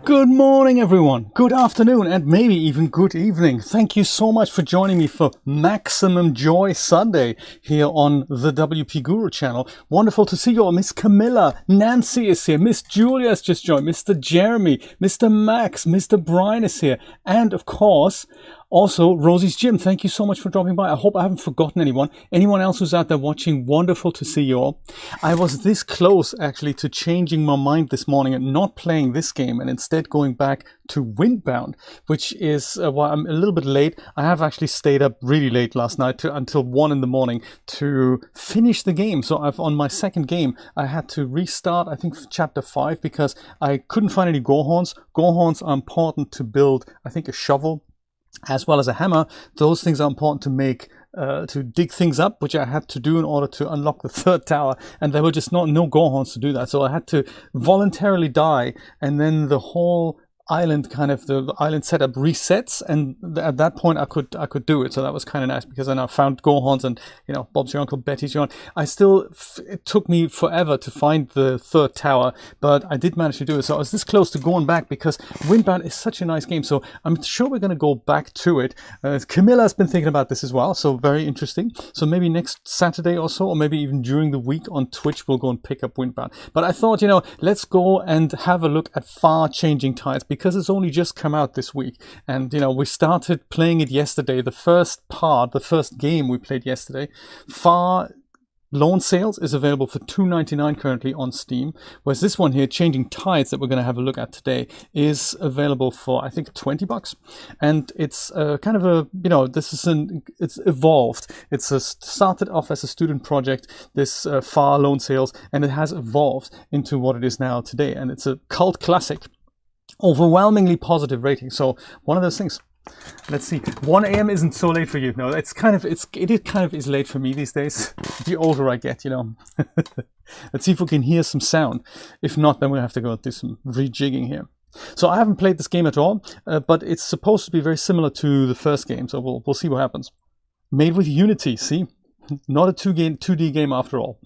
Good morning, everyone. Good afternoon, and maybe even good evening. Thank you so much for joining me for Maximum Joy Sunday here on the WP Guru channel. Wonderful to see you all. Miss Camilla, Nancy is here. Miss Julia has just joined. Mr. Jeremy, Mr. Max, Mr. Brian is here. And of course, also Rosie's Gym. Thank you so much for dropping by. I hope I haven't forgotten anyone. Anyone else who's out there watching, wonderful to see you all. I was this close actually to changing my mind this morning and not playing this game and instead going back to Windbound, which is why I'm a little bit late. I have actually stayed up really late last night until 1 in the morning to finish the game. So on my second game, I had to restart, I think, chapter 5 because I couldn't find any Gorehorns. Gorehorns are important to build, I think, a shovel as well as a hammer. Those things are important to make to dig things up, which I had to do in order to unlock the third tower, and there were just no Gorehorns to do that, so I had to voluntarily die, and then the whole island, the island setup resets, and at that point I could do it. So that was kind of nice because then I found Gorehorns, and Bob's your uncle, Betty's your aunt. It took me forever to find the third tower, but I did manage to do it. So I was this close to going back because Windbound is such a nice game. So I'm sure we're going to go back to it. Camilla's been thinking about this as well, so very interesting. So maybe next Saturday or so, or maybe even during the week on Twitch, we'll go and pick up Windbound. But I thought, let's go and have a look at Far Changing Tides, because it's only just come out this week, and we started playing it yesterday. The first game we played yesterday. Far Lone Sails is available for $2.99 currently on Steam, whereas this one here, Changing Tides, that we're going to have a look at today, is available for I think $20, and it's kind of a it's evolved. It's started off as a student project, this Far Lone Sails, and it has evolved into what it is now today, and it's a cult classic. Overwhelmingly positive rating. So one of those things. Let's see. 1 a.m. isn't so late for you. No, it kind of is late for me these days. The older I get, Let's see if we can hear some sound. If not, then we'll have to go do some rejigging here. So I haven't played this game at all, but it's supposed to be very similar to the first game. So we'll see what happens. Made with Unity. See, not a 2D game after all.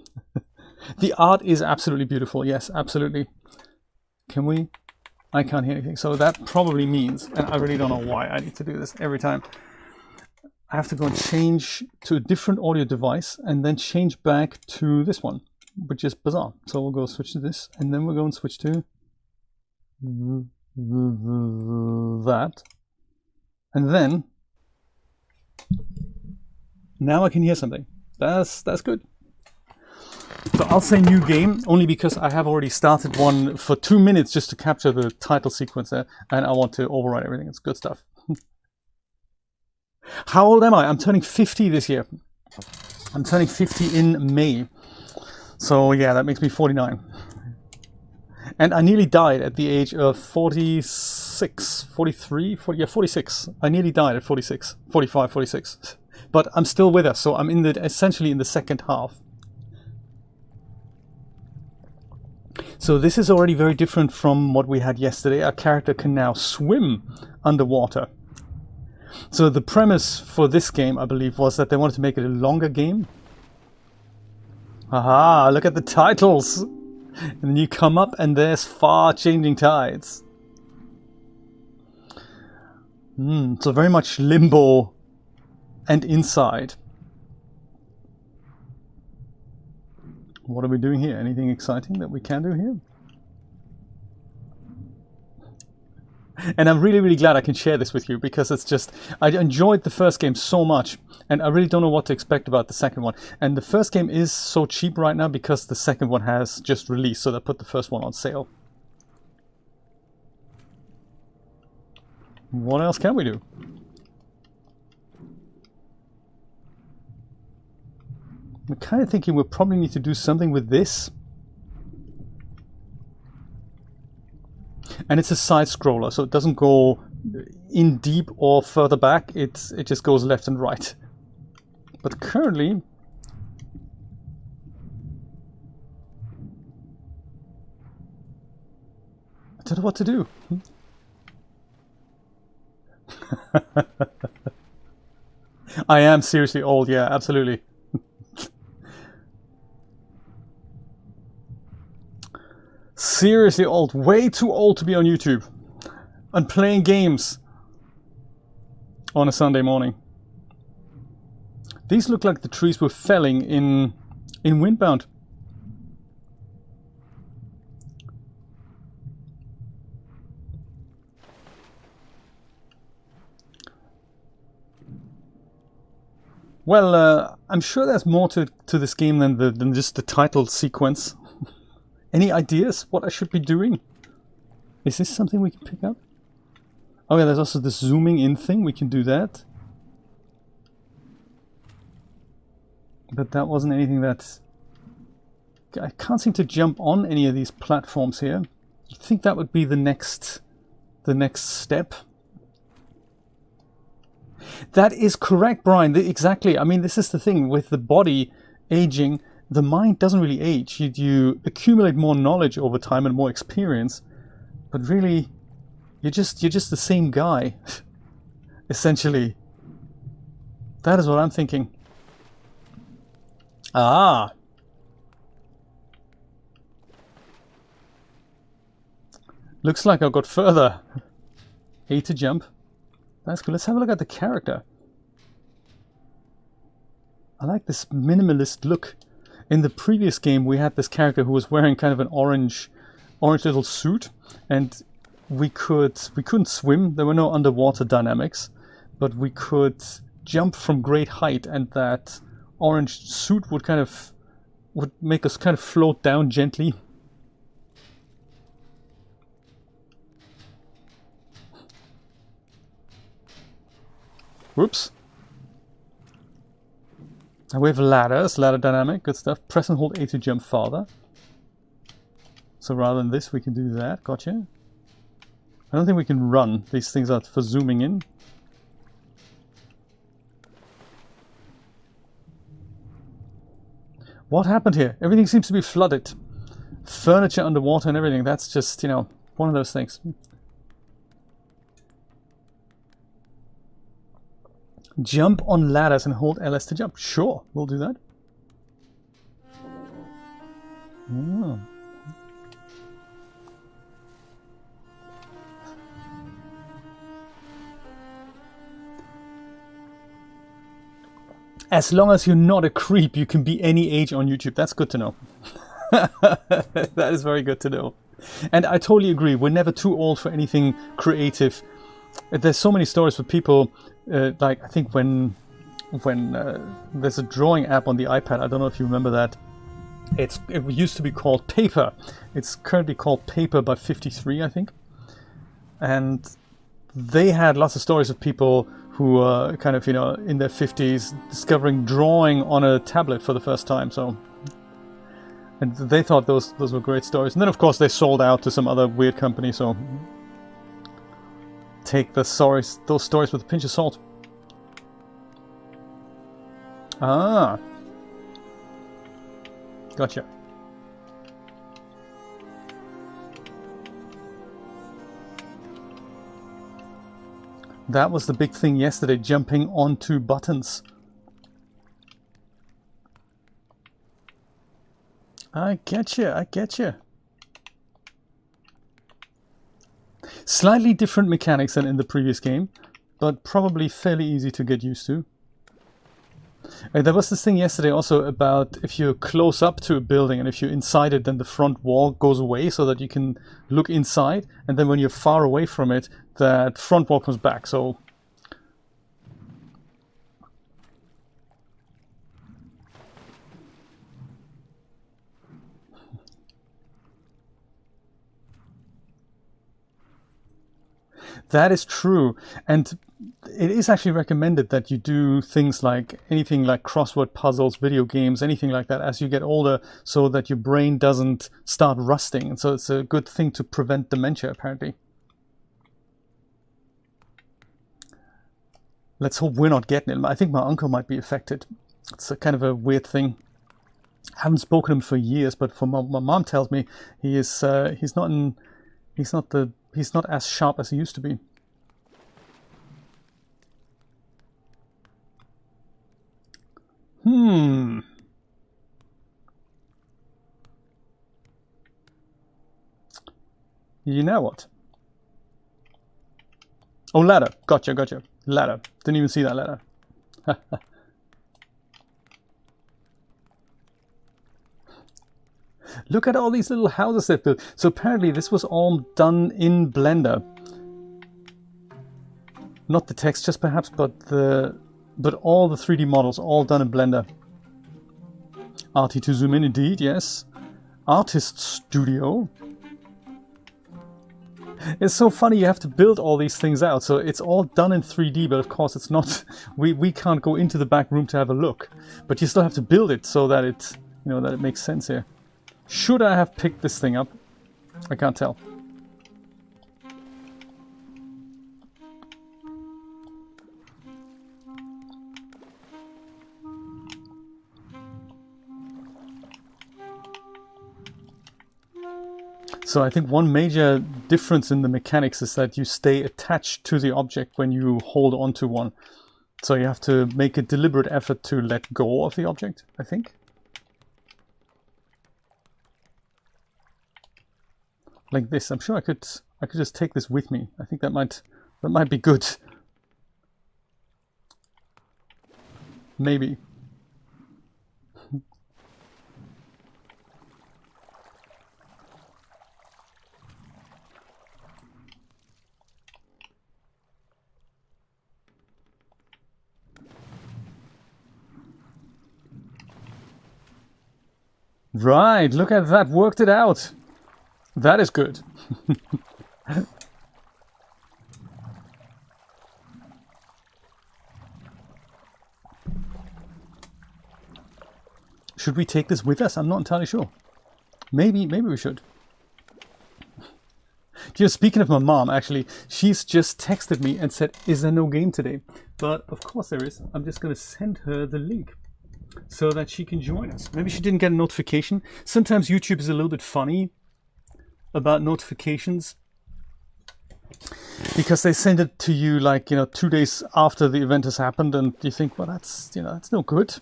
The art is absolutely beautiful. Yes, absolutely. Can we? I can't hear anything, so that probably means, and I really don't know why I need to do this every time, I have to go and change to a different audio device and then change back to this one, which is bizarre. So we'll go switch to this, and then we'll go and switch to that, and then now I can hear something. That's good. So I'll say new game only because I have already started one for 2 minutes just to capture the title sequence there, and I want to override everything. It's good stuff. How old am I? I'm turning 50 this year. I'm turning 50 in May. So yeah, that makes me 49. And I nearly died at the age of 46, 43, 46. I nearly died at 46, 45, 46. But I'm still with us, so I'm essentially in the second half. So this is already very different from what we had yesterday. Our character can now swim underwater. So the premise for this game, I believe, was that they wanted to make it a longer game. Aha, look at the titles! And then you come up and there's Far Changing Tides. So very much Limbo and Inside. What are we doing here? Anything exciting that we can do here? And I'm really, really glad I can share this with you because it's just, I enjoyed the first game so much and I really don't know what to expect about the second one. And the first game is so cheap right now because the second one has just released, so they put the first one on sale. What else can we do? I'm kind of thinking we'll probably need to do something with this. And it's a side scroller, so it doesn't go in deep or further back. It just goes left and right. But currently, I don't know what to do. I am seriously old, yeah, absolutely. Seriously old, way too old to be on YouTube. and playing games on a Sunday morning. These look like the trees we're felling in Windbound. Well, I'm sure there's more to this game than just the title sequence. Any ideas what I should be doing? Is this something we can pick up? Oh yeah, there's also the zooming in thing. We can do that. But that wasn't anything that... I can't seem to jump on any of these platforms here. You think that would be the next step? That is correct, Brian. Exactly. I mean, this is the thing with the body aging. The mind doesn't really age. You accumulate more knowledge over time and more experience, but really, you're just the same guy, essentially. That is what I'm thinking. Ah. Looks like I got further. A to jump. That's cool. Let's have a look at the character. I like this minimalist look. In the previous game, we had this character who was wearing kind of an orange little suit, and we couldn't swim. There were no underwater dynamics, but we could jump from great height, and that orange suit would make us kind of float down gently. Whoops. And we have ladders, ladder dynamic, good stuff. Press and hold A to jump farther. So rather than this, we can do that. Gotcha. I don't think we can run. These things are for zooming in. What happened here? Everything seems to be flooded. Furniture underwater and everything. That's just, you know, one of those things. Jump on ladders and hold LS to jump. Sure, we'll do that. Oh. As long as you're not a creep, you can be any age on YouTube. That's good to know. That is very good to know. And I totally agree. We're never too old for anything creative. There's so many stories with people, like I think when there's a drawing app on the iPad. I don't know if you remember that. It used to be called Paper. It's currently called Paper by 53, I think. And they had lots of stories of people who are kind of, you know, in their 50s discovering drawing on a tablet for the first time. So, and they thought those were great stories. And then, of course, they sold out to some other weird company. So, take those stories with a pinch of salt. Ah, gotcha. That was the big thing yesterday, jumping onto buttons. I getcha, I getcha. Slightly different mechanics than in the previous game, but probably fairly easy to get used to. There was this thing yesterday also about if you're close up to a building and if you're inside it, then the front wall goes away so that you can look inside, and then when you're far away from it, that front wall comes back. So that is true, and it is actually recommended that you do things like anything like crossword puzzles, video games, anything like that as you get older, so that your brain doesn't start rusting. And so it's a good thing to prevent dementia, apparently. Let's hope we're not getting it. I think my uncle might be affected. It's a kind of a weird thing. I haven't spoken to him for years, but from my mom tells me he is he's not as sharp as he used to be. You know what? Oh, ladder. Gotcha, gotcha. Ladder. Didn't even see that ladder. Look at all these little houses they've built. So apparently this was all done in Blender. Not the textures perhaps, but all the 3D models all done in Blender. RT to zoom in indeed, yes. Artist Studio. It's so funny, you have to build all these things out, so it's all done in 3D, but of course it's not, we can't go into the back room to have a look. But you still have to build it so that it, you know, that it makes sense here. Should I have picked this thing up? I can't tell. So I think one major difference in the mechanics is that you stay attached to the object when you hold onto one. So you have to make a deliberate effort to let go of the object, I think. Like this. I'm sure I could just take this with me. I think that might be good. Maybe. Right, look at that, worked it out. That is good. Should we take this with us? I'm not entirely sure. Maybe we should. You know, speaking of my mom, actually, she's just texted me and said, is there no game today? But of course there is. I'm just going to send her the link so that she can join us. Maybe she didn't get a notification. Sometimes YouTube is a little bit funny about notifications because they send it to you like, you know, 2 days after the event has happened, and you think, well, that's, you know, that's no good.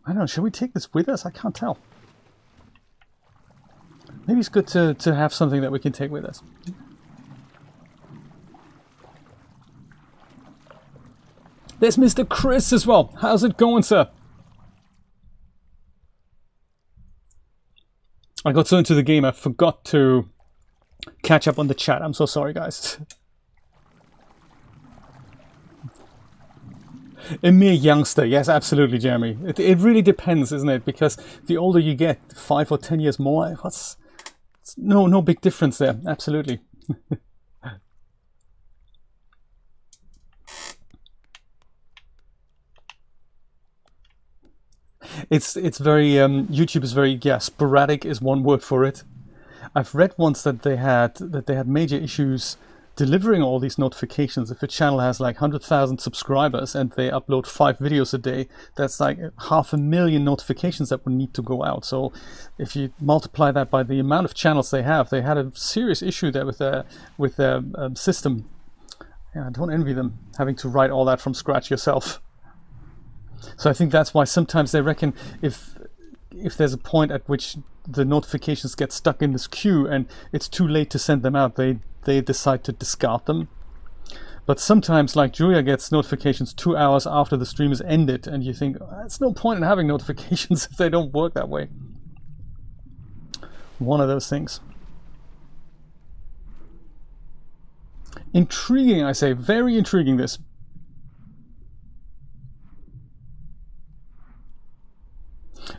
I don't know, should we take this with us? I can't tell. Maybe it's good to have something that we can take with us. There's Mr. Chris as well. How's it going, sir? I got so into the game I forgot to catch up on the chat. I'm so sorry, guys. A mere youngster. Yes, absolutely, Jeremy. It really depends, isn't it? Because the older you get, 5 or 10 years more, it's no big difference there. Absolutely. It's very YouTube is very, yeah, sporadic is one word for it. I've read once that they had major issues delivering all these notifications. If a channel has like 100,000 subscribers and they upload 5 videos a day, that's like 500,000 notifications that would need to go out. So if you multiply that by the amount of channels they had a serious issue there with their system. Yeah, I don't envy them having to write all that from scratch yourself. So I think that's why sometimes they reckon if there's a point at which the notifications get stuck in this queue and it's too late to send them out, they decide to discard them. But sometimes, like Julia gets notifications 2 hours after the stream is ended, and you think, there's no point in having notifications if they don't work that way. One of those things. Intriguing, I say, very intriguing, this.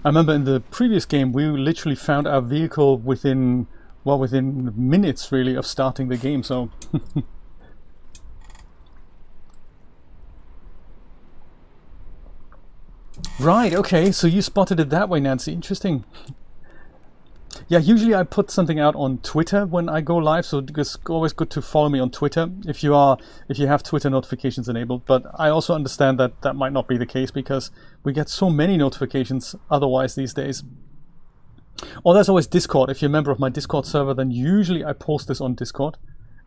I remember in the previous game we literally found our vehicle within minutes really of starting the game, so right, okay, so you spotted it that way, Nancy. Interesting. Yeah, usually I put something out on Twitter when I go live, so it's always good to follow me on Twitter if you have Twitter notifications enabled. But I also understand that that might not be the case because we get so many notifications otherwise these days. Or there's always Discord. If you're a member of my Discord server, then usually I post this on Discord.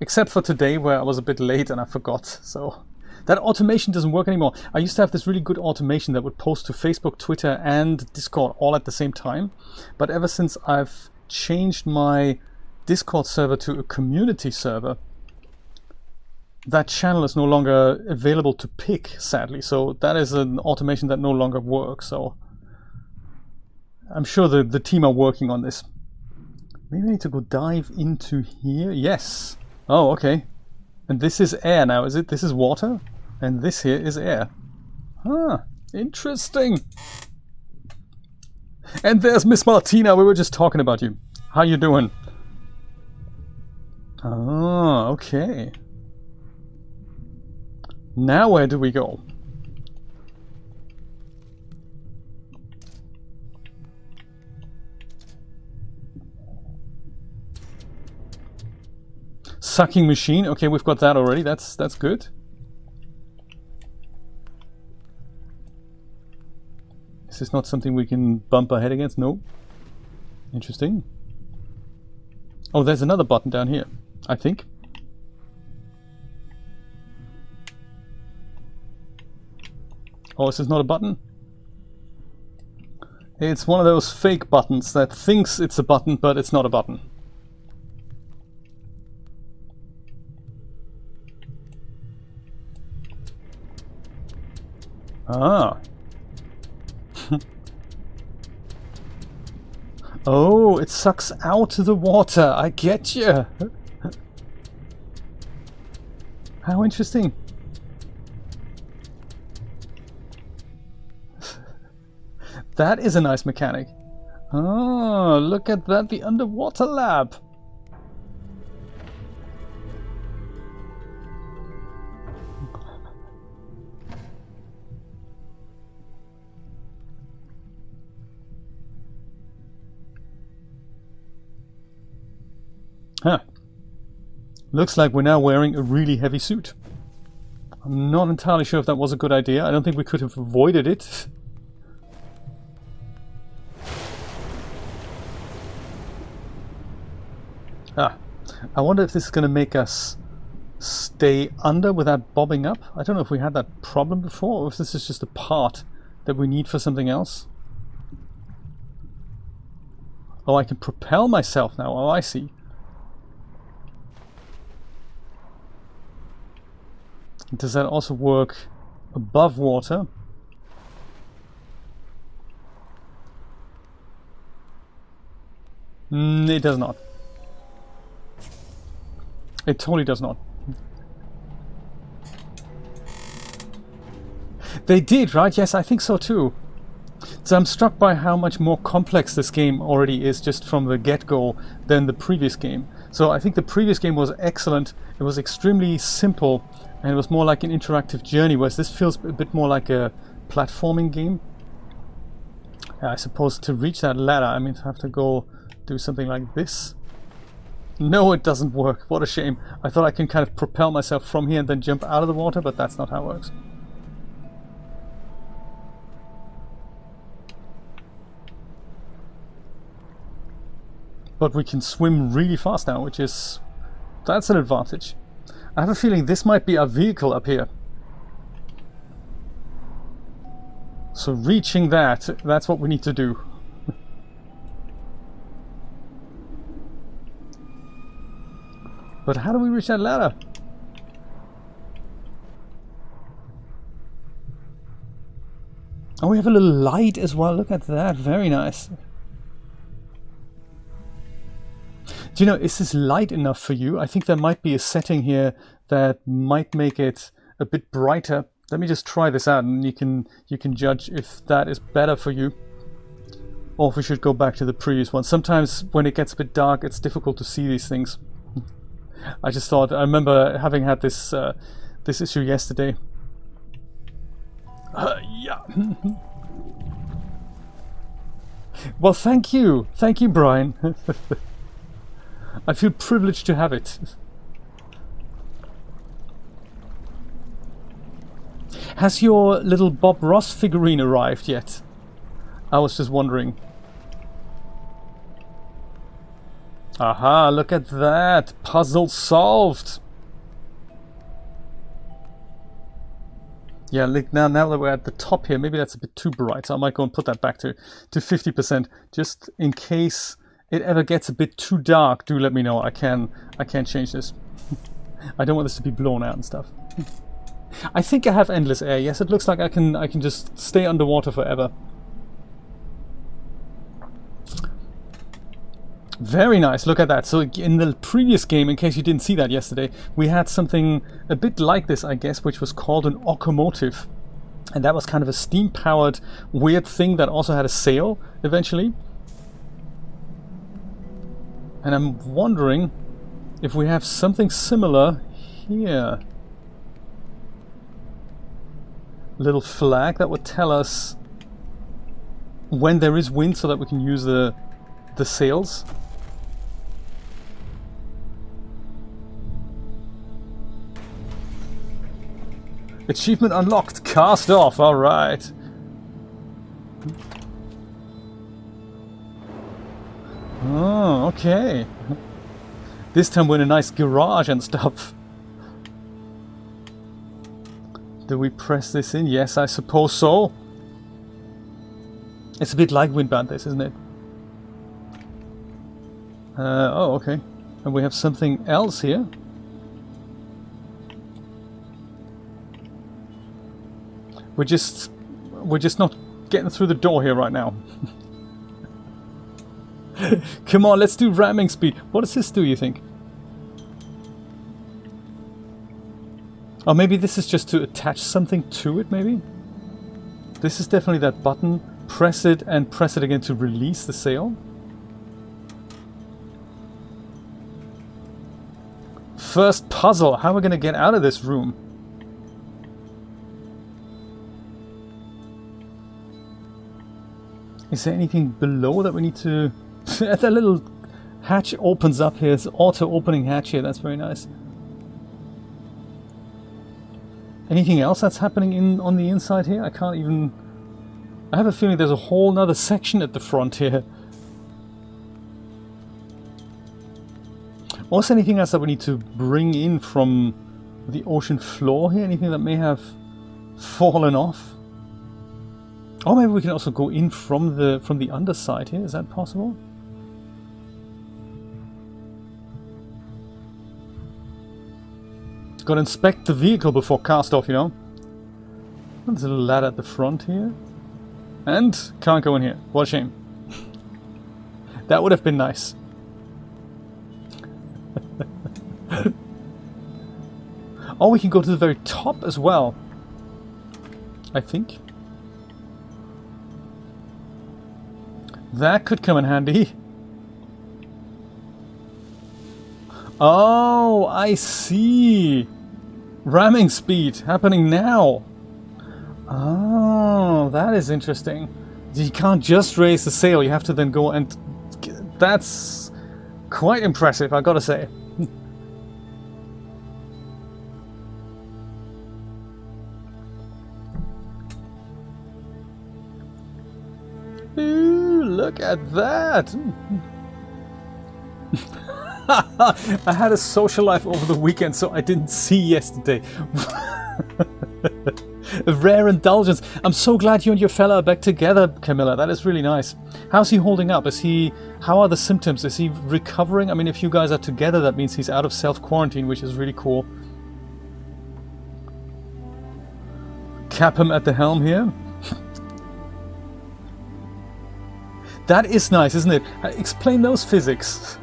Except for today where I was a bit late and I forgot. So that automation doesn't work anymore. I used to have this really good automation that would post to Facebook, Twitter and Discord all at the same time. But ever since I've changed my Discord server to a community server, that channel is no longer available to pick, sadly. So that is an automation that no longer works. So I'm sure the team are working on this. Maybe I need to go dive into here. Yes. Oh, okay. And this is air now, is it? This is water, and this here is air. Huh. Interesting. And there's Miss Martina. We were just talking about you. How you doing? Oh, okay. Now where do we go? Sucking machine. Okay, we've got that already. That's good. Is this not something we can bump our head against? No. Interesting. Oh, there's another button down here, I think. Oh, is this not a button? It's one of those fake buttons that thinks it's a button, but it's not a button. Ah. Oh, it sucks out the water. I get you. How interesting. That is a nice mechanic. Oh, look at that, the underwater lab. Huh. Looks like we're now wearing a really heavy suit. I'm not entirely sure if that was a good idea. I don't think we could have avoided it. Ah, I wonder if this is going to make us stay under without bobbing up. I don't know if we had that problem before, or if this is just a part that we need for something else. Oh, I can propel myself now. Oh, I see. Does that also work above water? It does not. It totally does not. They did, right? Yes, I think so too. So I'm struck by how much more complex this game already is just from the get-go than the previous game. So I think the previous game was excellent. It was extremely simple and it was more like an interactive journey, whereas this feels a bit more like a platforming game. I suppose to reach that ladder I mean to have to go do something like this. No, it doesn't work. What a shame. I thought I can kind of propel myself from here and then jump out of the water, but that's not how it works. But we can swim really fast now, which is... that's an advantage. I have a feeling this might be our vehicle up here. So reaching that, that's what we need to do. But how do we reach that ladder? Oh, we have a little light as well. Look at that. Very nice. Do you know, is this light enough for you? I think there might be a setting here that might make it a bit brighter. Let me just try this out and you can judge if that is better for you. Or if we should go back to the previous one. Sometimes when it gets a bit dark, it's difficult to see these things. I just thought, I remember having had this this issue yesterday. Yeah. Well, thank you, Brian. I feel privileged to have it. Has your little Bob Ross figurine arrived yet? I was just wondering. Aha, look at that! Puzzle solved! Yeah, look, now that we're at the top here, maybe that's a bit too bright, so I might go and put that back to 50%, just in case it ever gets a bit too dark. Do let me know, I can change this. I don't want this to be blown out and stuff. I think I have endless air. Yes, it looks like I can just stay underwater forever. Very nice, look at that. So in the previous game, in case you didn't see that yesterday, we had something a bit like this, I guess, which was called an locomotive. And that was kind of a steam-powered weird thing that also had a sail, eventually. And I'm wondering if we have something similar here. Little flag that would tell us when there is wind so that we can use the sails. Achievement unlocked, cast off, alright. Oh, okay. This time we're in a nice garage and stuff. Do we press this in? Yes, I suppose so. It's a bit like Windbound this, isn't it? Oh, okay. And we have something else here. We're just not getting through the door here right now. Come on, let's do ramming speed. What does this do, you think? Or maybe this is just to attach something to it, maybe? This is definitely that button. Press it and press it again to release the sail. First puzzle. How are we going to get out of this room? Is there anything below that we need to... That little hatch opens up here. It's auto-opening hatch here. That's very nice. Anything else that's happening on the inside here? I can't even... I have a feeling there's a whole nother section at the front here. Also, anything else that we need to bring in from the ocean floor here? Anything that may have fallen off? Or maybe we can also go in from the underside here. Is that possible? Got to inspect the vehicle before cast off, you know. There's a little ladder at the front here. And can't go in here. What a shame. That would have been nice. Oh, we can go to the very top as well, I think. That could come in handy. Oh, I see. Ramming speed happening now. Oh, that is interesting. You can't just raise the sail, you have to then go and... That's quite impressive, I gotta say. Ooh, look at that! I had a social life over the weekend, so I didn't see yesterday. A rare indulgence. I'm so glad you and your fella are back together, Camilla. That is really nice. How's he holding up? How are the symptoms? Is he recovering? I mean, if you guys are together, that means he's out of self-quarantine, which is really cool. Capham at the helm here. That is nice, isn't it? Explain those physics.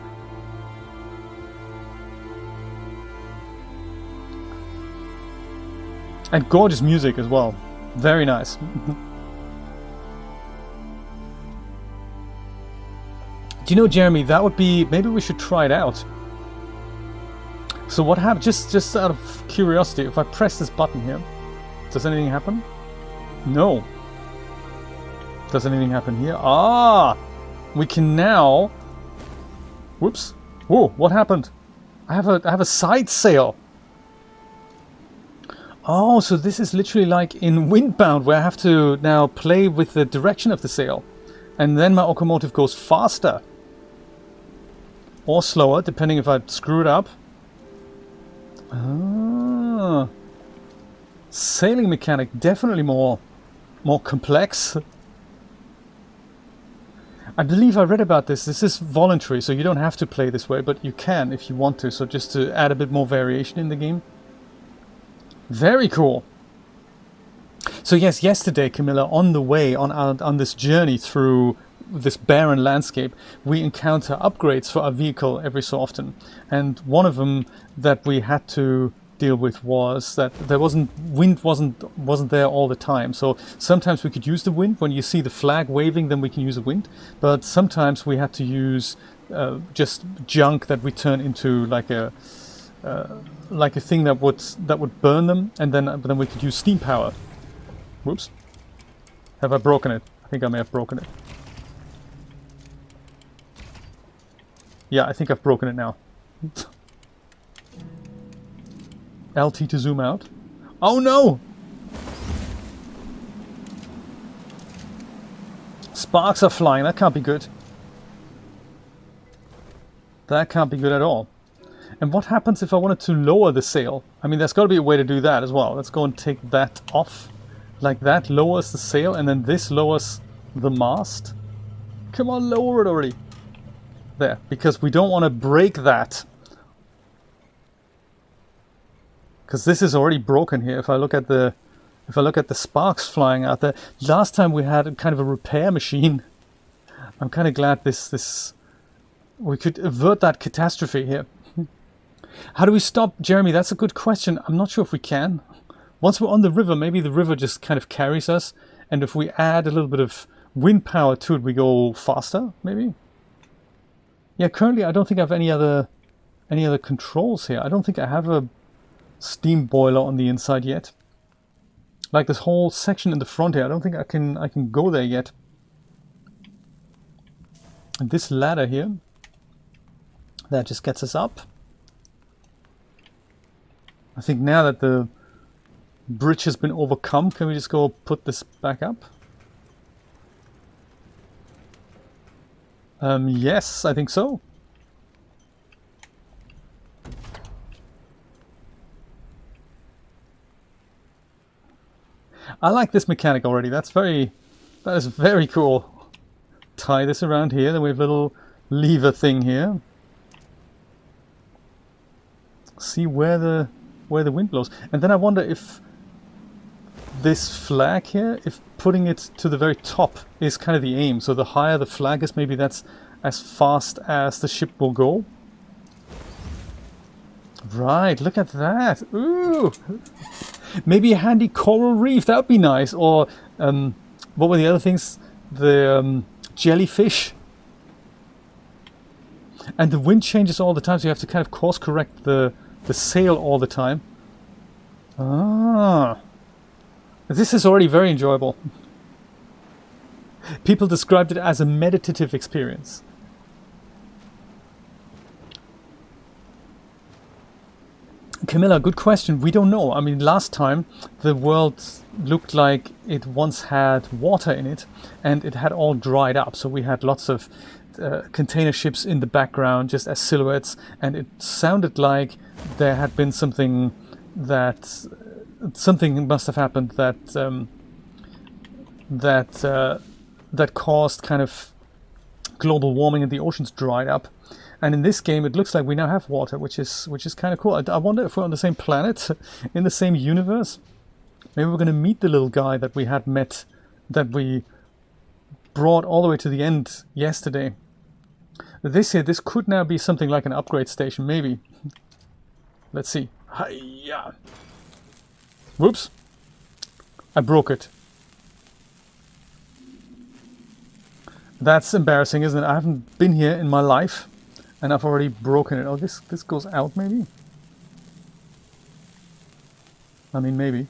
And gorgeous music as well. Very nice. Do you know, Jeremy, that would be... Maybe we should try it out. So what happens... Just out of curiosity, if I press this button here, does anything happen? No. Does anything happen here? Ah! We can now... Whoops. Whoa, what happened? I have a side sail. Oh, so this is literally like in Windbound, where I have to now play with the direction of the sail. And then my locomotive goes faster. Or slower, depending if I screw it up. Ah. Sailing mechanic, definitely more complex. I believe I read about this. This is voluntary, so you don't have to play this way, but you can if you want to. So just to add a bit more variation in the game. Very cool. So yes, yesterday, Camilla, on the way, on this journey through this barren landscape, we encounter upgrades for our vehicle every so often. And one of them that we had to deal with was that wind wasn't there all the time. So sometimes we could use the wind. When you see the flag waving, then we can use the wind. But sometimes we had to use just junk that we turn into like a thing that would burn them, and then we could use steam power. Whoops. Have I broken it? I think I may have broken it. Yeah, I think I've broken it now. LT to zoom out. Oh no! Sparks are flying. That can't be good. That can't be good at all. And what happens if I wanted to lower the sail? I mean, there's got to be a way to do that as well. Let's go and take that off. Like that lowers the sail, and then this lowers the mast. Come on, lower it already. There, because we don't want to break that. Because this is already broken here. If I look at the sparks flying out there, last time we had kind of a repair machine. I'm kind of glad we could avert that catastrophe here. How do we stop, Jeremy? That's a good question. I'm not sure if we can. Once we're on the river, maybe the river just kind of carries us, and if we add a little bit of wind power to it, we go faster. Maybe. Yeah. Currently, I don't think I have any other controls here. I don't think I have a steam boiler on the inside yet. Like this whole section in the front here, I don't think I can go there yet. And this ladder here, that just gets us up. I think now that the bridge has been overcome, can we just go put this back up? Yes, I think so. I like this mechanic already. That is very cool. Tie this around here, then we have a little lever thing here. See where the wind blows. And then I wonder if this flag here, if putting it to the very top is kind of the aim. So the higher the flag is, maybe that's as fast as the ship will go. Right, look at that. Ooh. Maybe a handy coral reef, that would be nice. Or what were the other things? The jellyfish. And the wind changes all the time, so you have to kind of course correct the sail all the time. Ah, this is already very enjoyable. People described it as a meditative experience. Camilla, good question. We don't know. I mean, last time the world looked like it once had water in it, and it had all dried up. So we had lots of container ships in the background, just as silhouettes, and it sounded like there had been something must have happened that caused kind of global warming, and the oceans dried up. And in this game, it looks like we now have water, which is kind of cool. I wonder if we're on the same planet, in the same universe. Maybe we're going to meet the little guy that we had met, that we brought all the way to the end yesterday. This could now be something like an upgrade station, maybe. Let's see. Hi-ya! Whoops! I broke it. That's embarrassing, isn't it? I haven't been here in my life. And I've already broken it. Oh, this goes out, maybe? I mean, maybe.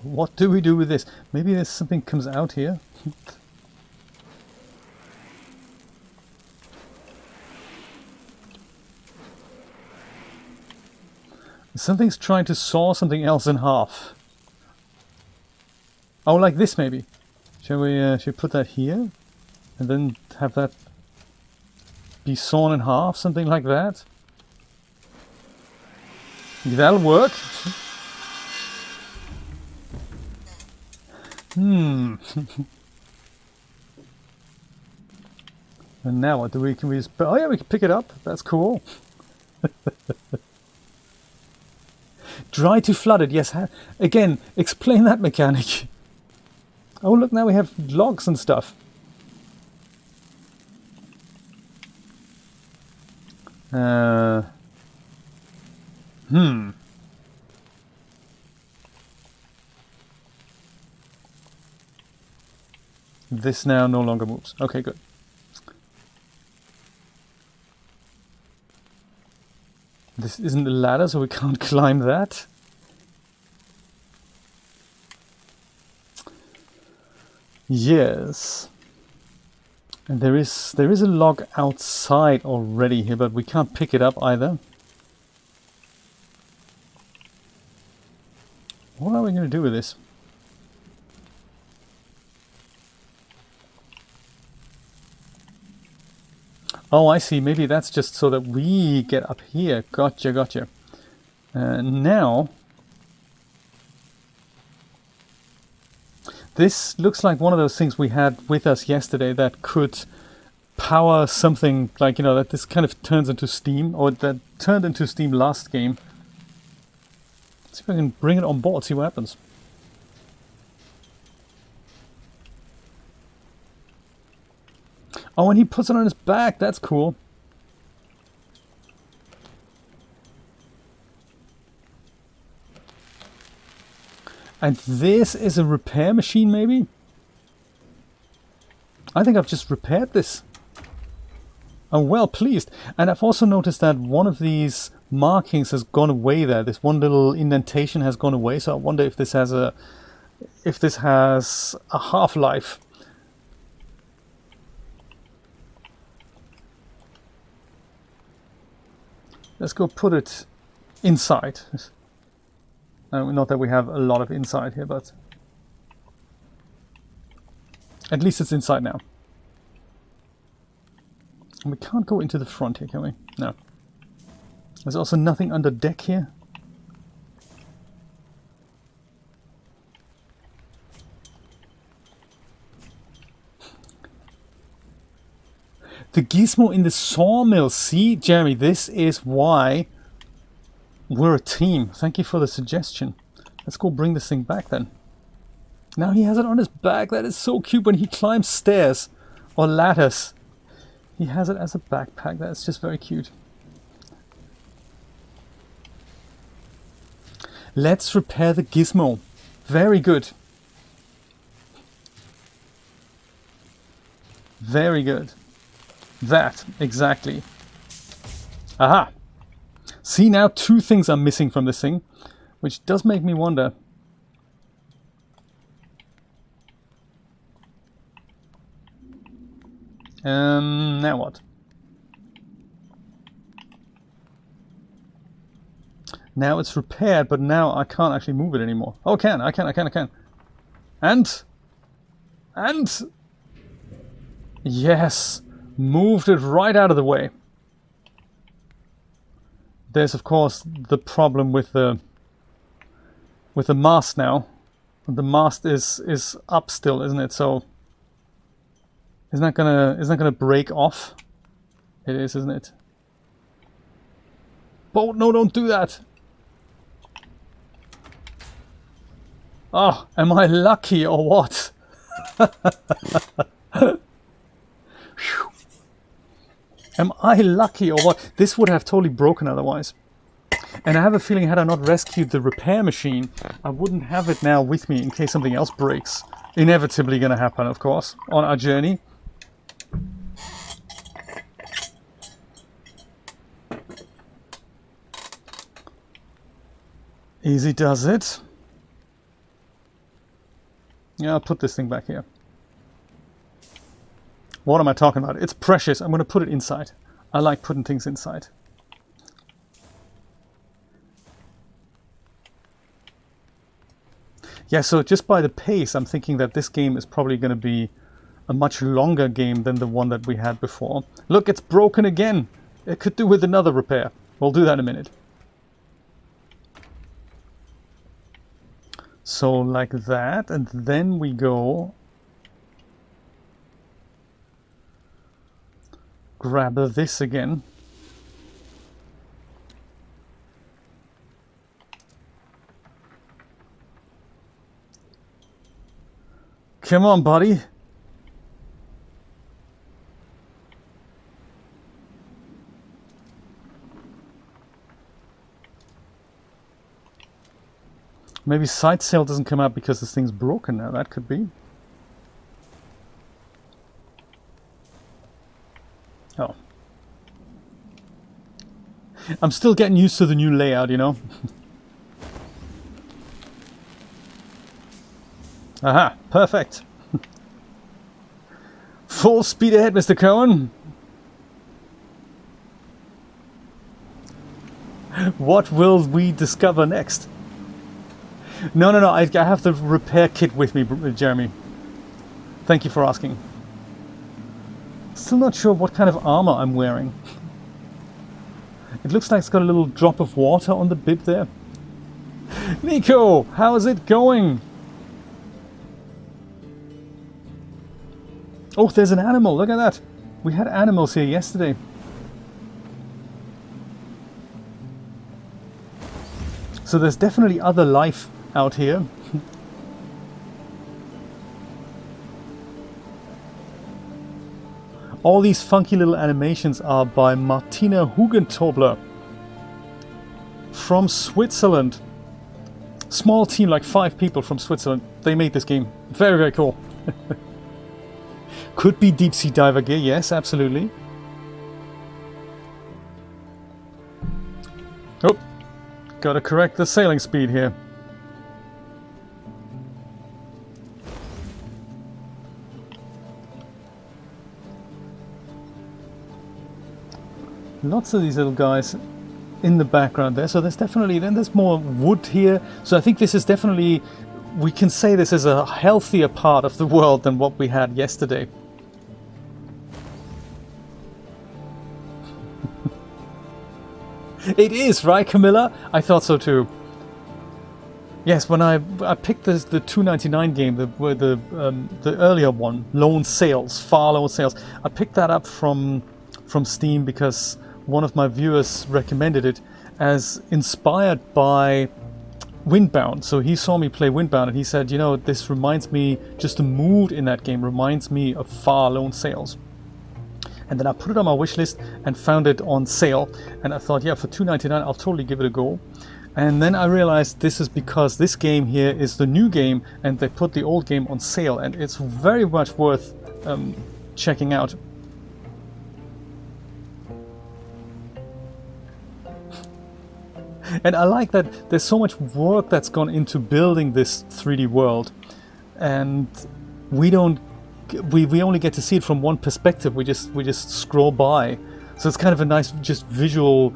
What do we do with this? Maybe there's something comes out here. Something's trying to saw something else in half. Oh, like this, maybe. Shall we put that here? And then have that be sawn in half, something like that. That'll work. And now what do we, can we just, oh yeah, we can pick it up. That's cool. Dry to flooded, yes. Again, explain that mechanic. Oh look, now we have logs and stuff. This now no longer moves. Okay, good. This isn't a ladder, so we can't climb that. Yes. And there is a log outside already here, but we can't pick it up either. What are we going to do with this? Oh, I see. Maybe that's just so that we get up here. Gotcha, gotcha. Now, this looks like one of those things we had with us yesterday that could power something like, you know, that this kind of turns into steam, or that turned into steam last game. Let's see if I can bring it on board, see what happens. Oh, and he puts it on his back. That's cool. And this is a repair machine, maybe? I think I've just repaired this. I'm well pleased. And I've also noticed that one of these markings has gone away there. This one little indentation has gone away. So I wonder if this has a half-life. Let's go put it inside. Not that we have a lot of inside here, but at least it's inside now. And we can't go into the front here, can we? No. There's also nothing under deck here. The gizmo in the sawmill. See, Jeremy, this is why we're a team. Thank you for the suggestion. Let's go bring this thing back then. Now he has it on his back. That is so cute when he climbs stairs or ladders. He has it as a backpack. That's just very cute. Let's repair the gizmo. Very good. Very good. That, exactly. Aha! See, now two things are missing from this thing, which does make me wonder. Now what? Now it's repaired, but now I can't actually move it anymore. Oh, I can. And? Yes! Moved it right out of the way. There's of course the problem with the mast now. The mast is up still, isn't it? So isn't that gonna break off? It is, isn't it? Oh no, don't do that. Oh, am I lucky or what? Am I lucky or what? This would have totally broken otherwise. And I have a feeling had I not rescued the repair machine, I wouldn't have it now with me in case something else breaks. Inevitably going to happen, of course, on our journey. Easy does it. Yeah, I'll put this thing back here. What am I talking about? It's precious. I'm going to put it inside. I like putting things inside. Yeah, so just by the pace, I'm thinking that this game is probably going to be a much longer game than the one that we had before. Look, it's broken again. It could do with another repair. We'll do that in a minute. So like that, and then we go grab this again. Come on, buddy. Maybe side sail doesn't come out because this thing's broken now. That could be. Oh. I'm still getting used to the new layout, you know. Aha, perfect. Full speed ahead, Mr. Cohen. What will we discover next? No, I have the repair kit with me, Jeremy. Thank you for asking. Still not sure what kind of armor I'm wearing. It looks like it's got a little drop of water on the bib there. Nico, how's it going? Oh, there's an animal. Look at that. We had animals here yesterday. So there's definitely other life out here. All these funky little animations are by Martina Hugentobler from Switzerland. Small team, like 5 people from Switzerland. They made this game. Very, very cool. Could be deep sea diver gear, yes, absolutely. Oh, gotta correct the sailing speed here. Lots of these little guys in the background there. So there's definitely, then there's more wood here. So I think this is definitely, we can say this is a healthier part of the world than what we had yesterday. It is, right, Camilla? I thought so too. Yes, when I picked the $2.99 game, the earlier one, Lone Sails, Far Lone Sails. I picked that up from Steam because one of my viewers recommended it as inspired by Windbound. So he saw me play Windbound and he said, you know, this reminds me, just the mood in that game reminds me of Far Lone Sails. And then I put it on my wish list and found it on sale. And I thought, yeah, for $2.99, I'll totally give it a go. And then I realized this is because this game here is the new game and they put the old game on sale. And it's very much worth checking out. And I like that there's so much work that's gone into building this 3D world. And we only get to see it from one perspective. We just scroll by. So it's kind of a nice just visual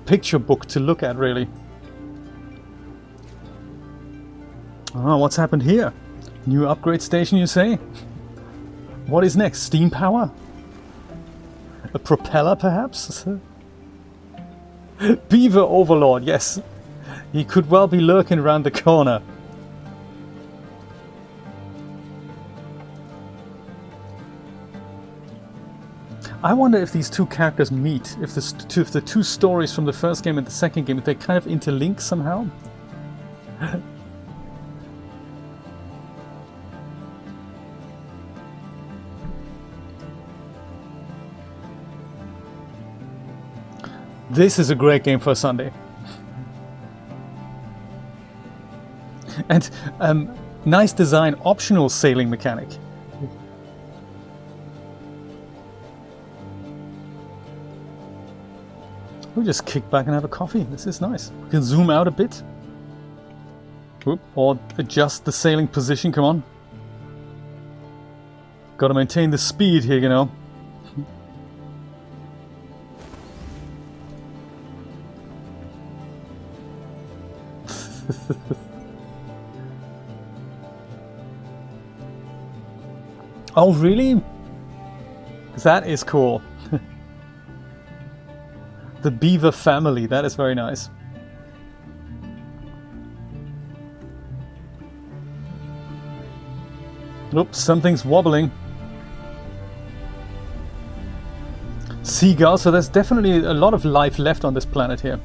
picture book to look at, really. Oh, what's happened here? New upgrade station, you say? What is next? Steam power? A propeller, perhaps? Beaver Overlord, yes. He could well be lurking around the corner. I wonder if these two characters meet, if the two stories from the first game and the second game, if they kind of interlink somehow. This is a great game for a Sunday. And nice design, optional sailing mechanic. We'll just kick back and have a coffee. This is nice. We can zoom out a bit. Whoop, or adjust the sailing position, come on. Gotta maintain the speed here, you know. Oh, really? That is cool. The Beaver family, that is very nice. Oops, something's wobbling. seagull, so there's definitely a lot of life left on this planet here.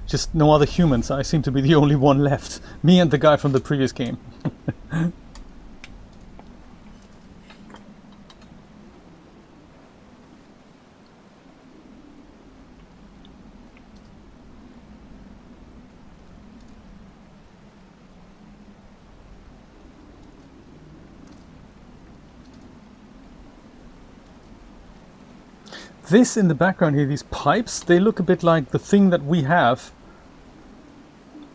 Just no other humans. I seem to be the only one left. Me and the guy from the previous game. This in the background here, these pipes, they look a bit like the thing that we have.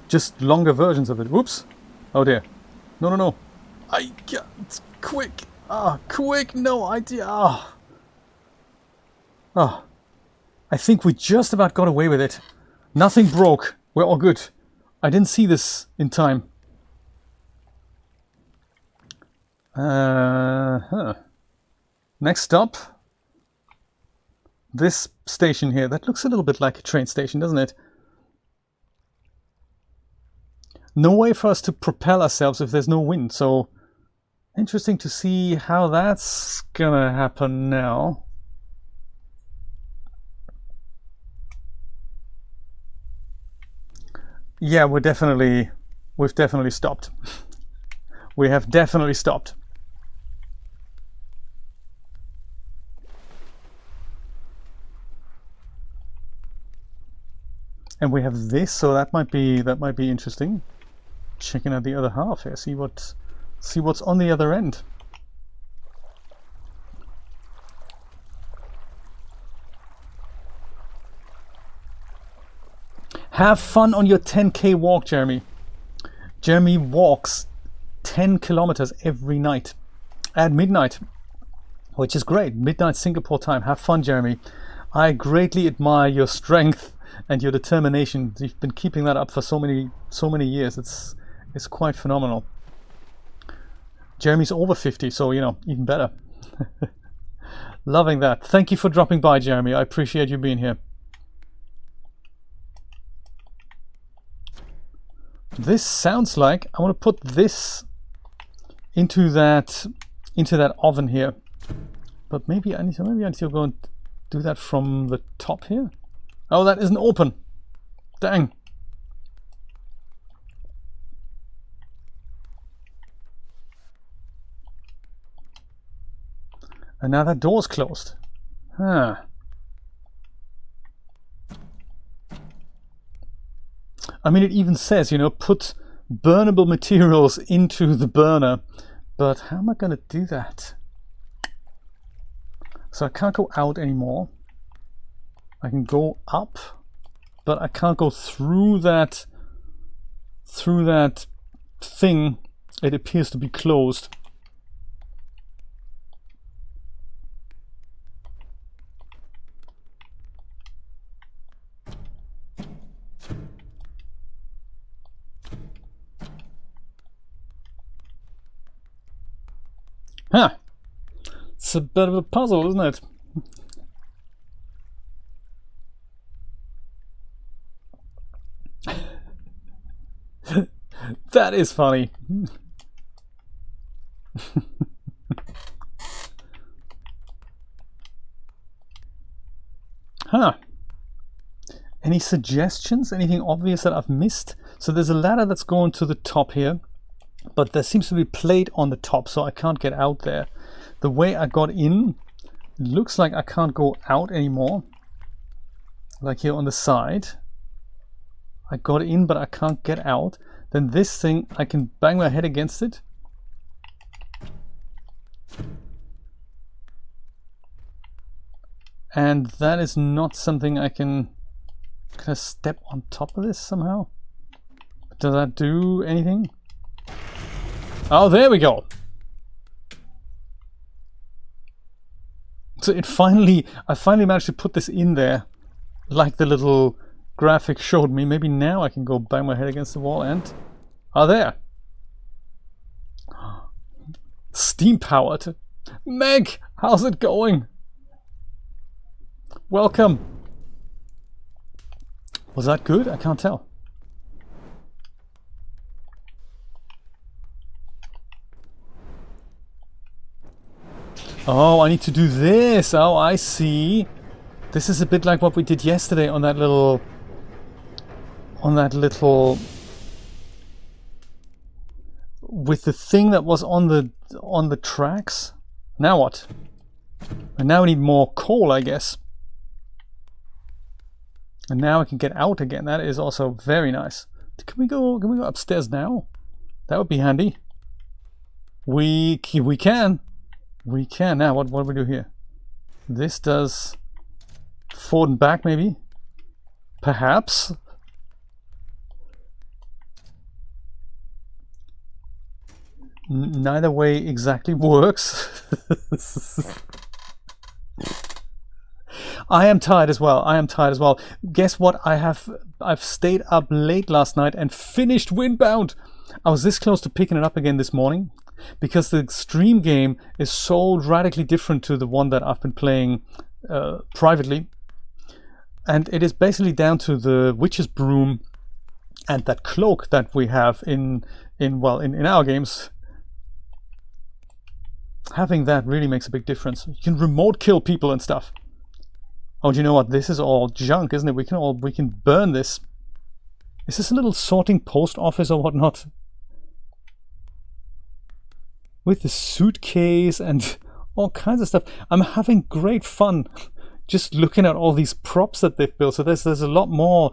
Just longer versions of it. Whoops. Oh dear. No, no, no. I can't. Quick. Ah, quick. No idea. Ah. Ah. I think we just about got away with it. Nothing broke. We're all good. I didn't see this in time. Next stop. This station here. That looks a little bit like a train station, doesn't it? No way for us to propel ourselves if there's no wind, so interesting to see how that's gonna happen now. Yeah, we've definitely stopped. We have definitely stopped. And we have this, so that might be interesting. Checking out the other half here, see what's on the other end. Have fun on your 10K walk, Jeremy. Jeremy walks 10 kilometers every night at midnight, which is great. Midnight Singapore time. Have fun, Jeremy. I greatly admire your strength and your determination. You've been keeping that up for so many years. It's quite phenomenal. Jeremy's over 50, so you know, even better. Loving that. Thank you for dropping by, Jeremy. I appreciate you being here. This sounds like I want to put this into that oven here, but maybe I need to go and do that from the top here. Oh, that isn't open. Dang. And now that door's closed. Huh. I mean, it even says, you know, put burnable materials into the burner. But how am I going to do that? So I can't go out anymore. I can go up, but I can't go through that thing. It appears to be closed. Huh. It's a bit of a puzzle, isn't it? That is funny. Huh. Any suggestions? Anything obvious that I've missed? So there's a ladder that's going to the top here, but there seems to be a plate on the top, so I can't get out there. The way I got in, it looks like I can't go out anymore. Like here on the side. I got in, but I can't get out. Then this thing, I can bang my head against it. And that is not something I can step on top of this somehow. Does that do anything? Oh, there we go. So I finally managed to put this in there, like the little graphic showed me. Maybe now I can go bang my head against the wall and... Ah, there. Steam powered. Meg, how's it going? Welcome. Was that good? I can't tell. Oh, I need to do this. Oh, I see. This is a bit like what we did yesterday on that little... with the thing that was on the tracks. Now what? And now we need more coal, I guess. And now I can get out again. That is also very nice. Can we go upstairs now? That would be handy. We can. We can. Now what do we do here? This does forward and back, maybe? Perhaps? Neither way exactly works. I am tired as well. Guess what? I've stayed up late last night and finished Windbound. I was this close to picking it up again this morning because the stream game is so radically different to the one that I've been playing privately. And it is basically down to the witch's broom and that cloak that we have in our games. Having that really makes a big difference. You can remote kill people and stuff. Oh, do you know what? This is all junk, isn't it? We can burn this. Is this a little sorting post office or whatnot? With the suitcase and all kinds of stuff. I'm having great fun just looking at all these props that they've built. So there's a lot more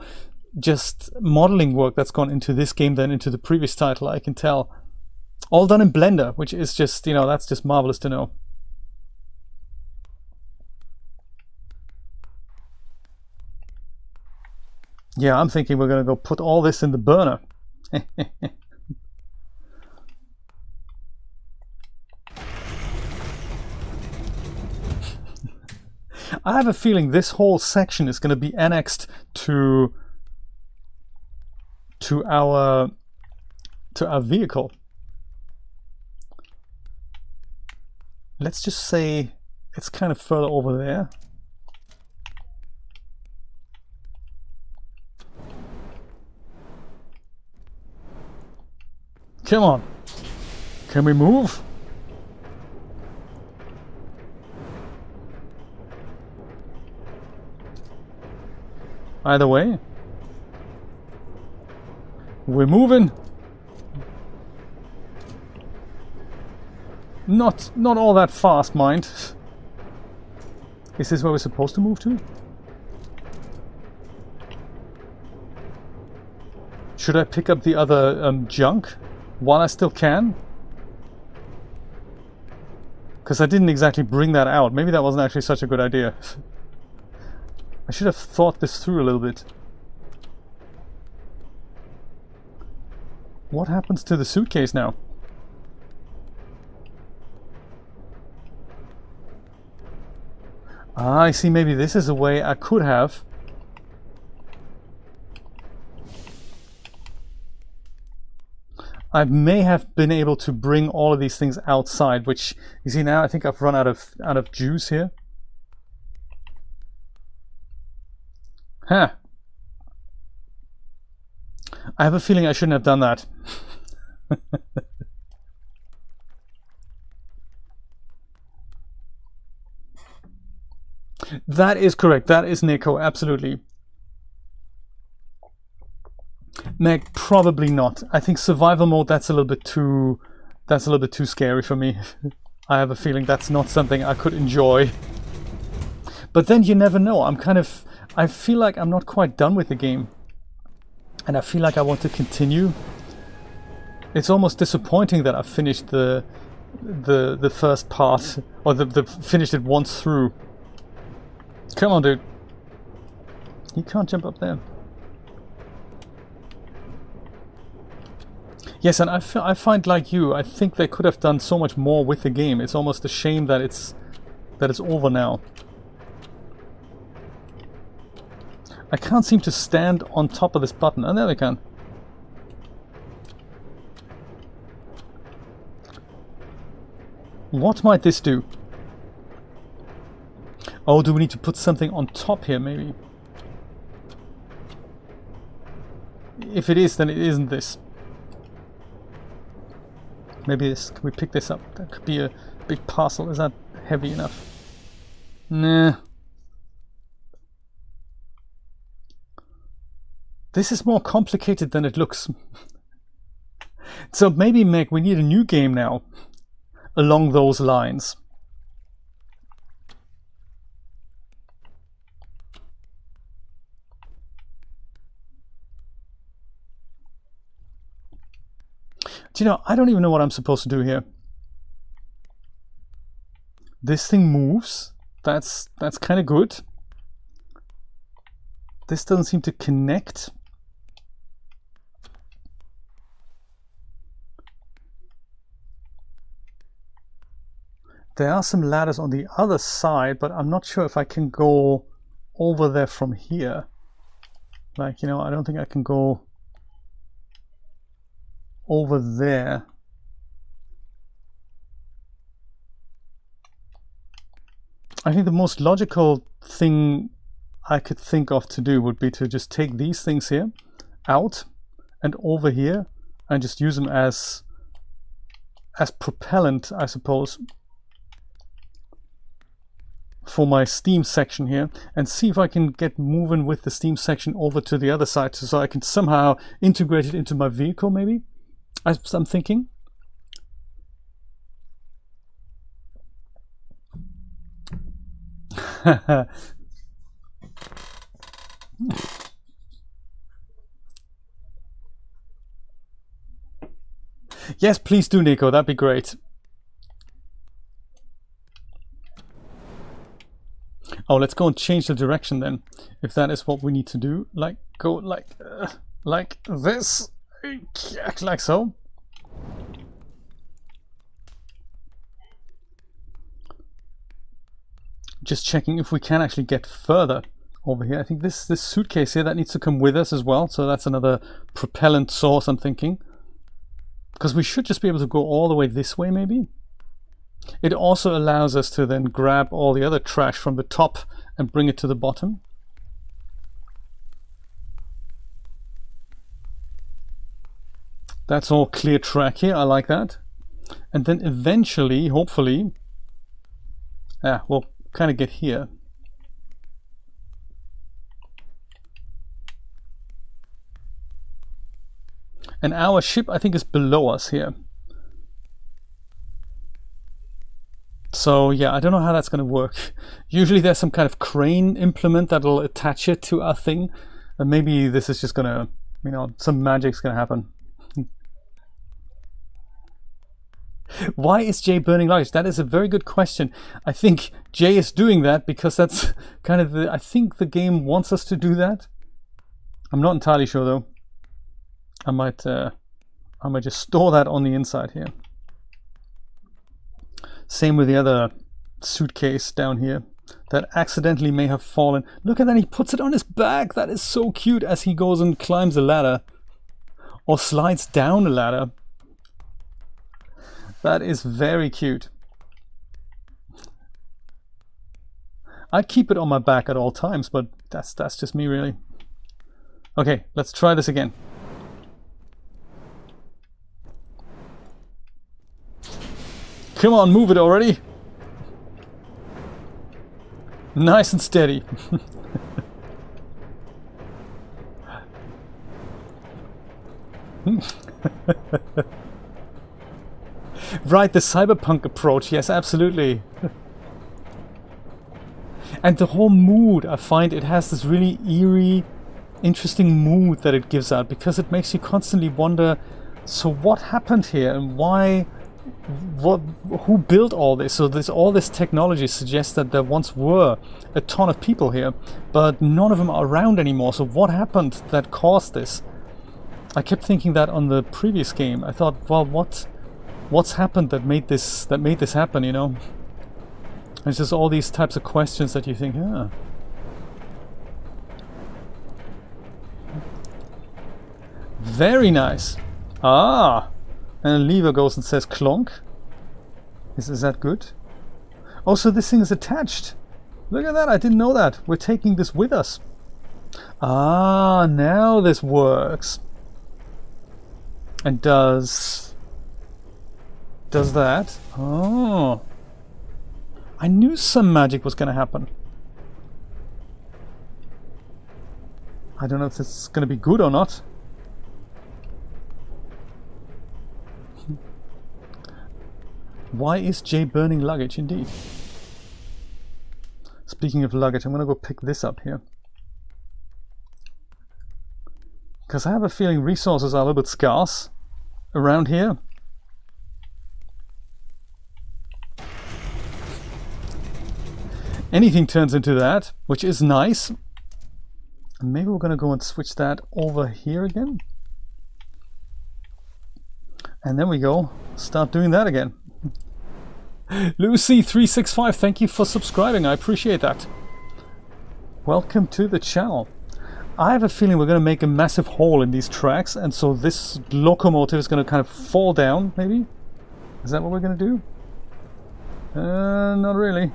just modeling work that's gone into this game than into the previous title, I can tell. All done in Blender, which is just, you know, that's just marvelous to know. Yeah, I'm thinking we're going to go put all this in the burner. I have a feeling this whole section is going to be annexed to our vehicle. Let's just say it's kind of further over there. Come on. Can we move? Either way. We're moving. Not all that fast, mind. Is this where we're supposed to move to? Should I pick up the other junk while I still can? Because I didn't exactly bring that out. Maybe that wasn't actually such a good idea. I should have thought this through a little bit. What happens to the suitcase now? Ah, I see, maybe this is a way I could have. I may have been able to bring all of these things outside, which, you see now, I think I've run out of juice here. Huh. I have a feeling I shouldn't have done that. That is correct. That is Nico, absolutely. Meg, probably not. I think survival mode, that's a little bit too scary for me. I have a feeling that's not something I could enjoy. But then you never know. I feel like I'm not quite done with the game. And I feel like I want to continue. It's almost disappointing that I finished the first part, or finished it once through. Come on, dude. You can't jump up there. Yes, and I find like you, I think they could have done so much more with the game. It's almost a shame that it's over now. I can't seem to stand on top of this button. And there I can. What might this do? Oh, do we need to put something on top here, maybe? If it is, then it isn't this. Maybe this. Can we pick this up? That could be a big parcel. Is that heavy enough. Nah. This is more complicated than it looks. So maybe, Meg, we need a new game now along those lines. Do you know, I don't even know what I'm supposed to do here. This thing moves. That's kind of good. This doesn't seem to connect. There are some ladders on the other side, but I'm not sure if I can go over there from here. Like, you know, I don't think I can go over there. I think the most logical thing I could think of to do would be to just take these things here out and over here and just use them as propellant, I suppose, for my steam section here, and see if I can get moving with the steam section over to the other side, so I can somehow integrate it into my vehicle, maybe. I'm thinking. Yes, please do, Nico. That'd be great. Oh, let's go and change the direction then, if that is what we need to do. Like, go like this, like so. Just checking if we can actually get further over here. I think this suitcase here, that needs to come with us as well. So that's another propellant source, I'm thinking. Because we should just be able to go all the way this way, maybe. It also allows us to then grab all the other trash from the top and bring it to the bottom. That's all clear track here. I like that. And then eventually, hopefully, we'll kind of get here. And our ship, I think, is below us here. So yeah, I don't know how that's going to work. Usually there's some kind of crane implement that'll attach it to our thing. And maybe this is just going to, you know, some magic's going to happen. Why is Jay burning luggage? That is a very good question. I think Jay is doing that because that's kind of I think the game wants us to do that. I'm not entirely sure though. I might just store that on the inside here. Same with the other suitcase down here that accidentally may have fallen. Look at that, he puts it on his back. That is so cute as he goes and climbs a ladder or slides down a ladder. That is very cute. I keep it on my back at all times, but that's just me really. Okay, let's try this again. Come on, move it already. Nice and steady. Right, the cyberpunk approach, yes, absolutely. And the whole mood, I find it has this really eerie, interesting mood that it gives out, because it makes you constantly wonder, so what happened here and why? Who built all this? So all this technology suggests that there once were a ton of people here, but none of them are around anymore. So what happened that caused this? I kept thinking that on the previous game. I thought, well, what's happened that made this happen? You know, and it's just all these types of questions that you think, yeah. Very nice. Ah. And a lever goes and says clonk. Is that good? Oh, so this thing is attached. Look at that, I didn't know that. We're taking this with us. Ah, now this works. And does that. Oh. I knew some magic was going to happen. I don't know if this is going to be good or not. Why is Jay burning luggage? Indeed. Speaking of luggage, I'm going to go pick this up here. Because I have a feeling resources are a little bit scarce around here. Anything turns into that, which is nice. Maybe we're going to go and switch that over here again. And then we go start doing that again. Lucy365, thank you for subscribing. I appreciate that. Welcome to the channel. I have a feeling we're going to make a massive hole in these tracks, and so this locomotive is going to kind of fall down, maybe? Is that what we're going to do? Not really.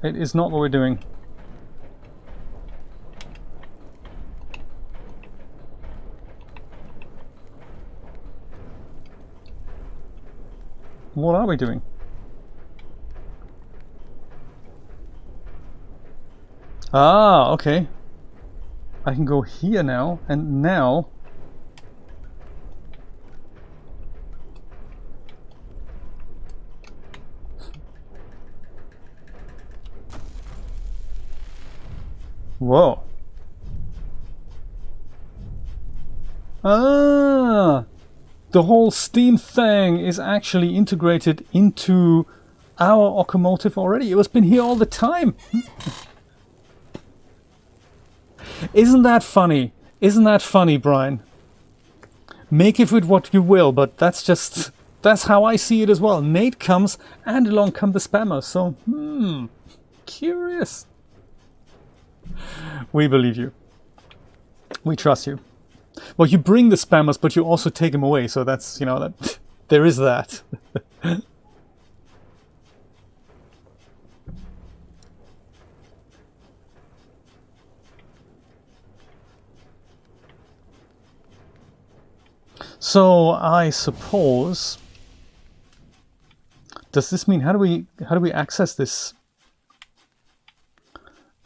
It is not what we're doing. What are we doing? Ah, okay. I can go here now, and now... Whoa. Ah! The whole steam thing is actually integrated into our locomotive already. It has been here all the time. Isn't that funny? Isn't that funny, Brian? Make of it what you will, but that's how I see it as well. Nate comes, and along come the spammers. So, curious. We believe you. We trust you. Well, you bring the spammers, but you also take them away. So that's, you know, that there is that. So I suppose, does this mean how do we access this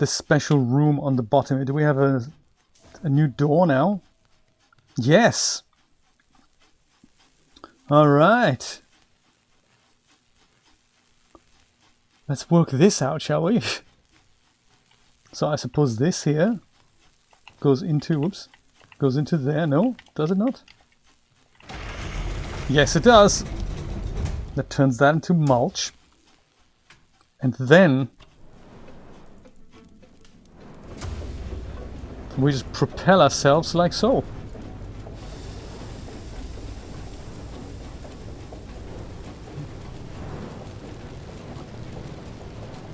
special room on the bottom? Do we have a new door now? Yes. All right. Let's work this out, shall we? So I suppose this here goes into, whoops, goes into there. No, does it not? Yes, it does. That turns that into mulch. And then we just propel ourselves like so.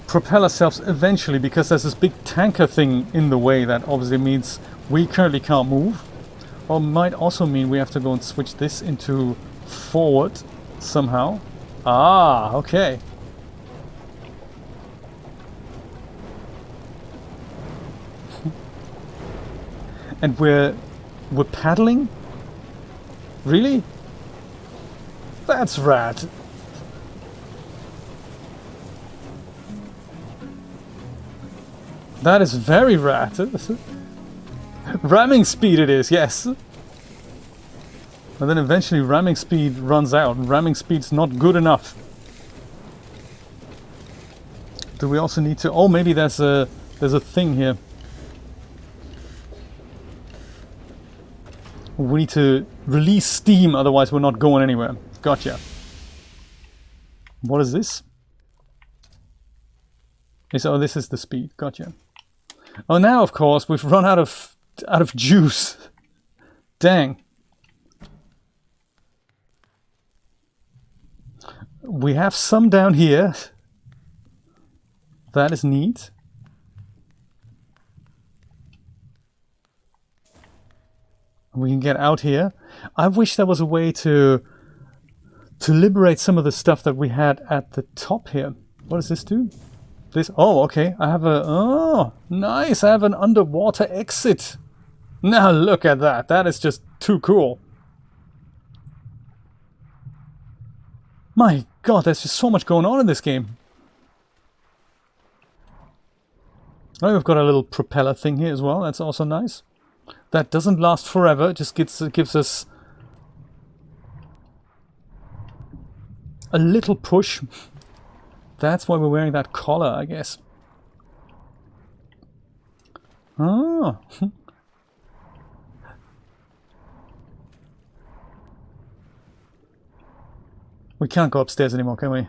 Propel ourselves eventually, because there's this big tanker thing in the way that obviously means we currently can't move. Or might also mean we have to go and switch this into forward somehow. Ah, okay. And we're paddling? Really? That's rad. That is very rad. Ramming speed it is, yes. And then eventually ramming speed runs out, and ramming speed's not good enough. Do we also need to... Oh, maybe there's a thing here. We need to release steam, otherwise we're not going anywhere. Gotcha. What is this? Oh, this is the speed. Gotcha. Oh, now of course we've run out of juice. Dang. We have some down here. That is neat. We can get out here. I wish there was a way to liberate some of the stuff that we had at the top here. What does this do? This, oh, okay. I have a, oh, nice. I have an underwater exit. Now look at that. That is just too cool. My God, there's just so much going on in this game. Oh, we've got a little propeller thing here as well. That's also nice. That doesn't last forever. It just gives us a little push. That's why we're wearing that collar, I guess. Ah. We can't go upstairs anymore, can we?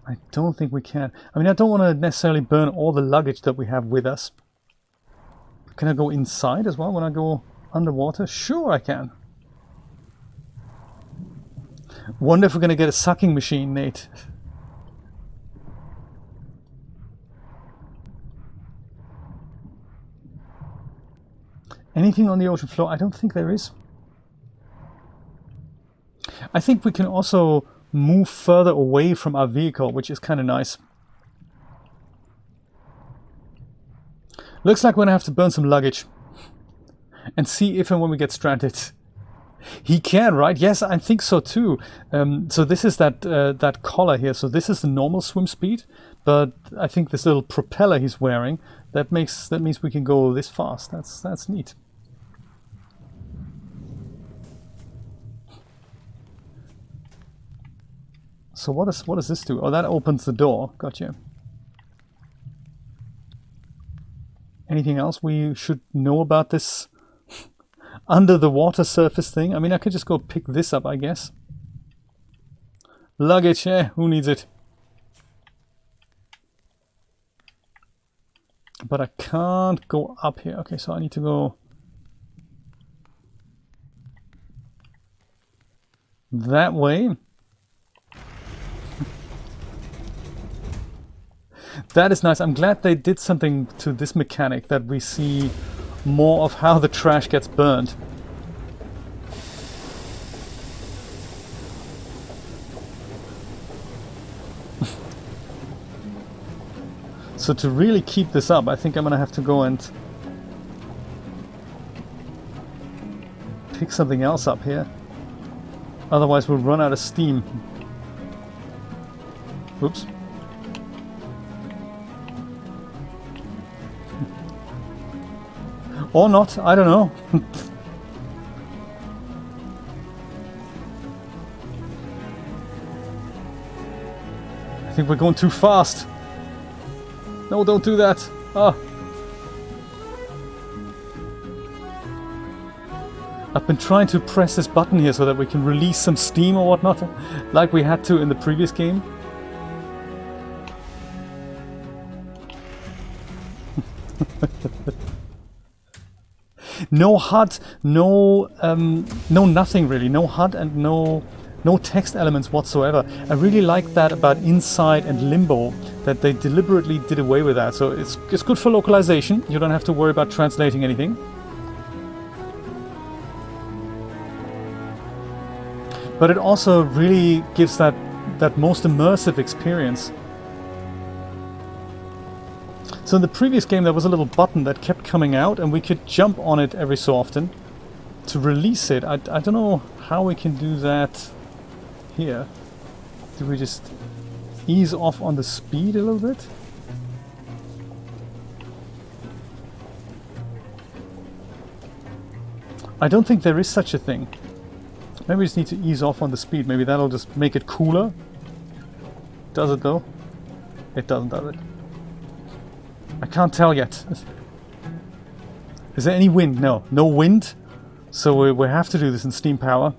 I don't think we can. I mean, I don't want to necessarily burn all the luggage that we have with us. Can I go inside as well when I go underwater? Sure, I can. Wonder if we're going to get a sucking machine, Nate. Anything on the ocean floor? I don't think there is. I think we can also move further away from our vehicle, which is kind of nice. Looks like we're going to have to burn some luggage and see if and when we get stranded. He can, right? Yes, I think so too. So this is that collar here. So this is the normal swim speed, but I think this little propeller he's wearing, that means we can go this fast. That's neat. So what does this do? Oh, that opens the door. Gotcha. Anything else we should know about this under the water surface thing? I mean, I could just go pick this up, I guess. Luggage, who needs it? But I can't go up here. Okay, so I need to go that way. That is nice. I'm glad they did something to this mechanic, that we see more of how the trash gets burned. So to really keep this up, I think I'm gonna have to go and pick something else up here. Otherwise we'll run out of steam. Oops. Or not, I don't know. I think we're going too fast. No, don't do that. Ah. I've been trying to press this button here so that we can release some steam or whatnot, like we had to in the previous game. No HUD, no nothing really, no HUD and no text elements whatsoever. I really like that about Inside and Limbo, that they deliberately did away with that. So it's good for localization. You don't have to worry about translating anything. But it also really gives that most immersive experience. So in the previous game there was a little button that kept coming out and we could jump on it every so often to release it. I don't know how we can do that here. Do we just ease off on the speed a little bit? I don't think there is such a thing. Maybe we just need to ease off on the speed. Maybe that'll just make it cooler. Does it though? It doesn't, does it? I can't tell yet. Is there any wind? No. No wind. So we have to do this in steam power.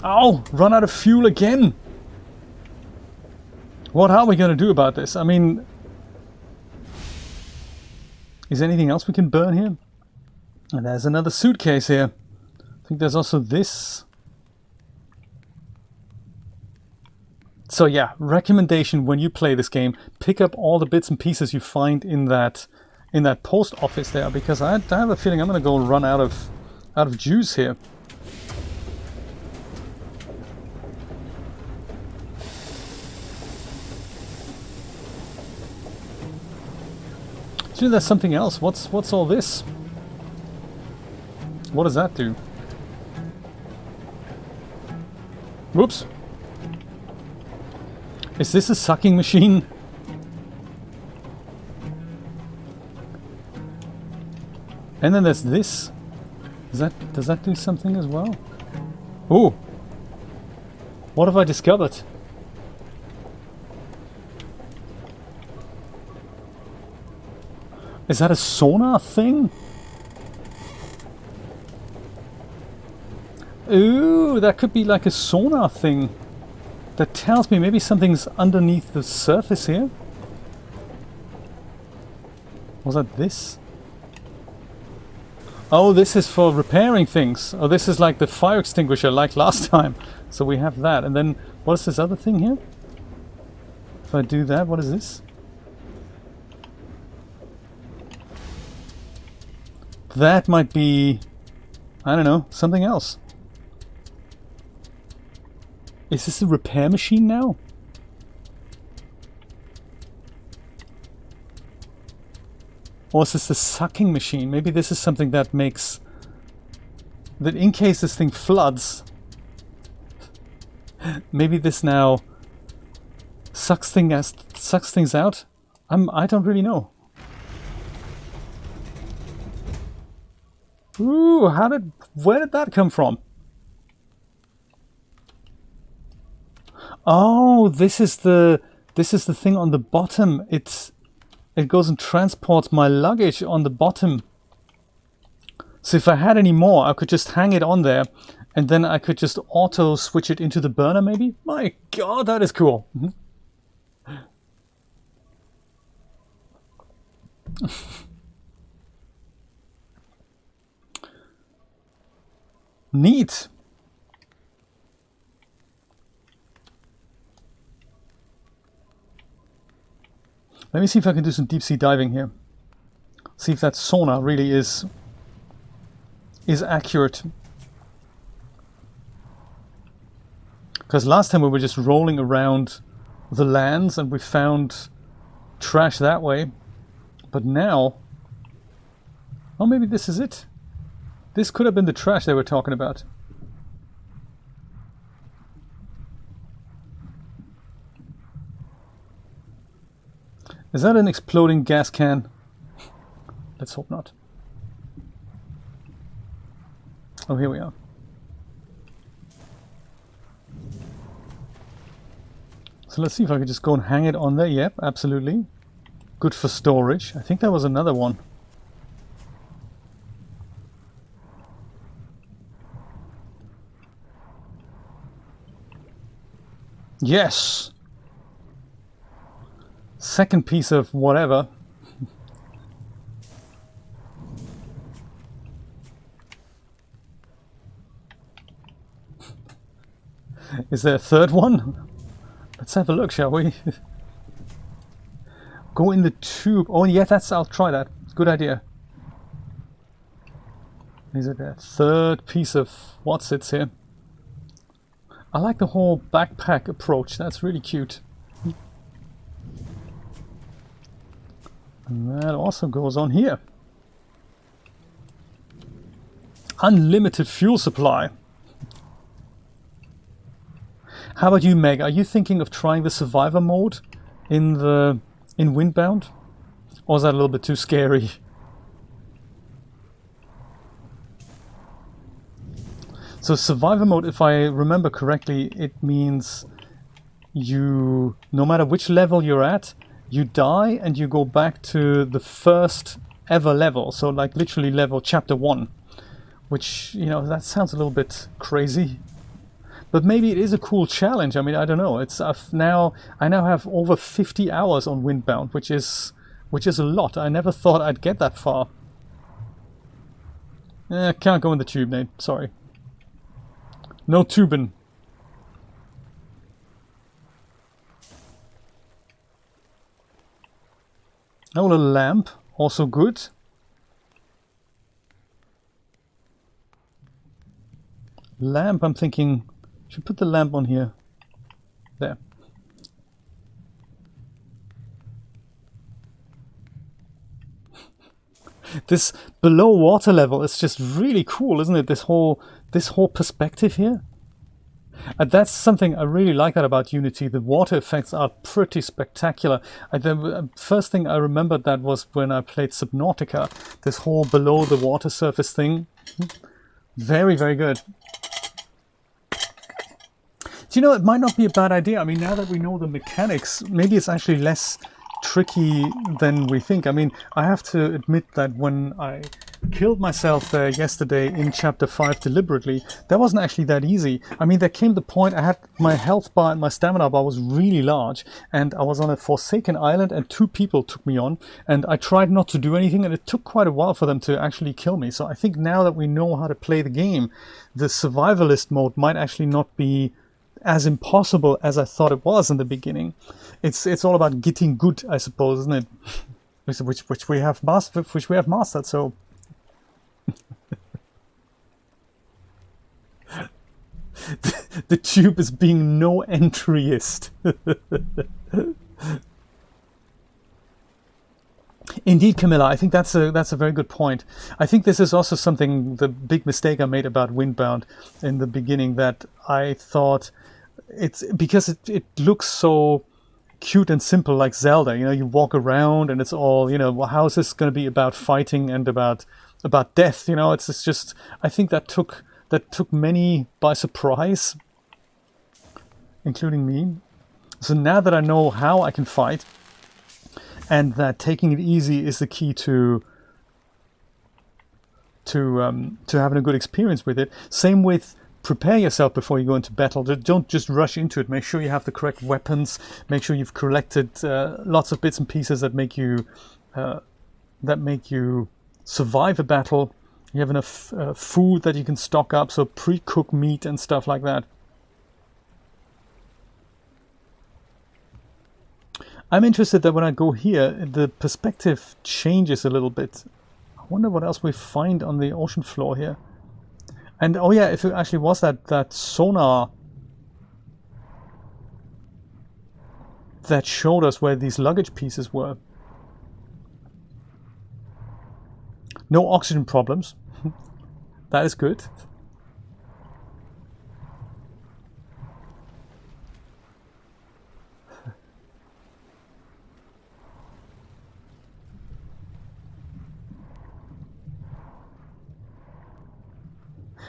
Ow! Run out of fuel again! What are we going to do about this? I mean... Is there anything else we can burn here? And there's another suitcase here. I think there's also this. So yeah, recommendation when you play this game, pick up all the bits and pieces you find in that post office there, because I have a feeling I'm going to go run out of juice here. Actually, there's something else. What's all this? What does that do? Whoops. Is this a sucking machine? And then there's this. Does that do something as well? Oh. What have I discovered? Is that a sonar thing? Ooh, that could be like a sonar thing. That tells me maybe something's underneath the surface here. Was that this? Oh, this is for repairing things. Oh, this is like the fire extinguisher like last time. So we have that. And then, what is this other thing here? If I do that, what is this? That might be, I don't know, something else. Is this a repair machine now? Or is this the sucking machine? Maybe this is something that makes... that in case this thing floods... maybe this now sucks things out? I don't really know. Ooh, where did that come from? Oh, this is the thing on the bottom. It goes and transports my luggage on the bottom. So if I had any more, I could just hang it on there, and then I could just auto switch it into the burner maybe. My God, that is cool. Neat. Let me see if I can do some deep sea diving here. See if that sonar really is accurate. Because last time we were just rolling around the lands and we found trash that way. But now... oh, maybe this is it. This could have been the trash they were talking about. Is that an exploding gas can? Let's hope not. Oh, here we are. So let's see if I can just go and hang it on there. Yep, absolutely. Good for storage. I think that was another one. Yes! Second piece of whatever. Is there a third one? Let's have a look, shall we? Go in the tube. Oh yeah, I'll try that. Good idea. Is it a third piece of what sits here? I like the whole backpack approach. That's really cute. And that also goes on here. Unlimited fuel supply. How about you, Meg? Are you thinking of trying the survivor mode in Windbound? Or is that a little bit too scary? So survivor mode, if I remember correctly, it means you, no matter which level you're at, you die and you go back to the first ever level. So like literally level chapter 1, which, you know, that sounds a little bit crazy. But maybe it is a cool challenge. I mean, I don't know. I now have over 50 hours on Windbound, which is a lot. I never thought I'd get that far. Can't go in the tube, Nate. Sorry. No tubing. Oh, a little lamp. Also good. Lamp, I'm thinking... should put the lamp on here. There. This below water level is just really cool, isn't it? This whole perspective here. And that's something I really like that about Unity. The water effects are pretty spectacular. The first thing I remembered that was when I played Subnautica. This whole below the water surface thing. Very, very good. Do you know, it might not be a bad idea. I mean, now that we know the mechanics, maybe it's actually less tricky than we think. I mean, I have to admit that when I killed myself there yesterday in chapter 5 deliberately, that wasn't actually that easy. I mean, there came the point I had my health bar and my stamina bar was really large, and I was on a forsaken island and 2 people took me on, and I tried not to do anything, and it took quite a while for them to actually kill me. So I think now that we know how to play the game, the survivalist mode might actually not be as impossible as I thought it was in the beginning. It's all about getting good, I suppose, isn't it? Which we have mastered. So the tube is being no entryist. Indeed, Camilla, I think that's a very good point. I think this is also something, the big mistake I made about Windbound in the beginning, that I thought it's because it looks so cute and simple, like Zelda. You know, you walk around and it's all, you know, well, how is this going to be about fighting and about death? You know, it's just, I think that took many by surprise, including me. So now that I know how I can fight, and that taking it easy is the key to having a good experience with it. Same with prepare yourself before you go into battle. Don't just rush into it. Make sure you have the correct weapons. Make sure you've collected lots of bits and pieces that make you survive a battle. You have enough food that you can stock up, so pre-cooked meat and stuff like that. I'm interested that when I go here, the perspective changes a little bit. I wonder what else we find on the ocean floor here. And oh yeah, if it actually was that sonar that showed us where these luggage pieces were. No oxygen problems. That is good.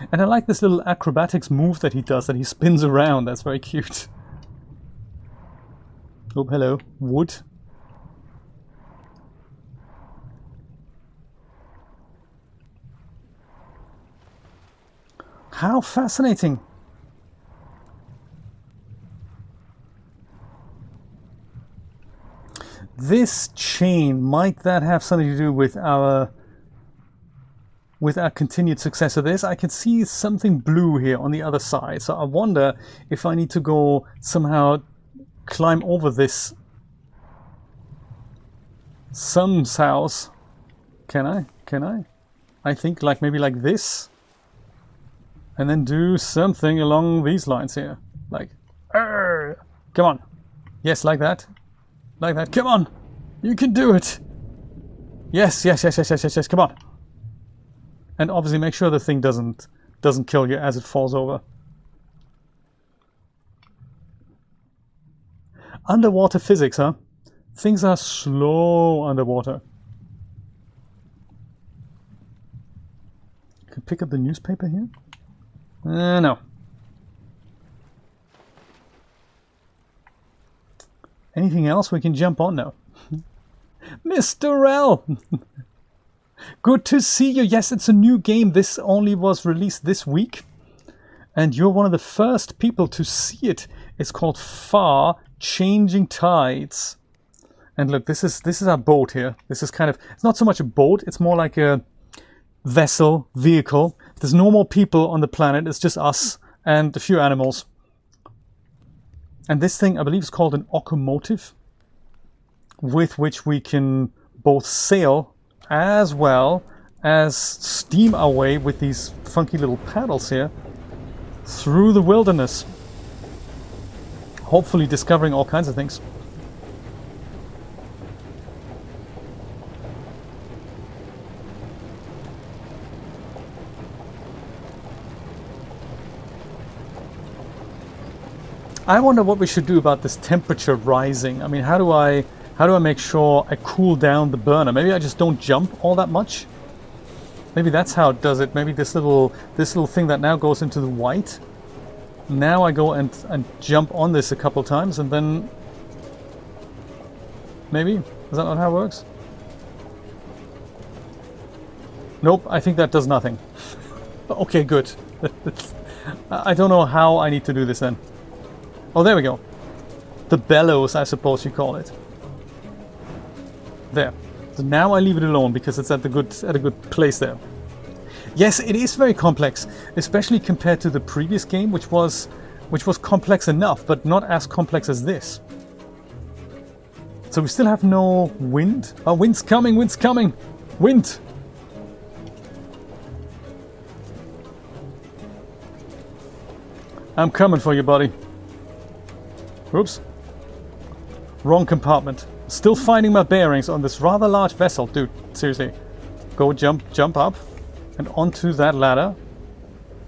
And I like this little acrobatics move that he does, that he spins around. That's very cute. Oh, hello. Wood. How fascinating. This chain, might that have something to do with our continued success of this? I can see something blue here on the other side, so I wonder if I need to go somehow climb over this sun's house. Can I? I think like maybe like this, and then do something along these lines here, like, come on, yes, like that, come on, you can do it, yes, come on. And obviously make sure the thing doesn't kill you as it falls over. Underwater physics, huh? Things are slow underwater. Can pick up the newspaper here? No. Anything else we can jump on now? Mr. L! Good to see you. Yes, it's a new game. This only was released this week, and you're one of the first people to see it. It's called Far Changing Tides. And look, this is our boat here. This is kind of, it's not so much a boat, it's more like a vessel, vehicle. There's no more people on the planet, it's just us and a few animals. And this thing, I believe, is called an okomotive, with which we can both sail as well as steam our way with these funky little paddles here through the wilderness, hopefully discovering all kinds of things. I wonder what we should do about this temperature rising. I mean, how do I make sure I cool down the burner? Maybe I just don't jump all that much. Maybe that's how it does it. Maybe this little thing that now goes into the white. Now I go and jump on this a couple times, and then maybe, is that not how it works? Nope, I think that does nothing. Okay, good. I don't know how I need to do this then. Oh, there we go. The bellows, I suppose you call it. There. So now I leave it alone because it's at a good place there. Yes, it is very complex, especially compared to the previous game, which was complex enough, but not as complex as this. So we still have no wind. Oh, wind's coming, wind's coming! Wind! I'm coming for you, buddy. Oops. Wrong compartment. Still finding my bearings on this rather large vessel. Dude, seriously. Go jump up and onto that ladder.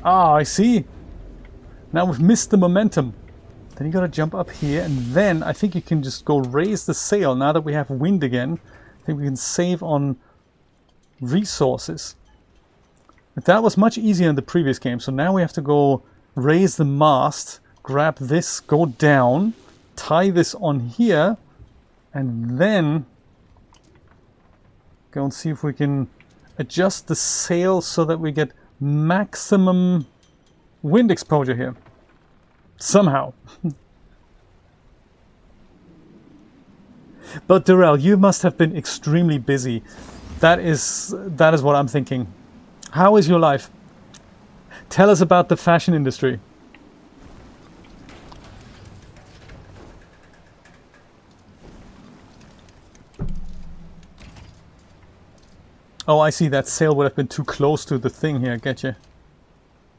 Ah, I see. Now we've missed the momentum. Then you gotta jump up here, and then I think you can just go raise the sail. Now that we have wind again, I think we can save on resources. But that was much easier in the previous game, so now we have to go raise the mast, grab this, go down, tie this on here, and then go and see if we can adjust the sail so that we get maximum wind exposure here. Somehow. But Darrell, you must have been extremely busy. That is what I'm thinking. How is your life? Tell us about the fashion industry. Oh, I see. That sail would have been too close to the thing here, get you?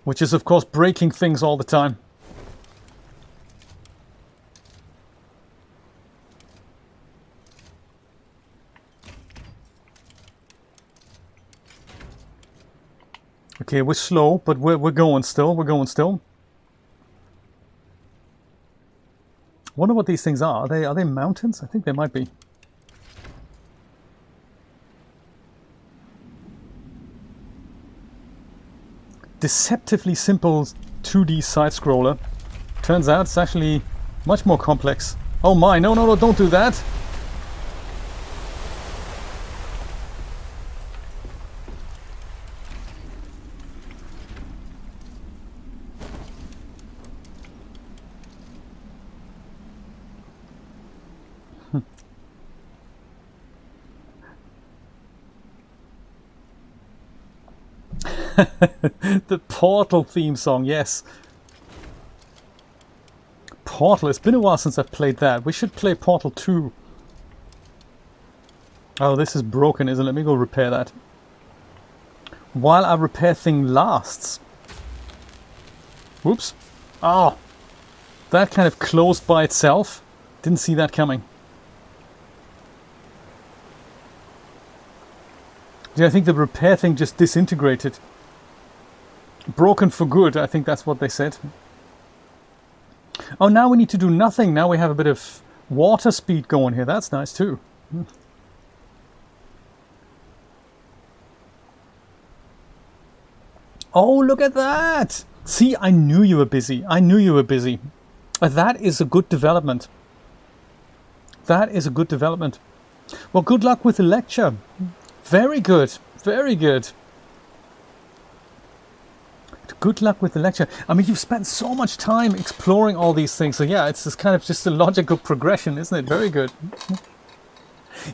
Which is, of course, breaking things all the time. Okay, we're slow, but we're going still. We're going still. Wonder what these things are. Are they mountains? I think they might be. Deceptively simple 2D side scroller. Turns out it's actually much more complex. Oh my! No! Don't do that. The Portal theme song, yes. Portal, it's been a while since I've played that. We should play Portal 2. Oh, this is broken, isn't it? Let me go repair that. While our repair thing lasts. Whoops. Oh, that kind of closed by itself. Didn't see that coming. Yeah, I think the repair thing just disintegrated. Broken for good, I think that's what they said. Oh, now we need to do nothing. Now we have a bit of water speed going here. That's nice too. Oh, look at that! See, I knew you were busy. I knew you were busy. That is a good development. That is a good development. Well, good luck with the lecture. Very good. Very good. Good luck with the lecture. I mean, you've spent so much time exploring all these things. So yeah, it's kind of just a logical progression, isn't it? Very good.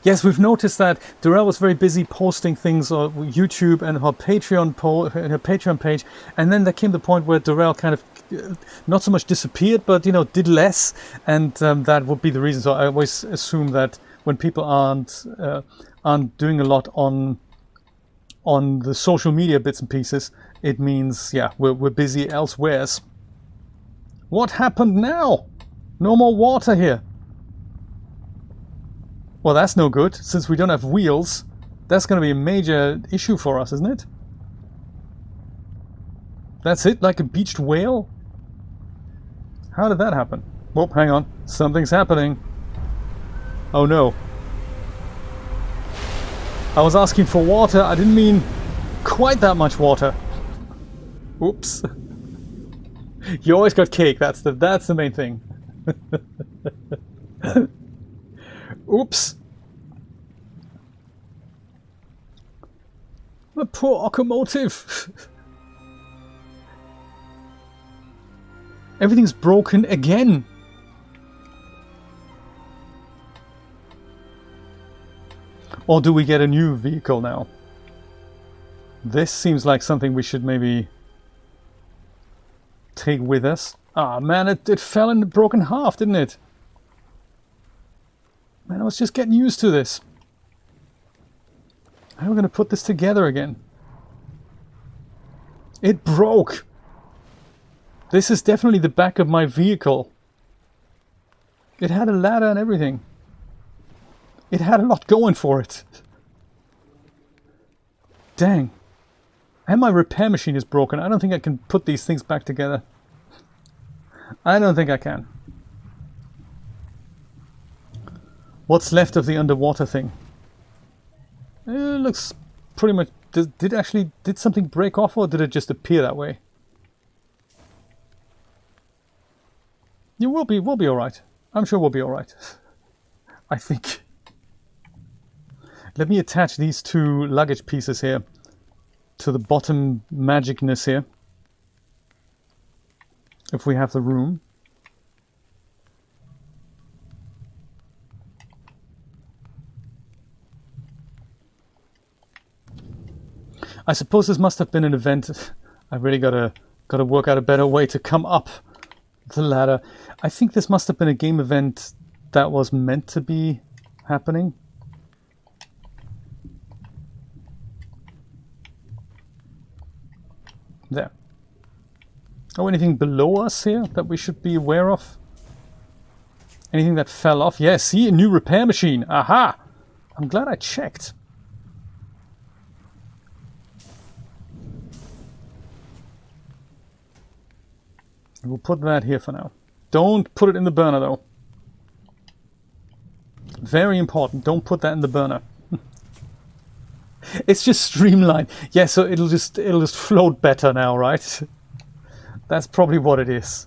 Yes, we've noticed that Darrell was very busy posting things on YouTube and her Patreon page, and then there came the point where Darrell kind of not so much disappeared, but did less, and that would be the reason. So I always assume that when people aren't doing a lot on the social media bits and pieces, it means yeah we're busy elsewhere. What happened now? No more water here. Well, that's no good. Since we don't have wheels, that's going to be a major issue for us, isn't it? That's it? Like a beached whale? How did that happen? Oh, hang on. Something's happening. Oh no. I was asking for water. I didn't mean quite that much water. Oops. You always got cake. That's the main thing. Oops. The poor locomotive. Everything's broken again. Or do we get a new vehicle now? This seems like something we should maybe take with us. Ah, man, it fell and broke in half, didn't it? Man, I was just getting used to this. How are we going to put this together again? It broke. This is definitely the back of my vehicle. It had a ladder and everything. It had a lot going for it. Dang. And my repair machine is broken. I don't think I can put these things back together. I don't think I can. What's left of the underwater thing? It looks pretty much... Did something break off, or did it just appear that way? Yeah, we'll be alright. I'm sure we'll be alright. I think. Let me attach these two luggage pieces here to the bottom magicness here. If we have the room. I suppose this must have been an event. I really gotta work out a better way to come up the ladder. I think this must have been a game event that was meant to be happening. There. Oh, anything below us here that we should be aware of? Anything that fell off? Yeah, see, a new repair machine. Aha! I'm glad I checked. We'll put that here for now. Don't put it in the burner, though. Very important. Don't put that in the burner. It's just streamlined. Yeah, so it'll just float better now, right? That's probably what it is.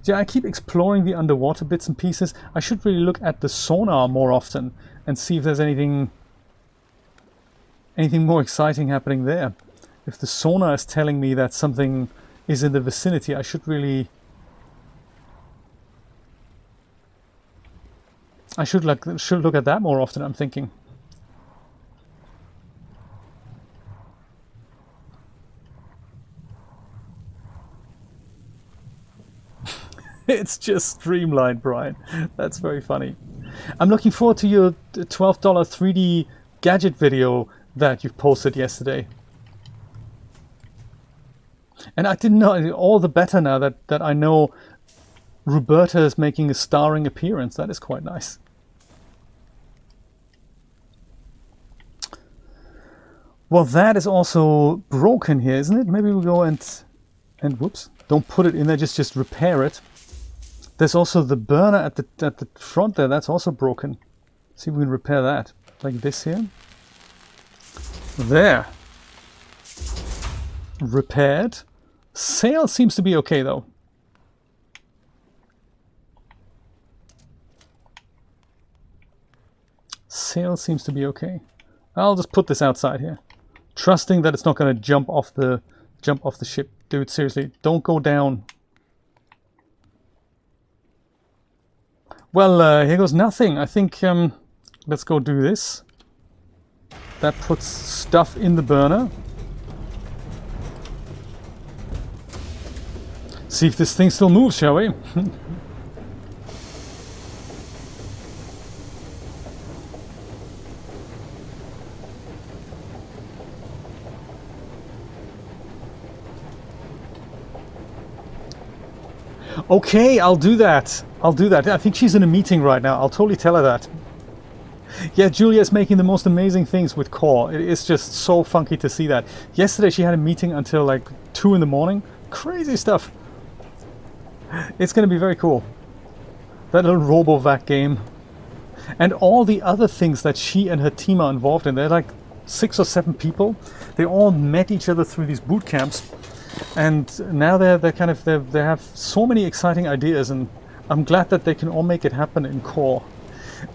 Yeah, I keep exploring the underwater bits and pieces. I should really look at the sonar more often and see if there's anything more exciting happening there. If the sonar is telling me that something is in the vicinity, I should really... I should look at that more often, I'm thinking. It's just streamlined, Brian. That's very funny. I'm looking forward to your $12 3D gadget video that you posted yesterday. And I didn't know, all the better now that I know Roberta is making a starring appearance. That is quite nice. Well, that is also broken here, isn't it? Maybe we'll go and whoops, don't put it in there, just repair it. There's also the burner at the front there, that's also broken. See if we can repair that. Like this here. There. Repaired. Sail seems to be okay though. Sail seems to be okay. I'll just put this outside here, trusting that it's not going to jump off the ship. Dude, seriously, don't go down. Well, here goes nothing. I think let's go do this. That puts stuff in the burner. See if this thing still moves, shall we? Okay, I'll do that. I'll do that. I think she's in a meeting right now. I'll totally tell her that. Yeah, Julia's making the most amazing things with Core. It is just so funky to see that. Yesterday she had a meeting until like 2 in the morning. Crazy stuff. It's going to be very cool. That little RoboVac game. And all the other things that she and her team are involved in. They're like 6 or 7 people. They all met each other through these boot camps. And now they have so many exciting ideas, and I'm glad that they can all make it happen in core.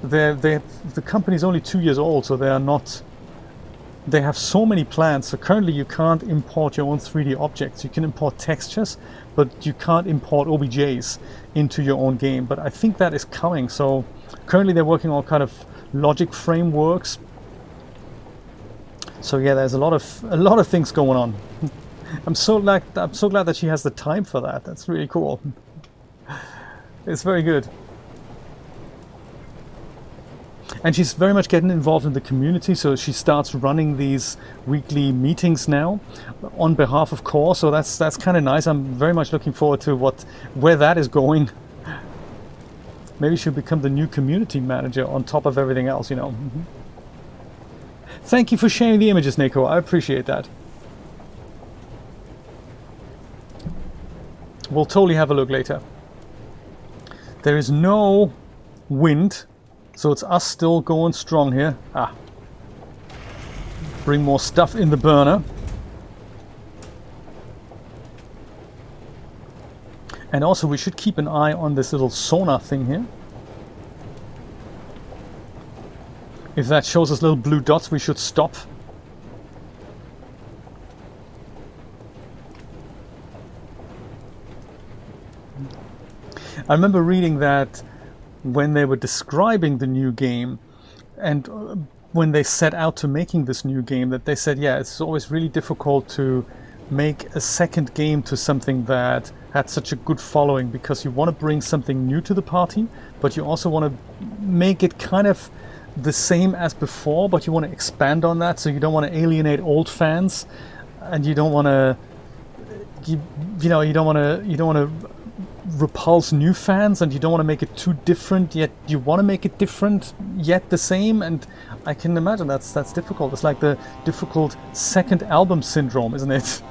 The company's only 2 years old, so they have so many plans. So currently you can't import your own 3D objects. You can import textures, but you can't import OBJs into your own game. But I think that is coming. So currently they're working on kind of logic frameworks. So yeah, there's a lot of things going on. I'm so glad that she has the time for that. That's really cool. It's very good. And she's very much getting involved in the community, so she starts running these weekly meetings now on behalf of Core. So that's kind of nice. I'm very much looking forward to where that is going. Maybe she'll become the new community manager on top of everything else, you know. Mm-hmm. Thank you for sharing the images, Neko. I appreciate that. We'll totally have a look later. There is no wind, so it's us still going strong here. Bring more stuff in the burner. And also we should keep an eye on this little sonar thing here. If that shows us little blue dots, we should stop. I remember reading that when they were describing the new game, and when they set out to making this new game, that they said, yeah, it's always really difficult to make a second game to something that had such a good following, because you want to bring something new to the party, but you also want to make it kind of the same as before, but you want to expand on that, so you don't want to alienate old fans, and you don't want to, you don't want to repulse new fans, and you don't want to make it too different, yet you want to make it different yet the same. And I can imagine that's difficult. It's like the difficult second album syndrome, isn't it?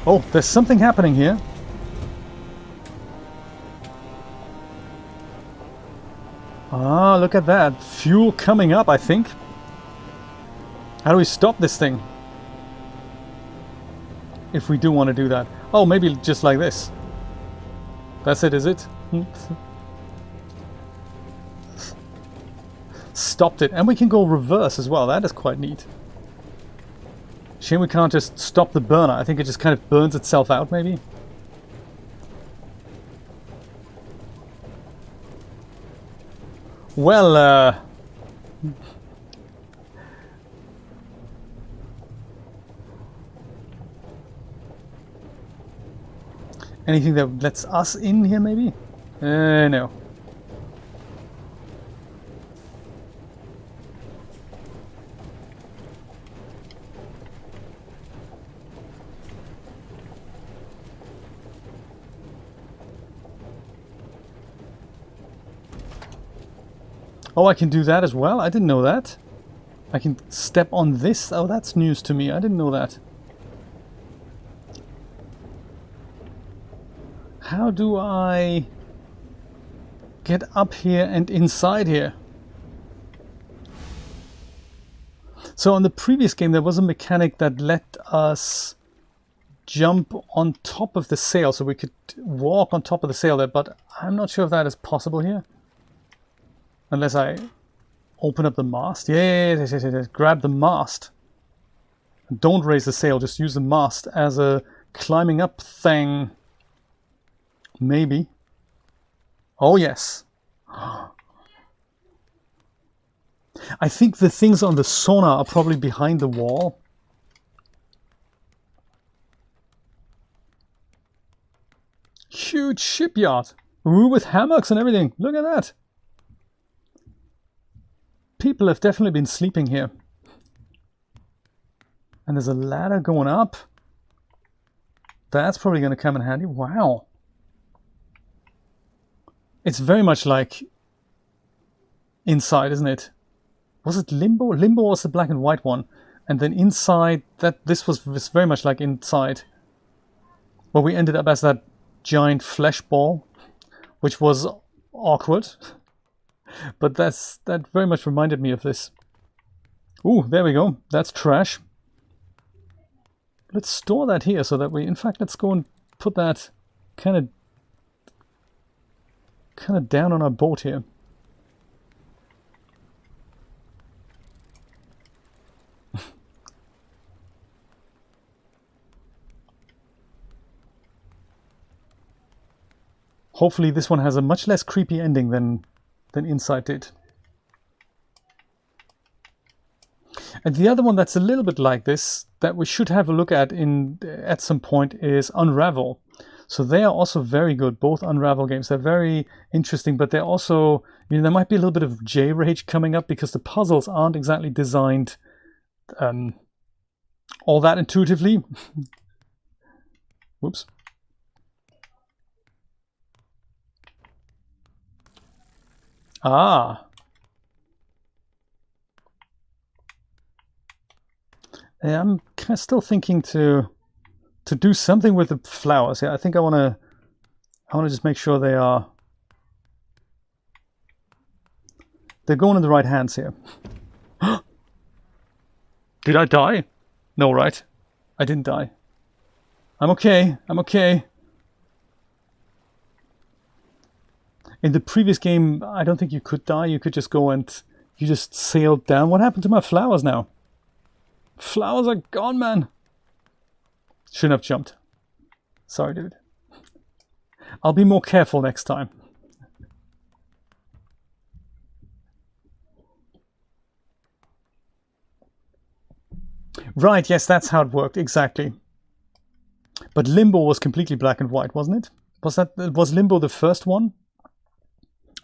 Oh, there's something happening here. Ah, look at that. Fuel coming up, I think. How do we stop this thing? If we do want to do that. Oh, maybe just like this. That's it, is it? Stopped it. And we can go reverse as well. That is quite neat. Shame we can't just stop the burner. I think it just kind of burns itself out, maybe. Well, anything that lets us in here, maybe? No. Oh, I can do that as well? I didn't know that. I can step on this? Oh, that's news to me. I didn't know that. How do I get up here and inside here? So on the previous game there was a mechanic that let us jump on top of the sail, so we could walk on top of the sail there, but I'm not sure if that is possible here. Unless I open up the mast. Yes. Grab the mast. Don't raise the sail, just use the mast as a climbing up thing. Maybe. Oh yes. I think the things on the sonar are probably behind the wall. Huge shipyard. Ooh, with hammocks and everything. Look at that. People have definitely been sleeping here. And there's a ladder going up. That's probably going to come in handy. Wow. It's very much like Inside, isn't it? Was it Limbo? Limbo was the black and white one. And then Inside, this was very much like Inside. Where we ended up as that giant flesh ball, which was awkward. But that very much reminded me of this. Ooh, there we go. That's trash. Let's store that here so that in fact, let's go and put that kind of down on our boat here. Hopefully this one has a much less creepy ending than Inside did. And the other one that's a little bit like this, that we should have a look at at some point, is Unravel. So they are also very good, both Unravel games. They're very interesting, but they're also, there might be a little bit of J-rage coming up because the puzzles aren't exactly designed all that intuitively. Whoops. Ah. Yeah, I'm kind of still thinking to do something with the flowers. Yeah, I think I want to just make sure they're going in the right hands here. Did I die? No, right? I didn't die. I'm okay. I'm okay. In the previous game, I don't think you could die. You could just go and you just sailed down. What happened to my flowers now? Flowers are gone, man. Shouldn't have jumped. Sorry, dude. I'll be more careful next time. Right, yes, that's how it worked, exactly. But Limbo was completely black and white, wasn't it? Was Limbo the first one?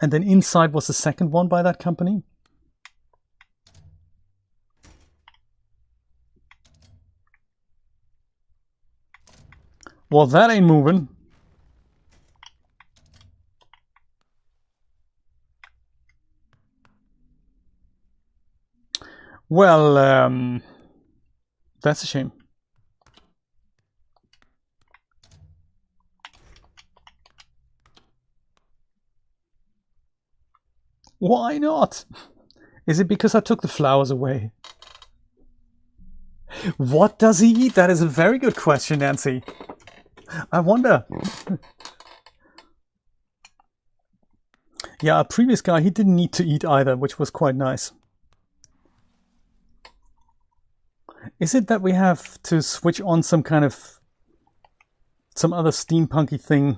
And then Inside was the second one by that company? Well, that ain't moving. Well, that's a shame. Why not? Is it because I took the flowers away? What does he eat? That is a very good question, Nancy. I wonder. Yeah, our previous guy, he didn't need to eat either, which was quite nice. Is it that we have to switch on some other steampunky thing?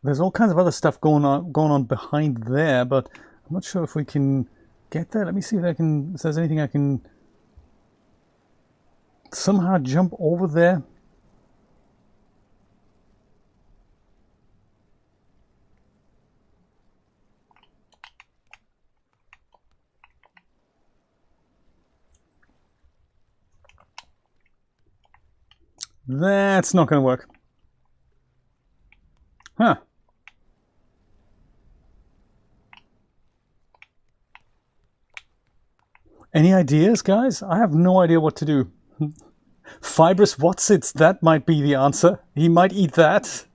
There's all kinds of other stuff going on behind there, but I'm not sure if we can get there. Let me see if there's anything I can somehow jump over there. That's not going to work. Huh. Any ideas, guys? I have no idea what to do. Fibrous Wotsits, that might be the answer. He might eat that.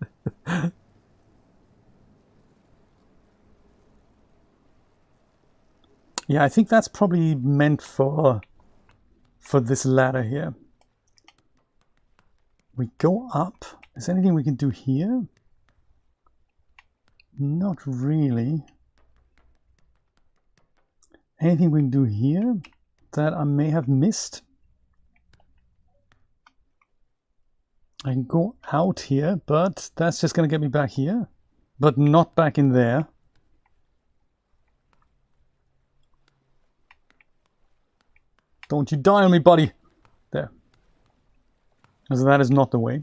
Yeah, I think that's probably meant for this ladder here. We go up. Is there anything we can do here? Not really. Anything we can do here that I may have missed? I can go out here, but that's just going to get me back here, but not back in there. Don't you die on me, buddy. There. So that is not the way.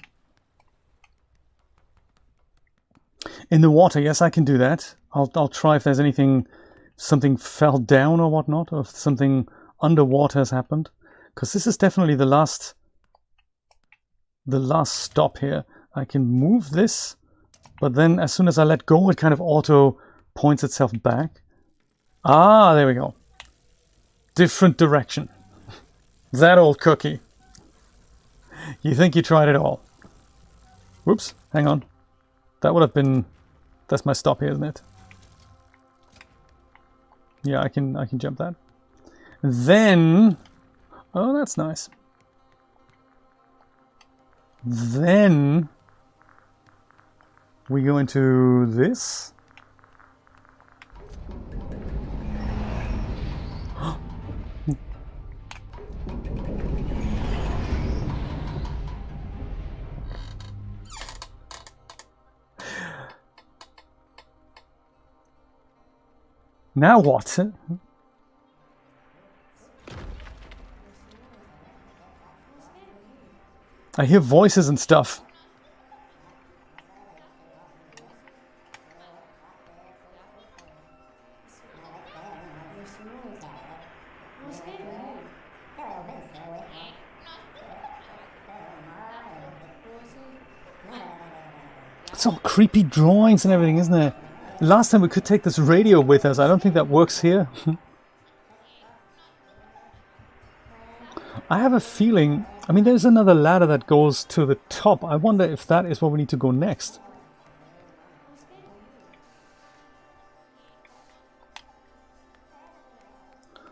In the water, yes, I can do that. I'll try if there's anything, something fell down or whatnot, or if something underwater has happened. Because this is definitely the last stop here. I can move this, but then as soon as I let go, it kind of auto points itself back. Ah, there we go. Different direction. That old cookie. You think you tried it all. Whoops, hang on. That would have been... That's my stop here, isn't it? Yeah, I can jump that. Then... Oh, that's nice. Then... we go into this. Now what? I hear voices and stuff. It's all creepy drawings and everything, isn't it? Last time we could take this radio with us. I don't think that works here. I have a feeling... I mean, there's another ladder that goes to the top. I wonder if that is where we need to go next.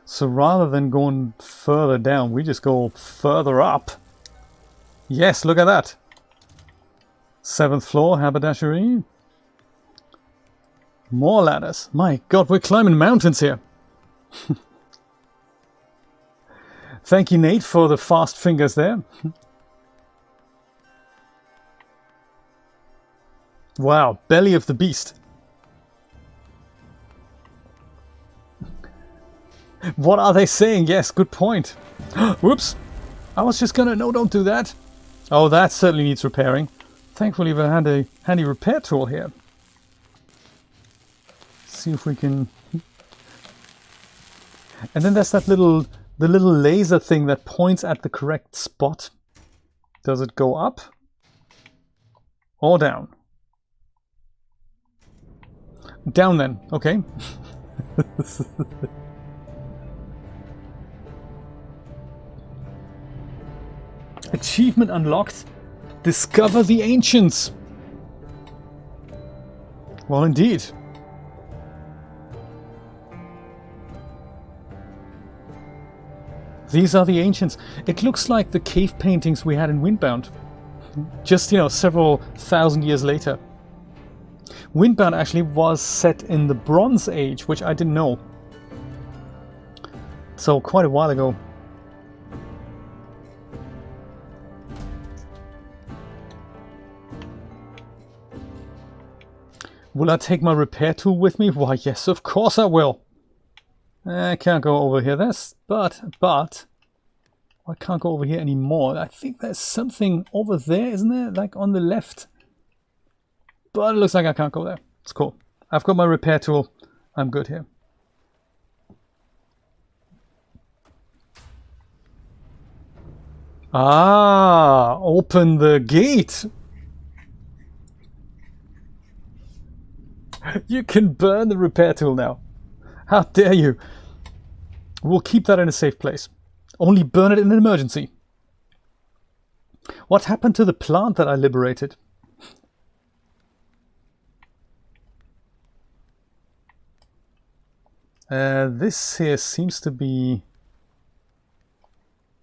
So rather than going further down, we just go further up. Yes, look at that. 7th floor, haberdashery. More ladders. My God, we're climbing mountains here. Thank you, Nate, for the fast fingers there. Wow, belly of the beast. What are they saying? Yes, good point. Whoops. I was just gonna... No, don't do that. Oh, that certainly needs repairing. Thankfully, we had a handy repair tool here. See if we can... And then there's that the little laser thing that points at the correct spot. Does it go up or down? Down then, okay. Achievement unlocked. Discover the ancients. Well, indeed. These are the ancients. It looks like the cave paintings we had in Windbound. Just, you know, several thousand years later. Windbound actually was set in the Bronze Age, which I didn't know. So, quite a while ago. Will I take my repair tool with me? Why, yes, of course I will. I can't go over here. But I can't go over here anymore. I think there's something over there, isn't there? Like on the left. But it looks like I can't go there. It's cool. I've got my repair tool. I'm good here. Ah, open the gate. You can burn the repair tool now. How dare you? We'll keep that in a safe place. Only burn it in an emergency. What happened to the plant that I liberated? This here seems to be...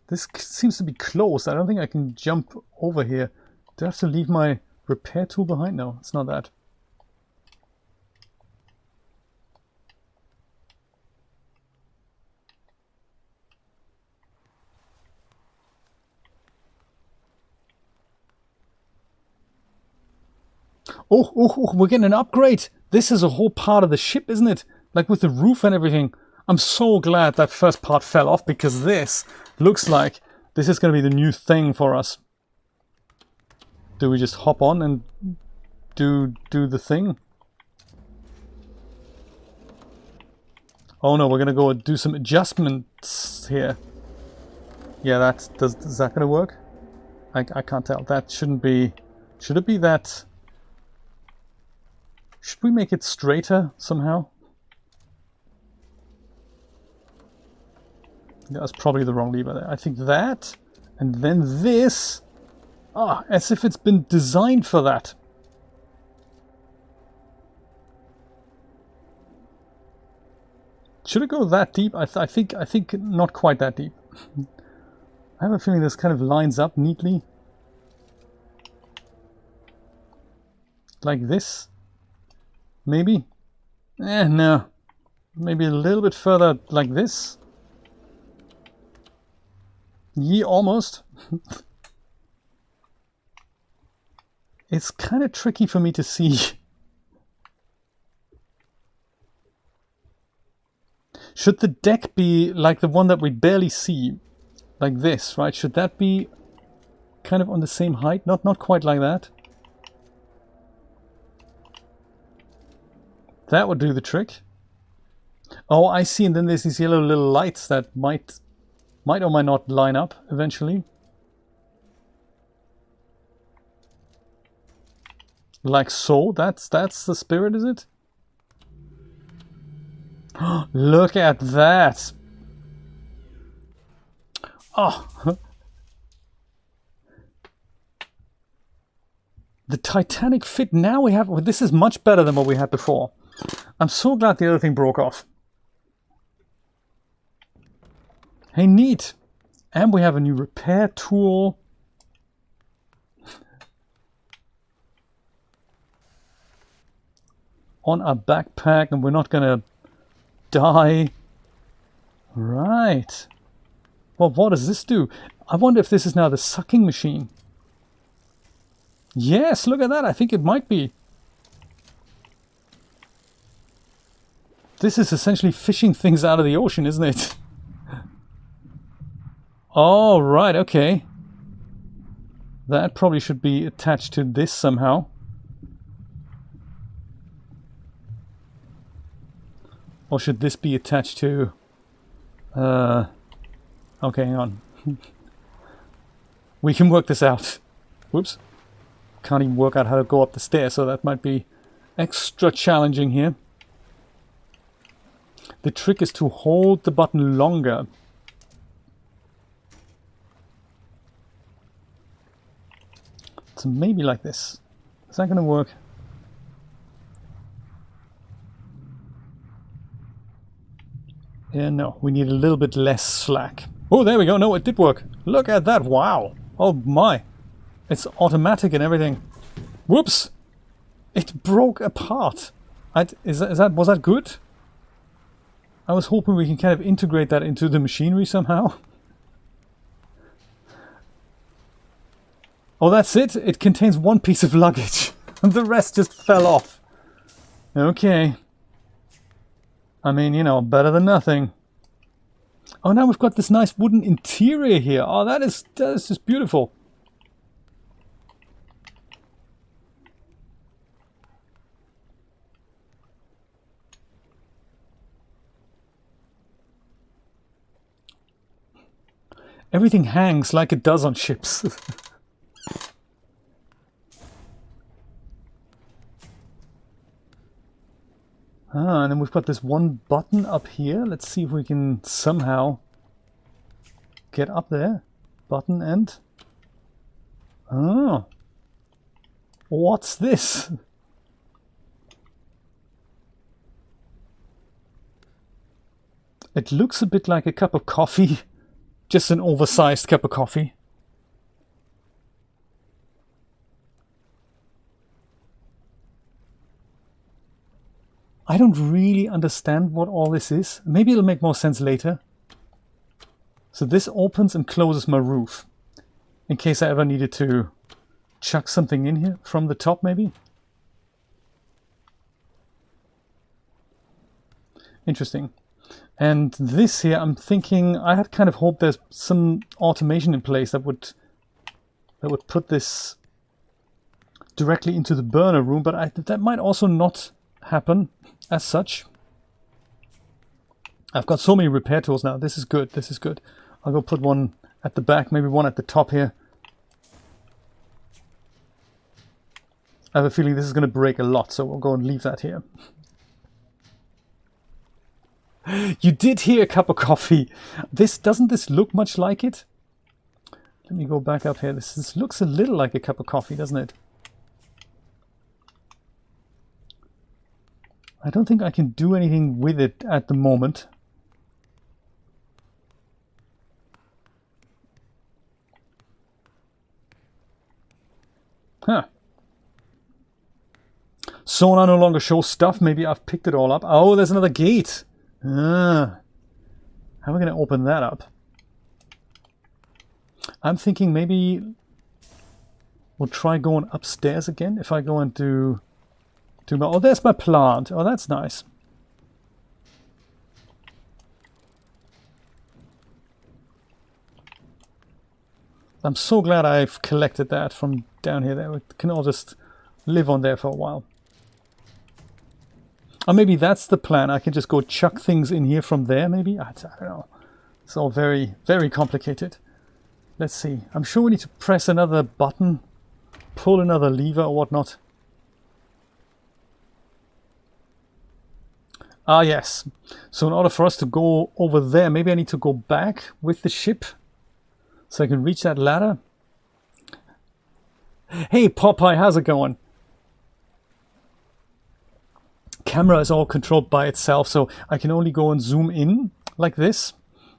This seems to be closed. I don't think I can jump over here. Do I have to leave my repair tool behind? No, it's not that. Oh, we're getting an upgrade. This is a whole part of the ship, isn't it? Like with the roof and everything. I'm so glad that first part fell off, because this looks like this is going to be the new thing for us. Do we just hop on and do the thing. Oh no, we're gonna go do some adjustments here. Yeah, that's is that gonna work? I can't tell. That shouldn't be. Should it be that? Should we make it straighter somehow? That's probably the wrong lever there. I think that, and then this. Ah, as if it's been designed for that. Should it go that deep? I think not quite that deep. I have a feeling this kind of lines up neatly. Like this. Maybe? No. Maybe a little bit further like this. Yeah, almost. It's kind of tricky for me to see. Should the deck be like the one that we barely see? Like this, right? Should that be kind of on the same height? Not quite like that. That would do the trick. Oh, I see. And then there's these yellow little lights that might or might not line up eventually. Like so. That's the spirit, is it? Look at that. Oh. The Titanic fit. Now we have... Well, this is much better than what we had before. I'm so glad the other thing broke off. Hey, neat. And we have a new repair tool. On our backpack, and we're not gonna die. Right. Well, what does this do? I wonder if this is now the sucking machine. Yes, look at that. I think it might be. This is essentially fishing things out of the ocean, isn't it? Oh, right, okay. That probably should be attached to this somehow. Or should this be attached to... Okay, hang on. We can work this out. Whoops. Can't even work out how to go up the stairs, so that might be extra challenging here. The trick is to hold the button longer. So maybe like this. Is that going to work? Yeah, no. We need a little bit less slack. Oh, there we go. No, it did work. Look at that. Wow. Oh my. It's automatic and everything. Whoops. It broke apart. Was that good? I was hoping we can kind of integrate that into the machinery somehow. Oh, that's it? It contains one piece of luggage. And the rest just fell off. Okay. I mean, you know, better than nothing. Oh, now we've got this nice wooden interior here. Oh, that is just beautiful. Everything hangs like it does on ships. And then we've got this one button up here. Let's see if we can somehow get up there. Button and... Oh. What's this? It looks a bit like a cup of coffee. Just an oversized cup of coffee. I don't really understand what all this is. Maybe it'll make more sense later. So this opens and closes my roof. In case I ever needed to chuck something in here from the top, maybe. Interesting. And this here, I'm thinking, I had kind of hoped there's some automation in place that would put this directly into the burner room, but that might also not happen as such. I've got so many repair tools now. This is good. This is good. I'll go put one at the back, maybe one at the top here. I have a feeling this is going to break a lot, so we'll go and leave that here. You did hear a cup of coffee. Doesn't this look much like it? Let me go back up here. This looks a little like a cup of coffee, doesn't it? I don't think I can do anything with it at the moment. Huh. Sonar no longer shows stuff. Maybe I've picked it all up. Oh, there's another gate. Ah. How am I going to open that up? I'm thinking maybe we'll try going upstairs again. If I go and do my... Oh, there's my plant. Oh, that's nice. I'm so glad I've collected that from down here. That we can all just live on there for a while. Or maybe that's the plan. I can just go chuck things in here from there, maybe? I don't know. It's all very, very complicated. Let's see. I'm sure we need to press another button, pull another lever or whatnot. Ah, yes. So in order for us to go over there, maybe I need to go back with the ship so I can reach that ladder. Hey, Popeye, how's it going? Camera is all controlled by itself, so I can only go and zoom in like this,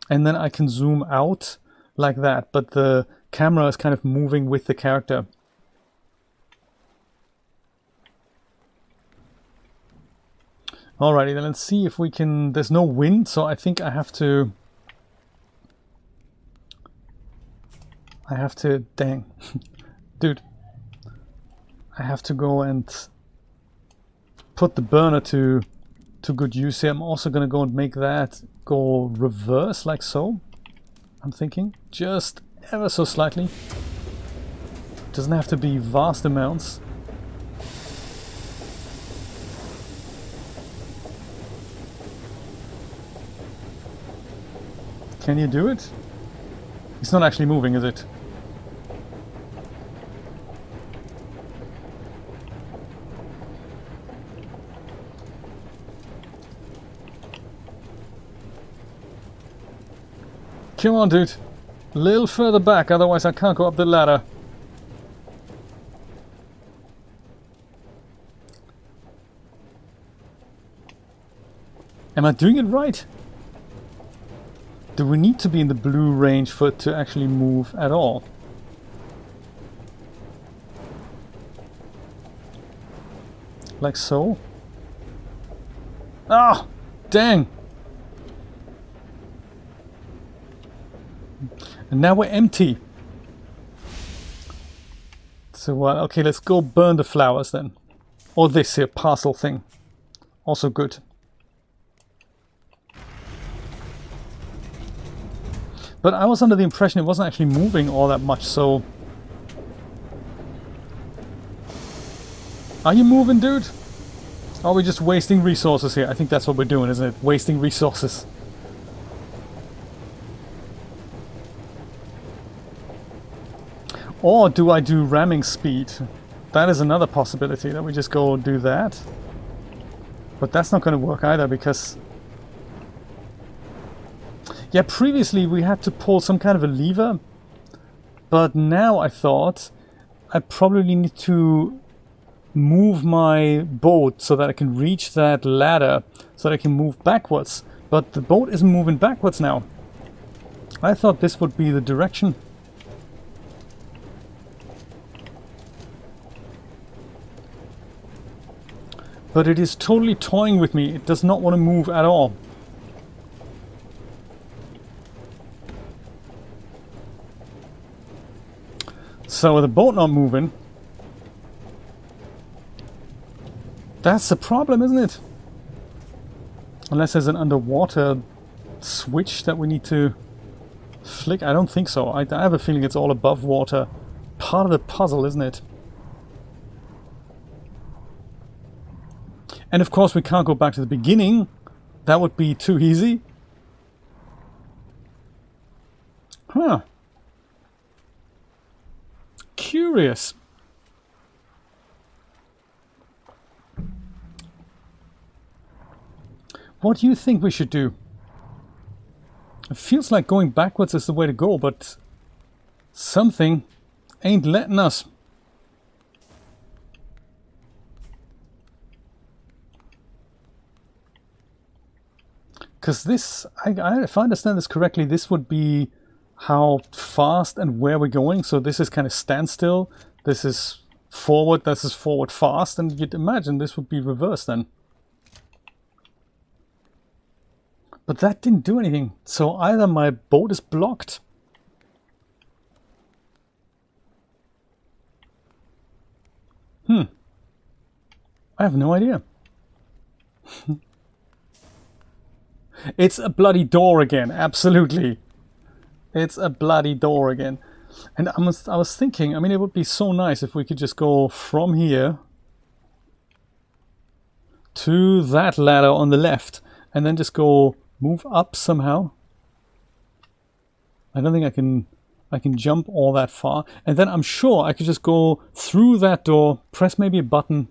and then I can zoom out like that, but the camera is kind of moving with the character. Alrighty, then let's see if we can... There's no wind, so I think I have to... Dang. Dude. I have to go and put the burner to good use here. I'm also going to go and make that go reverse, like so. I'm thinking. Just ever so slightly. Doesn't have to be vast amounts. Can you do it? It's not actually moving, is it? Come on, dude. A little further back, otherwise I can't go up the ladder. Am I doing it right? Do we need to be in the blue range for it to actually move at all? Like so? Ah! Dang! And now we're empty. So, okay, let's go burn the flowers then. Or this here parcel thing. Also good. But I was under the impression it wasn't actually moving all that much, so... Are you moving, dude? Or are we just wasting resources here? I think that's what we're doing, isn't it? Wasting resources. Or do I do ramming speed? That is another possibility, that we just go do that. But that's not going to work either, because... Yeah, previously we had to pull some kind of a lever. But now I thought I probably need to move my boat so that I can reach that ladder, so that I can move backwards. But the boat isn't moving backwards now. I thought this would be the direction. But it is totally toying with me. It does not want to move at all. So with the boat not moving, that's the problem, isn't it? Unless there's an underwater switch that we need to flick. I don't think so. I have a feeling it's all above water. Part of the puzzle, isn't it? And of course we can't go back to the beginning. That would be too easy. Huh. Curious. What do you think we should do? It feels like going backwards is the way to go, but something ain't letting us. Because this, if I understand this correctly, this would be how fast and where we're going. So this is kind of standstill. This is forward. This is forward fast. And you'd imagine this would be reversed then. But that didn't do anything. So either my boat is blocked. I have no idea. It's a bloody door again, absolutely. It's a bloody door again. And I was thinking, I mean, it would be so nice if we could just go from here to that ladder on the left and then just go move up somehow. I don't think I can jump all that far. And then I'm sure I could just go through that door, press maybe a button,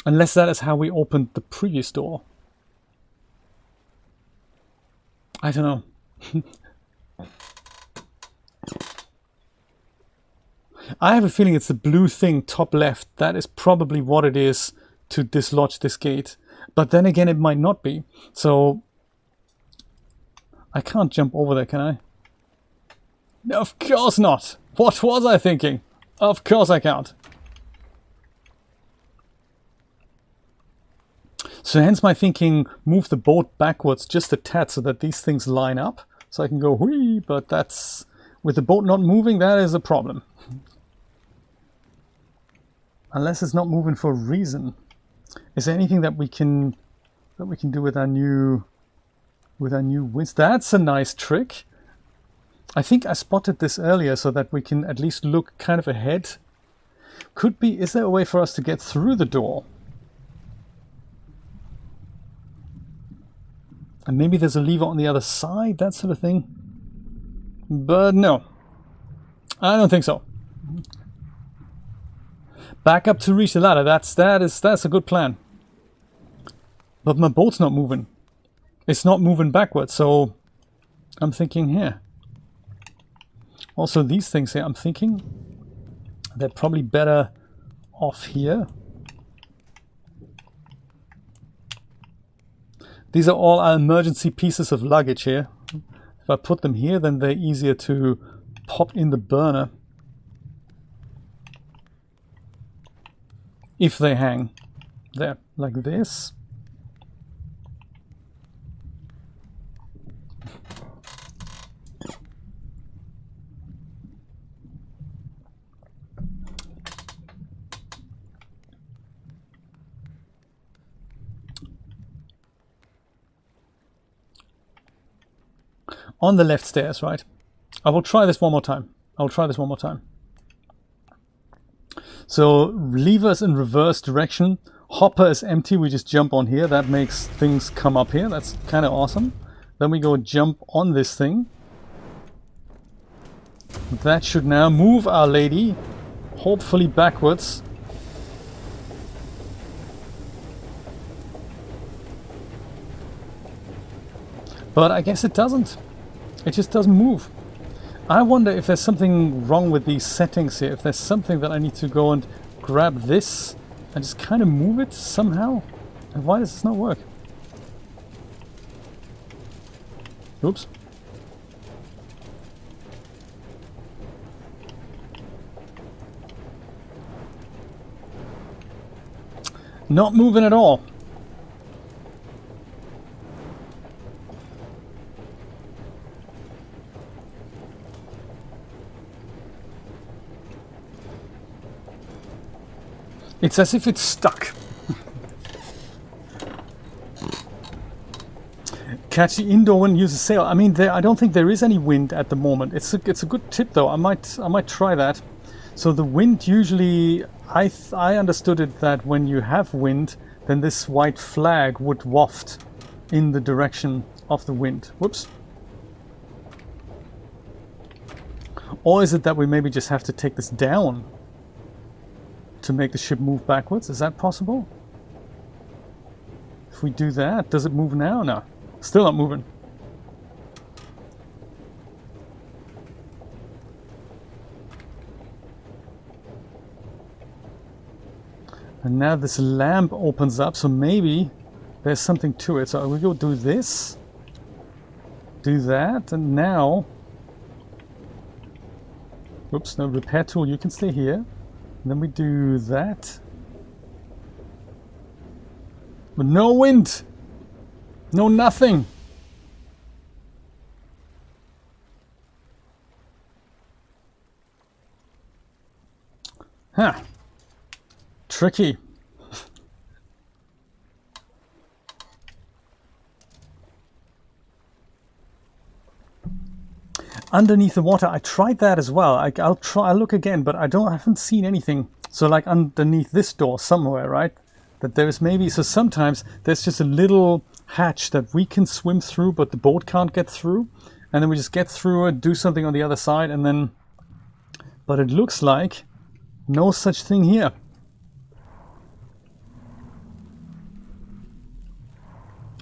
unless that is how we opened the previous door. I don't know. I have a feeling it's the blue thing top left. That is probably what it is to dislodge this gate. But then again, it might not be. So I can't jump over there, can I? No, of course not. What was I thinking? Of course I can't. So hence my thinking, move the boat backwards just a tad so that these things line up. So I can go whee, but that's, with the boat not moving, that is a problem. Unless it's not moving for a reason. Is there anything that we can do with our new winds? That's a nice trick. I think I spotted this earlier so that we can at least look kind of ahead. Could be, is there a way for us to get through the door? And maybe there's a lever on the other side, that sort of thing. But no, I don't think so. Back up to reach the ladder. That's a good plan. But my boat's not moving. It's not moving backwards, so I'm thinking here. Also, these things here, I'm thinking they're probably better off here. These are all our emergency pieces of luggage here. If I put them here, then they're easier to pop in the burner. If they hang there, like this. On the left stairs, right? I will try this one more time. So levers in reverse direction. Hopper is empty. We just jump on here. That makes things come up here. That's kind of awesome. Then we go jump on this thing. That should now move our lady, hopefully backwards. But I guess it doesn't. It just doesn't move. I wonder if there's something wrong with these settings here. If there's something that I need to go and grab this and just kind of move it somehow. And why does this not work? Oops. Not moving at all. It's as if it's stuck. Catch the indoor wind, use a sail. I mean, I don't think there is any wind at the moment. It's a good tip though. I might try that. So the wind usually, I understood it that when you have wind, then this white flag would waft in the direction of the wind. Whoops. Or is it that we maybe just have to take this down to make the ship move backwards? Is that possible? If we do that, does it move now? No. Still not moving. And now this lamp opens up, so maybe there's something to it. So we go do this, do that, and now... Oops, no, repair tool, you can stay here. And then we do that. But no wind! No nothing! Huh. Tricky. Underneath the water, I tried that as well. I'll look again, but I haven't seen anything. So like underneath this door somewhere, right? That there is maybe, so sometimes there's just a little hatch that we can swim through, but the boat can't get through. And then we just get through it, do something on the other side, and then, but it looks like no such thing here.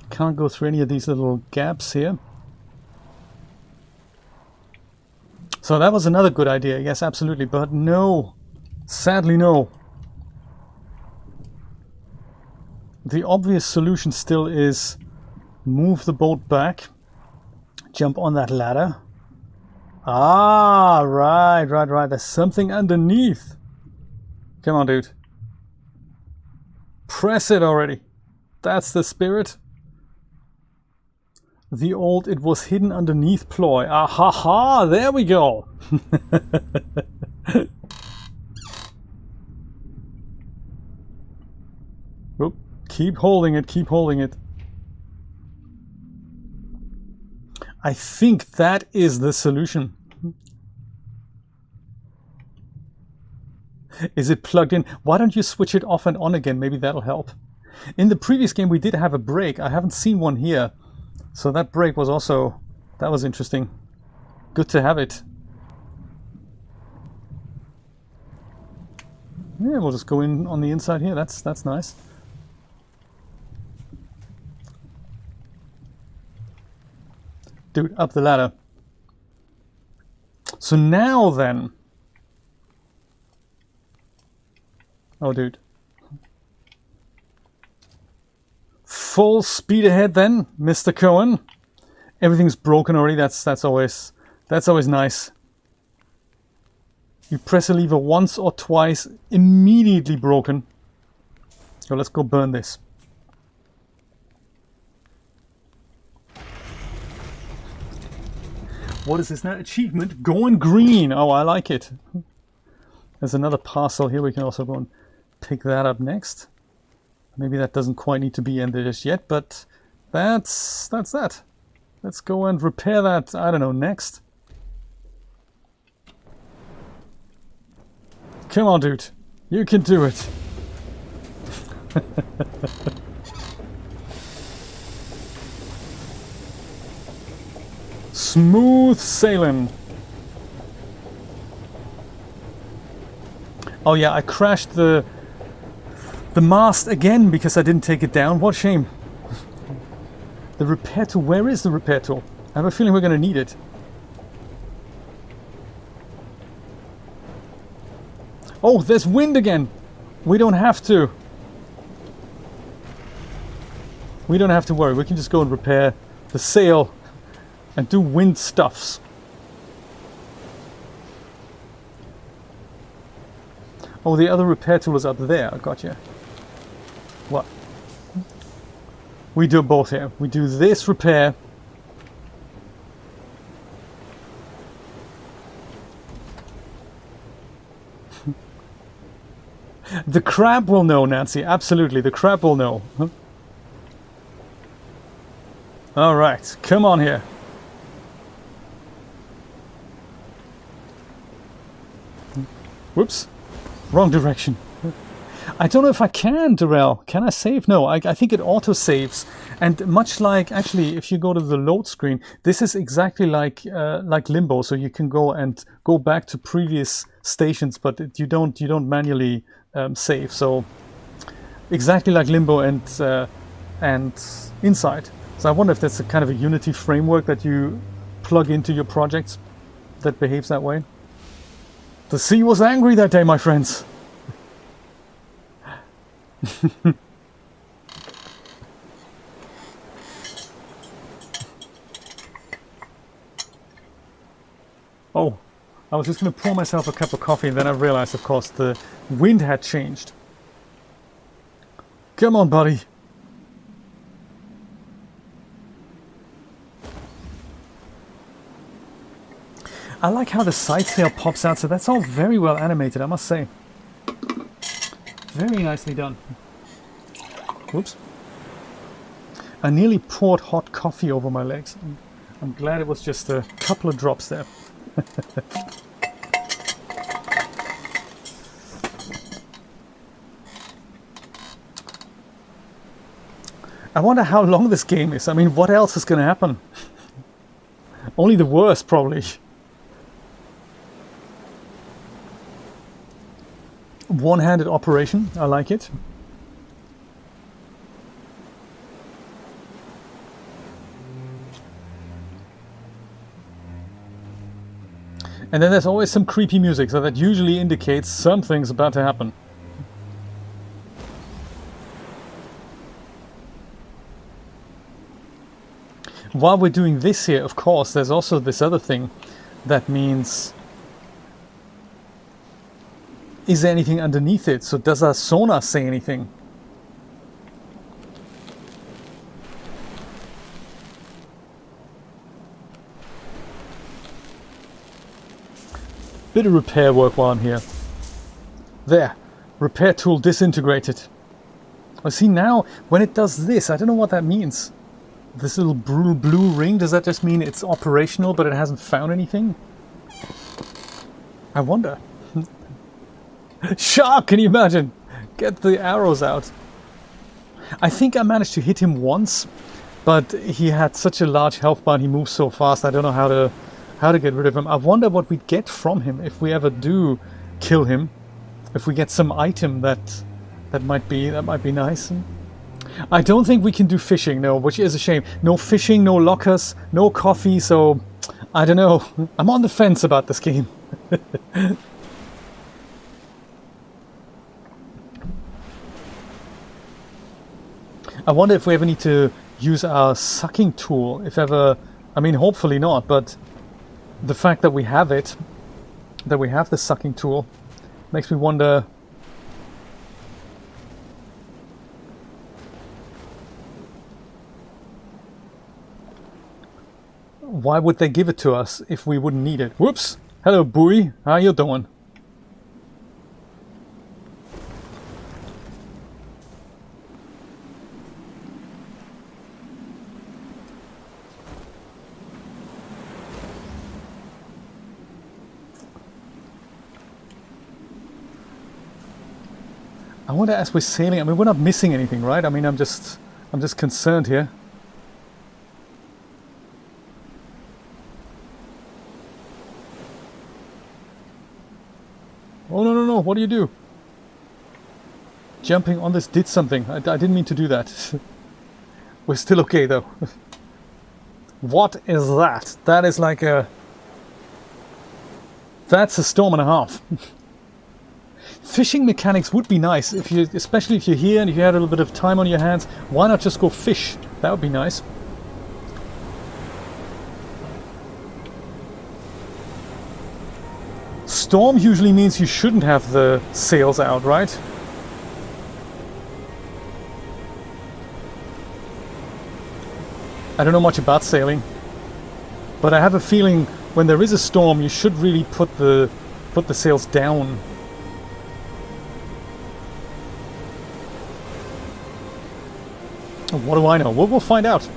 Can't go through any of these little gaps here. So that was another good idea, yes, absolutely, but no, sadly no. The obvious solution still is move the boat back, jump on that ladder. Ah, right, there's something underneath. Come on, dude. Press it already. That's the spirit. The old "it was hidden underneath" ploy. Ah ha ha! There we go. Oop, keep holding it. Keep holding it. I think that is the solution. Is it plugged in? Why don't you switch it off and on again? Maybe that'll help. In the previous game, we did have a break. I haven't seen one here. So that break was also, that was interesting. Good to have it. Yeah, we'll just go in on the inside here. That's nice. Dude, up the ladder. So now then. Oh, dude. Full speed ahead then, Mr. Cohen. Everything's broken already. That's always nice. You press a lever once or twice, immediately broken. So let's go burn this. What is this now? Achievement going green. Oh, I like it. There's another parcel here. We can also go and pick that up next. Maybe that doesn't quite need to be in there just yet, but that's that. Let's go and repair that, I don't know, next. Come on, dude. You can do it. Smooth sailing. Oh yeah, I crashed the mast again because I didn't take it down. What a shame. The repair tool. Where is the repair tool? I have a feeling we're going to need it. Oh, there's wind again. We don't have to. We don't have to worry. We can just go and repair the sail and do wind stuffs. Oh, the other repair tool is up there. I got you. What? We do both here. We do this repair. The crab will know, Nancy. Absolutely. The crab will know. All right. Come on here. Whoops. Wrong direction. I don't know if I can, Darrell. Can I save? No, I think it auto-saves. And much like, actually, if you go to the load screen, this is exactly like Limbo. So you can go and go back to previous stations, but you don't manually save. So exactly like Limbo and Inside. So I wonder if that's a kind of a Unity framework that you plug into your projects that behaves that way. The sea was angry that day, my friends. Oh, I was just going to pour myself a cup of coffee, and then I realized, of course, the wind had changed. Come on, buddy. I like how the side sail pops out, so that's all very well animated, I must say. Very nicely done. Whoops. I nearly poured hot coffee over my legs. I'm glad it was just a couple of drops there. I wonder how long this game is. I mean, what else is going to happen? Only the worst, probably. One-handed operation, I like it. And then there's always some creepy music, so that usually indicates something's about to happen. While we're doing this here, of course, there's also this other thing that means, is there anything underneath it? So does our sonar say anything? Bit of repair work while I'm here. There, repair tool disintegrated. I see now, when it does this, I don't know what that means. This little blue ring, does that just mean it's operational but it hasn't found anything? I wonder. Shark, can you imagine? Get the arrows out. I think I managed to hit him once, but he had such a large health bar and he moves so fast, I don't know how to get rid of him. I wonder what we'd get from him if we ever do kill him. If we get some item that might be nice. I don't think we can do fishing, no, which is a shame. No fishing, no lockers, no coffee, so I don't know. I'm on the fence about this game. I wonder if we ever need to use our sucking tool, if ever. I mean, hopefully not, but the fact that we have it, that we have the sucking tool, makes me wonder. Why would they give it to us if we wouldn't need it? Whoops! Hello, buoy. How you doing? I wonder, as we're sailing, I mean, we're not missing anything, right? I mean, I'm just concerned here. Oh, no, what do you do? Jumping on this did something. I didn't mean to do that. We're still okay, though. What is that? That is like a... That's a storm and a half. Fishing mechanics would be nice, if you, especially if you're here and if you had a little bit of time on your hands. Why not just go fish? That would be nice. Storm usually means you shouldn't have the sails out, right? I don't know much about sailing, but I have a feeling when there is a storm, you should really put the sails down. What do I know? We'll find out.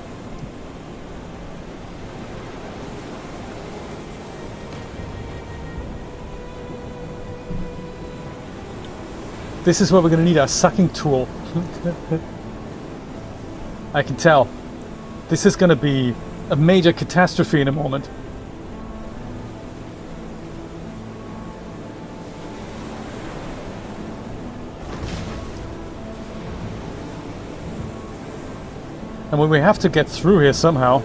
This is where we're going to need our sucking tool. I can tell. This is going to be a major catastrophe in a moment. And when we have to get through here somehow.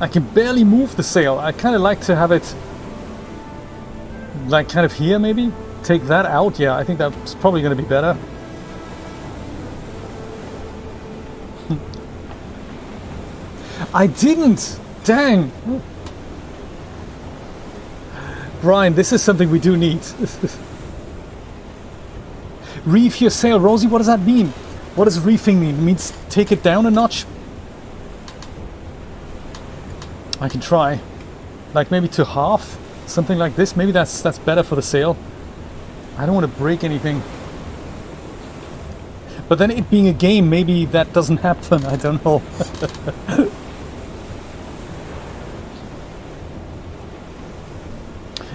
I can barely move the sail. I kind of like to have it like kind of here maybe. Take that out. Yeah, I think that's probably going to be better. I didn't! Dang! Brian, this is something we do need. Reef your sail. Rosie, what does that mean? What does reefing mean? It means take it down a notch? I can try. Like maybe to half? Something like this. Maybe that's better for the sail. I don't want to break anything. But then it being a game, maybe that doesn't happen. I don't know.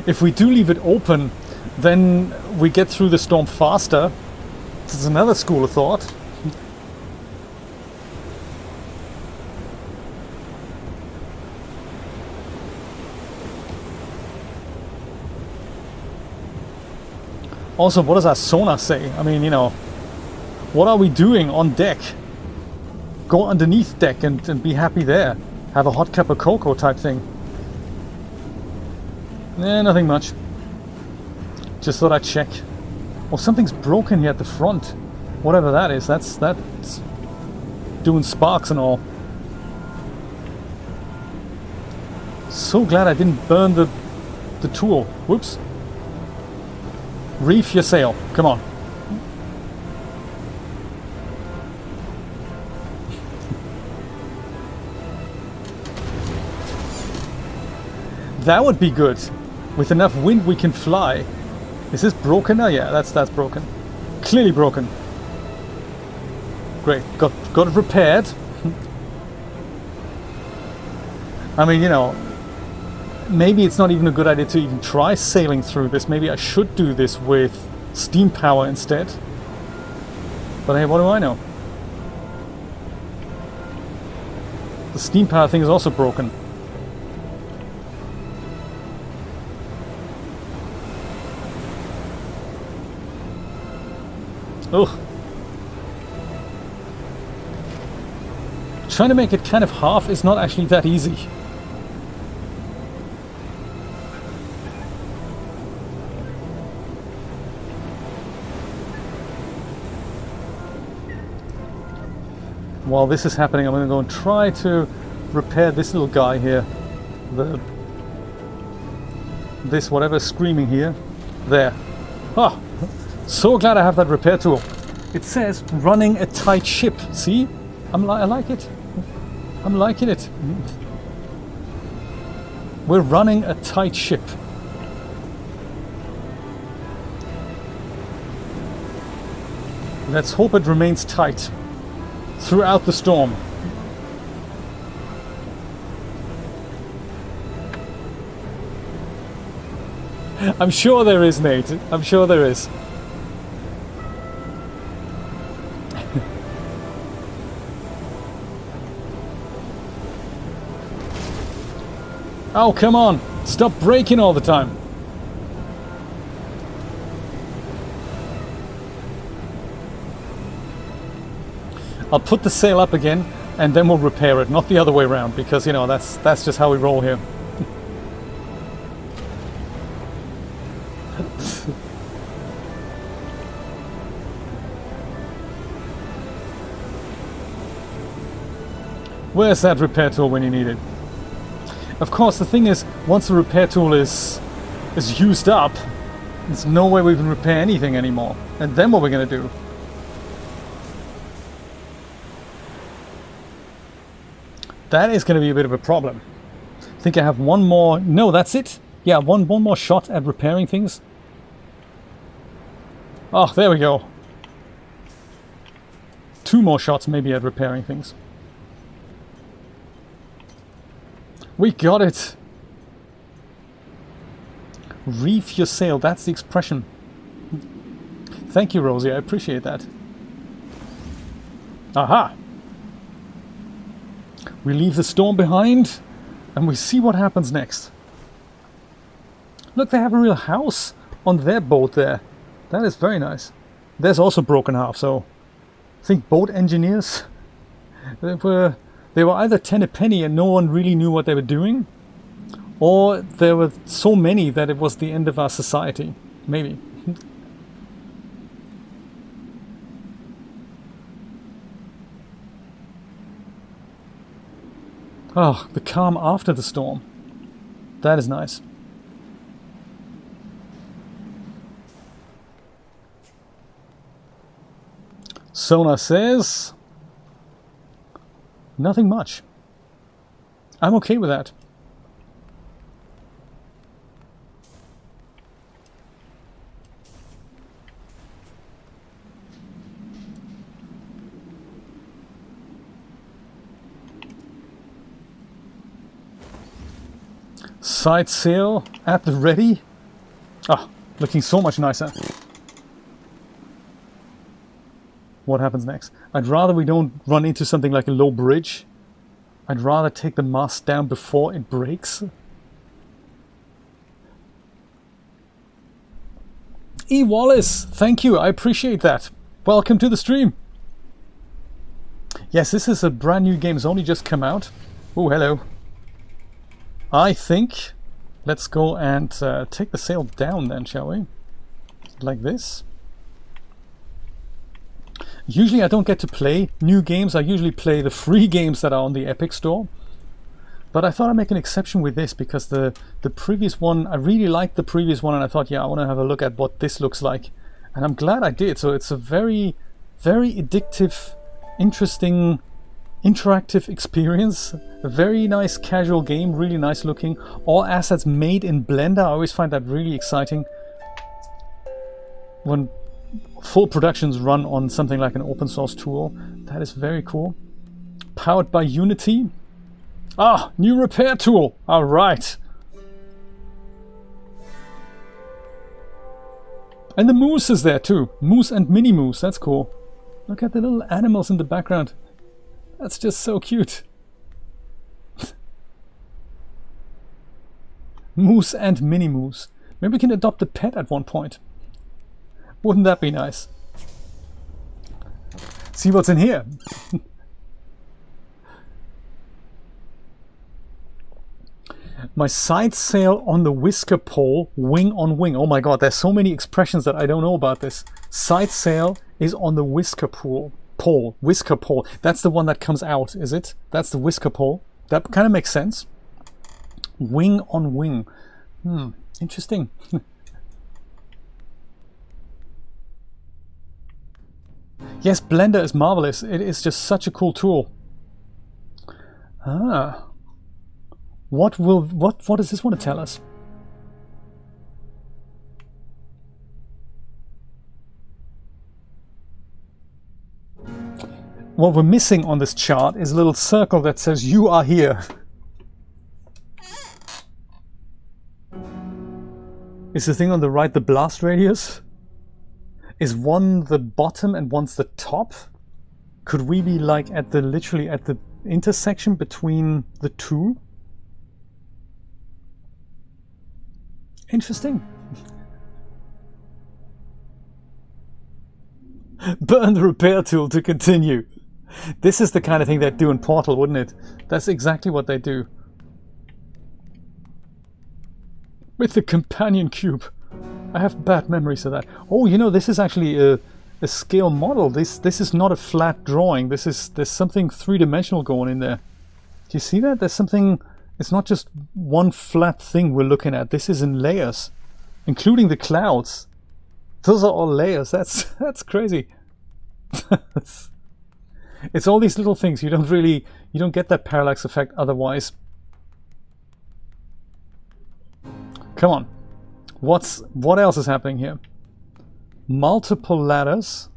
If we do leave it open, then we get through the storm faster. This is another school of thought. Also, what does our sonar say? I mean, you know, what are we doing on deck? Go underneath deck and be happy there. Have a hot cup of cocoa type thing. Nothing much. Just thought I'd check. Oh, something's broken here at the front. Whatever that is, that's doing sparks and all. So glad I didn't burn the tool. Whoops. Reef your sail. Come on. That would be good. With enough wind we can fly. Is this broken now? Yeah, that's broken. Clearly broken. Great. Got it repaired. I mean, you know, maybe it's not even a good idea to even try sailing through this. Maybe I should do this with steam power instead. But hey, what do I know? The steam power thing is also broken. Oh. Trying to make it kind of half is not actually that easy. While this is happening, I'm going to go and try to repair this little guy here. This whatever's screaming here. There. Ah! So glad I have that repair tool. It says running a tight ship. See? I like it. I'm liking it. We're running a tight ship. Let's hope it remains tight throughout the storm. I'm sure there is, Nate. I'm sure there is. Oh, come on! Stop braking all the time! I'll put the sail up again, and then we'll repair it, not the other way around, because, you know, that's just how we roll here. Where's that repair tool when you need it? Of course, the thing is, once the repair tool is used up, there's no way we can repair anything anymore. And then what we're going to do? That is going to be a bit of a problem. I think I have one more... No, that's it. Yeah, one more shot at repairing things. Oh, there we go. 2 more shots maybe at repairing things. We got it! Reef your sail, that's the expression. Thank you, Rosie, I appreciate that. Aha! We leave the storm behind, and we see what happens next. Look, they have a real house on their boat there. That is very nice. There's also broken half, so I think boat engineers, they were either 10 a penny and no one really knew what they were doing, or there were so many that it was the end of our society. Maybe. Oh, the calm after the storm. That is nice. Sona says, nothing much. I'm okay with that. Side sail at the ready. Ah, looking so much nicer. What happens next? I'd rather we don't run into something like a low bridge. I'd rather take the mast down before it breaks. E. Wallace, thank you, I appreciate that. Welcome to the stream. Yes, this is a brand new game, it's only just come out. Oh, hello. I think, let's go and take the sail down then, shall we? Like this. Usually I don't get to play new games, I usually play the free games that are on the Epic Store. But I thought I'd make an exception with this because the previous one, I really liked the previous one and I thought, yeah, I want to have a look at what this looks like. And I'm glad I did, so it's a very, very addictive, interesting, interactive experience. A very nice casual game, really nice looking. All assets made in Blender, I always find that really exciting. When full productions run on something like an open source tool. That is very cool. Powered by Unity. Ah, new repair tool. All right. And the moose is there too. Moose and mini moose. That's cool. Look at the little animals in the background. That's just so cute. Moose and mini moose. Maybe we can adopt a pet at one point. Wouldn't that be nice? See what's in here. My side sail on the whisker pole, wing on wing. Oh my god, there's so many expressions that I don't know about this. Side sail is on the whisker pole. Whisker pole. That's the one that comes out, is it? That's the whisker pole. That kind of makes sense. Wing on wing. Interesting. Yes, Blender is marvelous. It is just such a cool tool. Ah. What does this want to tell us? What we're missing on this chart is a little circle that says you are here. Is the thing on the right the blast radius? Is one the bottom and one's the top? Could we be like at the literally at the intersection between the two? Interesting. Burn the repair tool to continue. This is the kind of thing they'd do in Portal, wouldn't it? That's exactly what they do. With the companion cube. I have bad memories of that. Oh, you know, this is actually a scale model. This is not a flat drawing. There's something three-dimensional going in there. Do you see that? There's something. It's not just one flat thing we're looking at. This is in layers, including the clouds. Those are all layers. That's crazy. It's all these little things. You don't get that parallax effect otherwise. Come on. What else is happening here? Multiple ladders.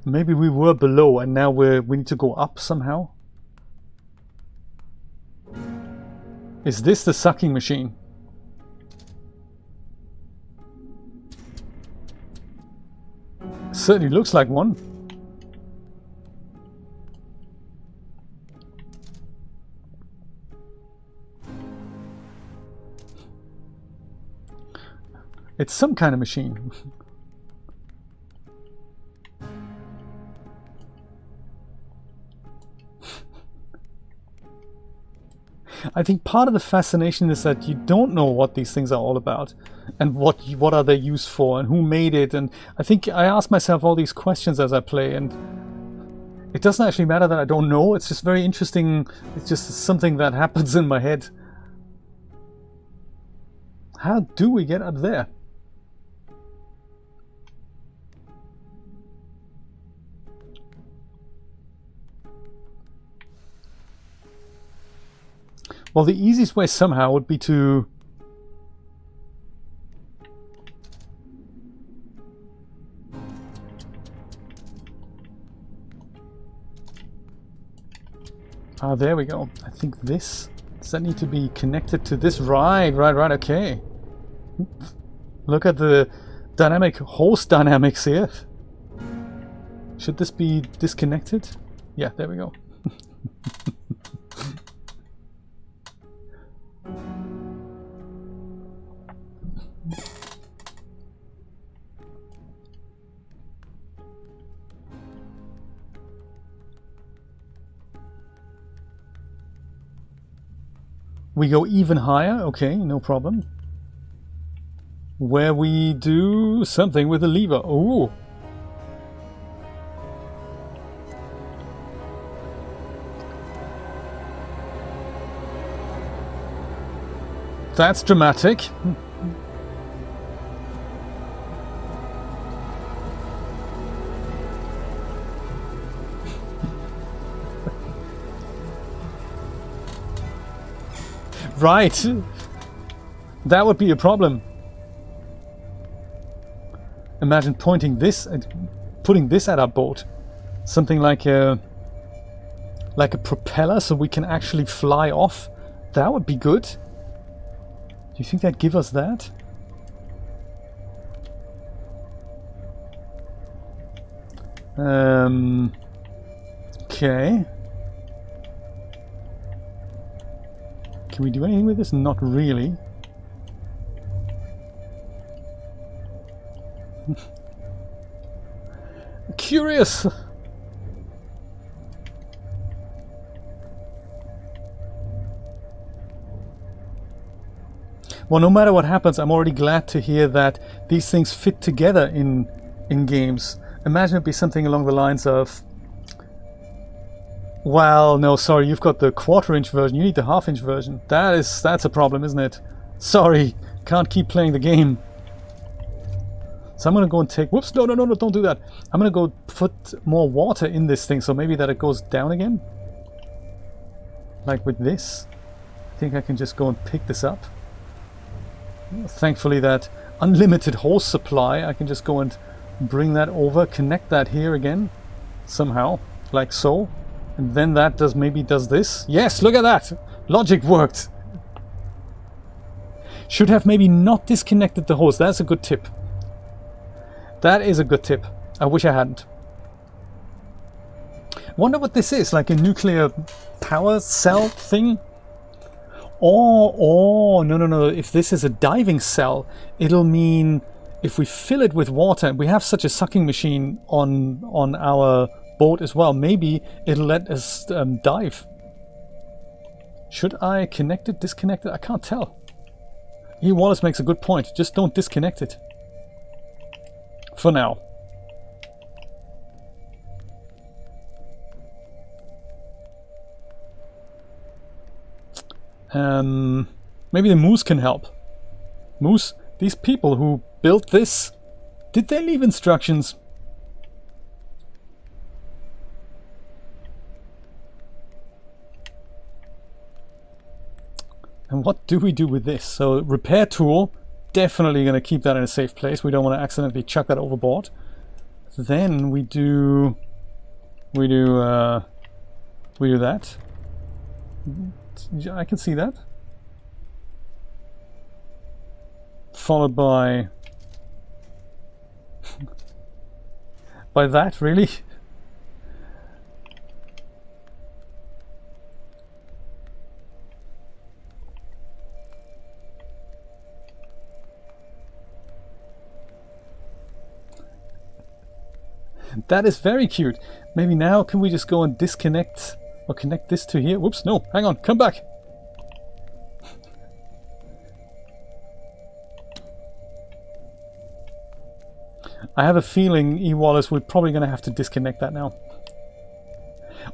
Maybe we were below and now we need to go up somehow. Is this the sucking machine? Certainly looks like one. It's some kind of machine. I think part of the fascination is that you don't know what these things are all about and what are they used for and who made it. And I think I ask myself all these questions as I play, and it doesn't actually matter that I don't know. It's just very interesting. It's just something that happens in my head. How do we get up there? Well, the easiest way somehow would be to... Ah, there we go. I think this... Does that need to be connected to this? Right, okay. Look at the dynamic host dynamics here. Should this be disconnected? Yeah, there we go. We go even higher, okay, no problem. Where we do something with the lever. Oh! That's dramatic. Right, that would be a problem. Imagine pointing this and putting this at our boat, something like a propeller, so we can actually fly off. That would be good. Do you think that'd give us that? Okay. Can we do anything with this? Not really. Curious! Well, no matter what happens, I'm already glad to hear that these things fit together in games. Imagine it'd be something along the lines of... Well, no, sorry, you've got the 1/4-inch version, you need the 1/2-inch version. That's a problem, isn't it? Sorry, can't keep playing the game. So I'm gonna go and take... Whoops, no, don't do that. I'm gonna go put more water in this thing, so maybe that it goes down again. Like with this. I think I can just go and pick this up. Thankfully that unlimited hose supply, I can just go and bring that over, connect that here again, somehow, like so. And then that does this. Yes, look at that! Logic worked! Should have maybe not disconnected the hose. That's a good tip. That is a good tip. I wish I hadn't. Wonder what this is, like a nuclear power cell thing? Oh, no. If this is a diving cell, it'll mean if we fill it with water, we have such a sucking machine on our boat as well, maybe it'll let us dive. Should I connect it, disconnect it? I can't tell. E. Wallace makes a good point. Just don't disconnect it. For now. Maybe the Moose can help. Moose, these people who built this, did they leave instructions? And what do we do with this? So repair tool, definitely going to keep that in a safe place. We don't want to accidentally chuck that overboard. Then we do that. I can see that. Followed by... by that, really? That is very cute. Maybe now can we just go and disconnect or connect this to here? Whoops, no, hang on, come back. I have a feeling, E-Wallace, we're probably going to have to disconnect that now.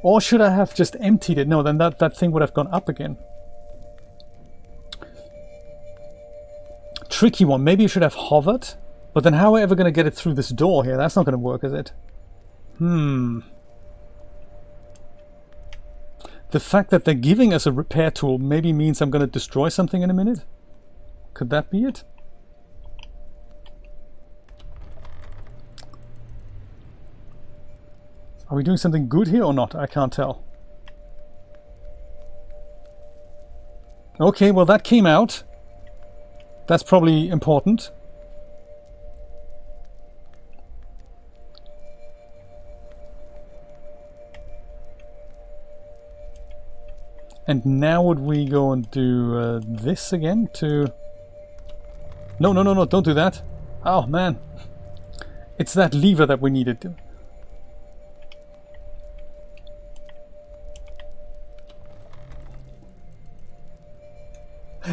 Or should I have just emptied it? No, then that thing would have gone up again. Tricky one. Maybe you should have hovered. But then how are we ever going to get it through this door here? That's not going to work, is it? The fact that they're giving us a repair tool maybe means I'm going to destroy something in a minute. Could that be it? Are we doing something good here or not? I can't tell. Okay, well that came out. That's probably important. And now would we go and do this again to... No, no, no, no, don't do that. Oh, man. It's that lever that we needed.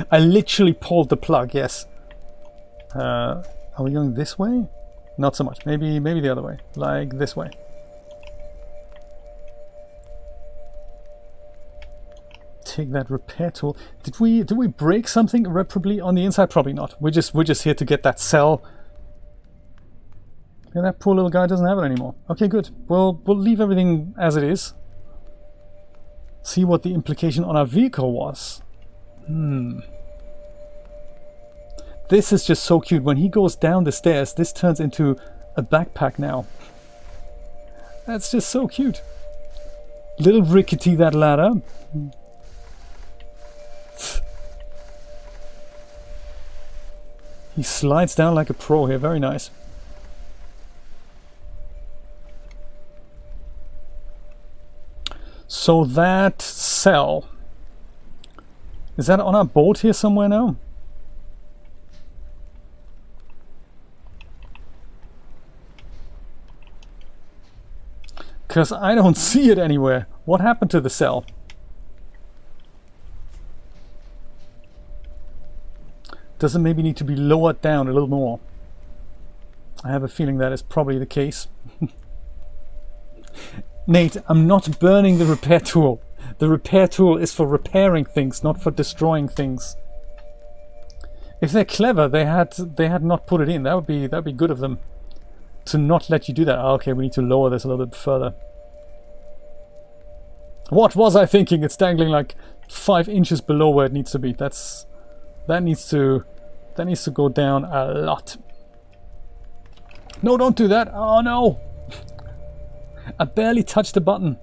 I literally pulled the plug, yes. Are we going this way? Not so much. Maybe the other way. Like this way. Take that repair tool. Did we break something irreparably on the inside? Probably not. We're just here to get that cell. Yeah, that poor little guy doesn't have it anymore. Okay, good. We'll leave everything as it is. See what the implication on our vehicle was. This is just so cute. When he goes down the stairs, this turns into a backpack now. That's just so cute. Little rickety, that ladder. He slides down like a pro here. Very nice. So that cell, is that on our boat here somewhere now? Because I don't see it anywhere. What happened to the cell? Does it maybe need to be lowered down a little more? I have a feeling that is probably the case. Nate, I'm not burning the repair tool. The repair tool is for repairing things, not for destroying things. If they're clever, they had not put it in. That would be good of them to not let you do that. Oh, okay, we need to lower this a little bit further. What was I thinking? It's dangling like 5 inches below where it needs to be. That needs to go down a lot. No, don't do that. Oh no. I barely touched the button.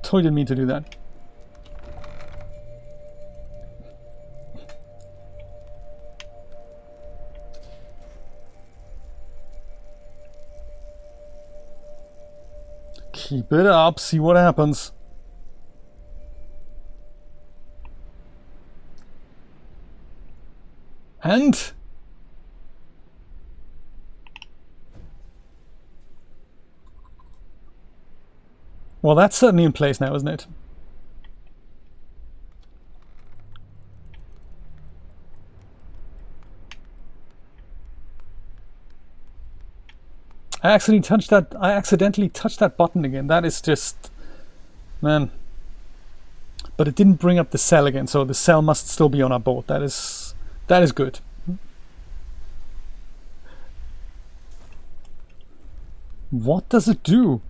Totally didn't mean to do that. Keep it up, see what happens. And well, that's certainly in place now, isn't it? I accidentally touched that button again. That is just, man. But it didn't bring up the cell again, so the cell must still be on our boat. That is good. What does it do?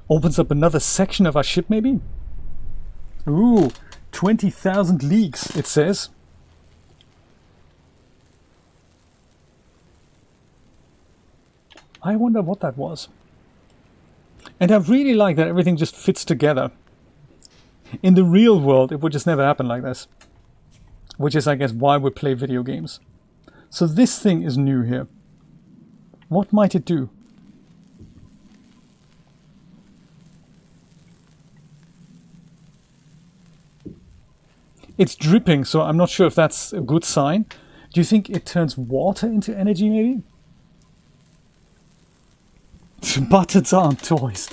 Opens up another section of our ship, maybe? Ooh, 20,000 leagues, it says. I wonder what that was. And I really like that everything just fits together. In the real world, it would just never happen like this. Which is, I guess, why we play video games. So this thing is new here. What might it do? It's dripping, so I'm not sure if that's a good sign. Do you think it turns water into energy, maybe? Buttons aren't toys.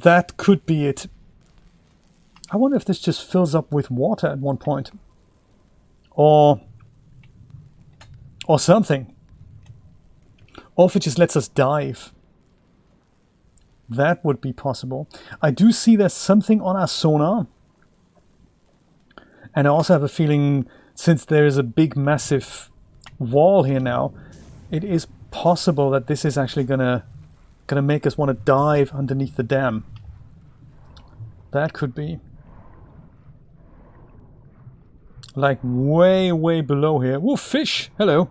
That could be it. I wonder if this just fills up with water at one point. Or something. Or if it just lets us dive. That would be possible. I do see there's something on our sonar. And I also have a feeling, since there is a big massive wall here now, it is possible that this is actually gonna make us want to dive underneath the dam. That could be. Like way, way below here. Whoa, fish! Hello!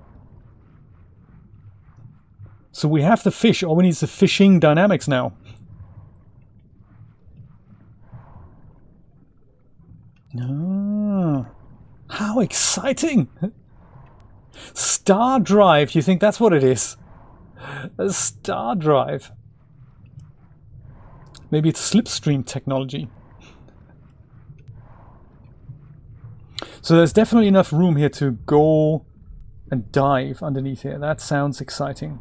So we have the fish. All we need is the fishing dynamics now. Ah, how exciting! Star drive, you think that's what it is? A star drive. Maybe it's slipstream technology. So there's definitely enough room here to go and dive underneath here. That sounds exciting.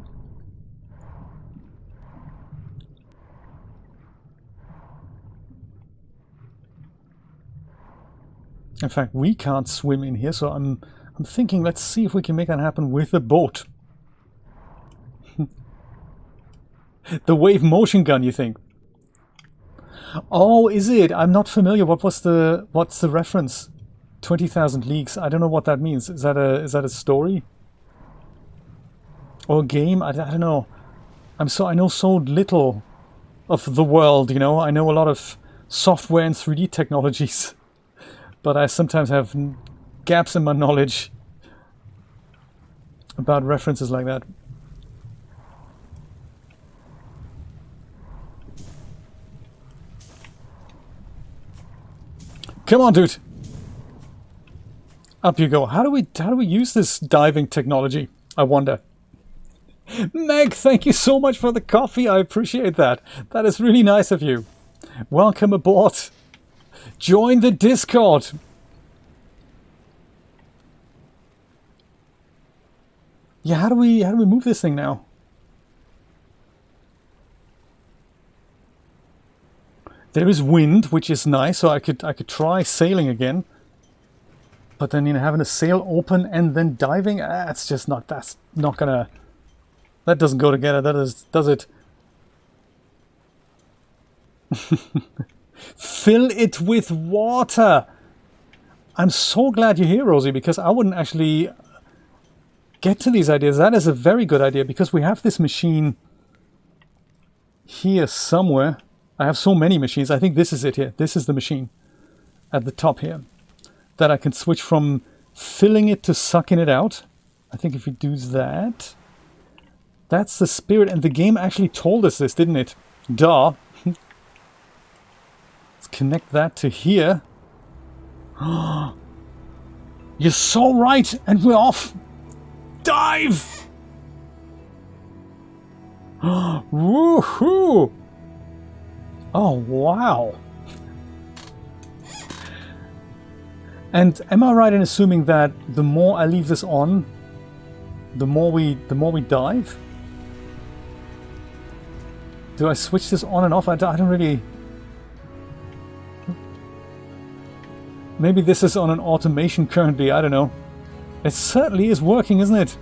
In fact, we can't swim in here, so I'm thinking, let's see if we can make that happen with a boat. The wave motion gun, you think? Oh, is it? I'm not familiar. What's the reference? 20,000 leagues. I don't know what that means. Is that a story? Or a game? I don't know. I know so little of the world, you know. I know a lot of software and 3D technologies. But I sometimes have gaps in my knowledge about references like that. Come on, dude. Up you go. How do we use this diving technology? I wonder. Meg, thank you so much for the coffee. I appreciate that. That is really nice of you. Welcome aboard. Join the Discord. Yeah, how do we move this thing now? There is wind, which is nice, so I could try sailing again. But then, you know, having a sail open and then diving, that's not gonna, that doesn't go together, does it? Fill it with water. I'm so glad you're here, Rosie, because I wouldn't actually get to these ideas. That is a very good idea, because we have this machine here somewhere. I have so many machines. I think this is it here. This is the machine at the top here that I can switch from filling it to sucking it out. I think if we do that, that's the spirit. And the game actually told us this, didn't it? Duh. Let's connect that to here. You're so right. And we're off. Dive! Woohoo! Oh, wow. And am I right in assuming that the more I leave this on, the more we dive? Do I switch this on and off? I don't really... Maybe this is on an automation currently, I don't know. It certainly is working, isn't it?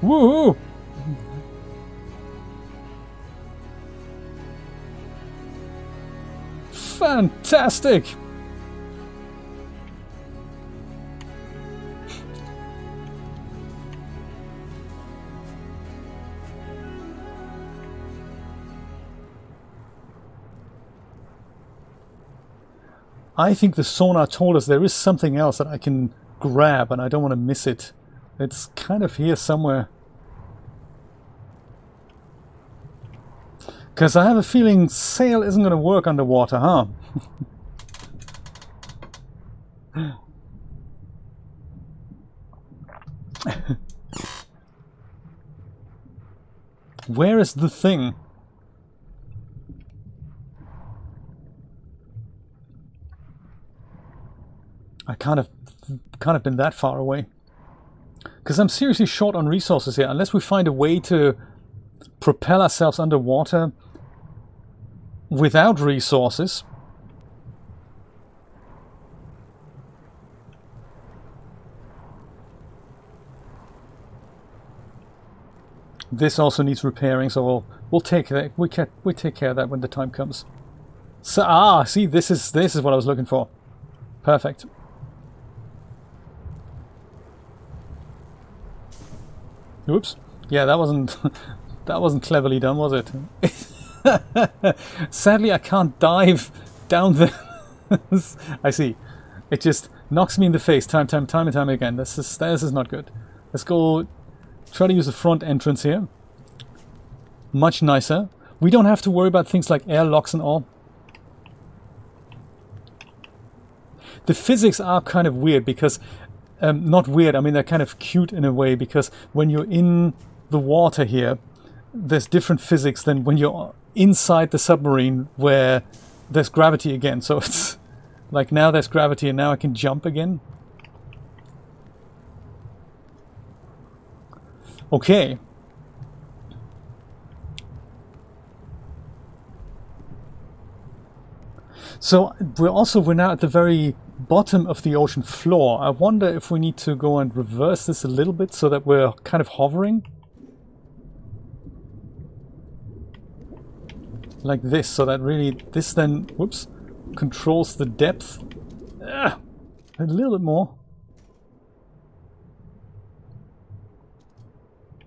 Woohoo! Fantastic! I think the sonar told us there is something else that I can grab, and I don't want to miss it. It's kind of here somewhere. Because I have a feeling sail isn't going to work underwater, huh? Where is the thing? I can't have been that far away. Because I'm seriously short on resources here. Unless we find a way to propel ourselves underwater without resources. This also needs repairing, so we'll take that. We take care of that when the time comes. So see, this is what I was looking for. Perfect. Oops. Yeah, that wasn't that wasn't cleverly done, was it? Sadly, I can't dive down there. I see. It just knocks me in the face time and time again. This is not good. Let's go try to use the front entrance here. Much nicer. We don't have to worry about things like airlocks and all. The physics are kind of weird because not weird, I mean they're kind of cute in a way, because when you're in the water here, there's different physics than when you're inside the submarine where there's gravity again. So it's like now there's gravity and now I can jump again. Okay. So we're now at the very bottom of the ocean floor. I wonder if we need to go and reverse this a little bit so that we're kind of hovering. Like this, so that really this then, whoops, controls the depth. A little bit more.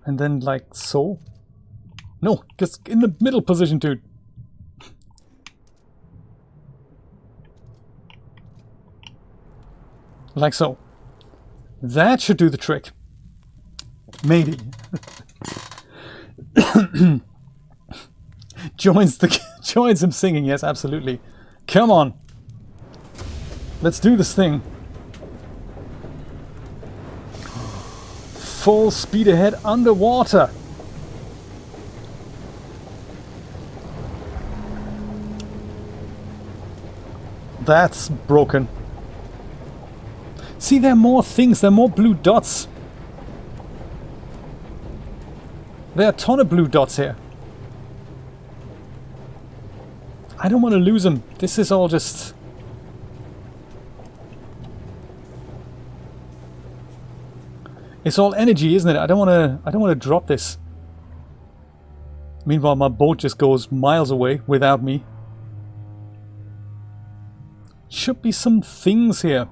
And then like so. No, just in the middle position, dude. Like so. That should do the trick. Maybe. Joins him singing, yes, absolutely. Come on. Let's do this thing. Full speed ahead underwater. That's broken. See, there are more things, there are more blue dots. There are a ton of blue dots here. I don't want to lose them. This is all just... It's all energy, isn't it? I don't want to drop this. Meanwhile, my boat just goes miles away without me. Should be some things here.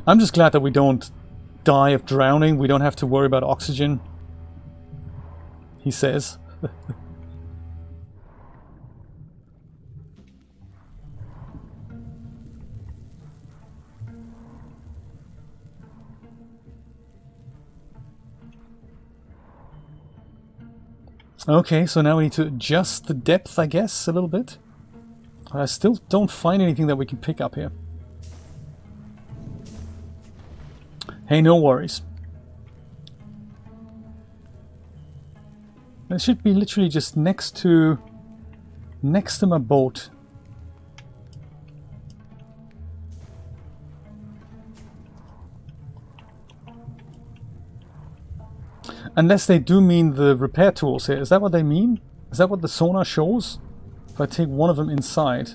I'm just glad that we don't die of drowning. We don't have to worry about oxygen. He says. Okay, so now we need to adjust the depth, I guess, a little bit. I still don't find anything that we can pick up here. Hey, no worries. It should be literally just next to my boat. Unless they do mean the repair tools here. Is that what they mean? Is that what the sonar shows? If I take one of them inside.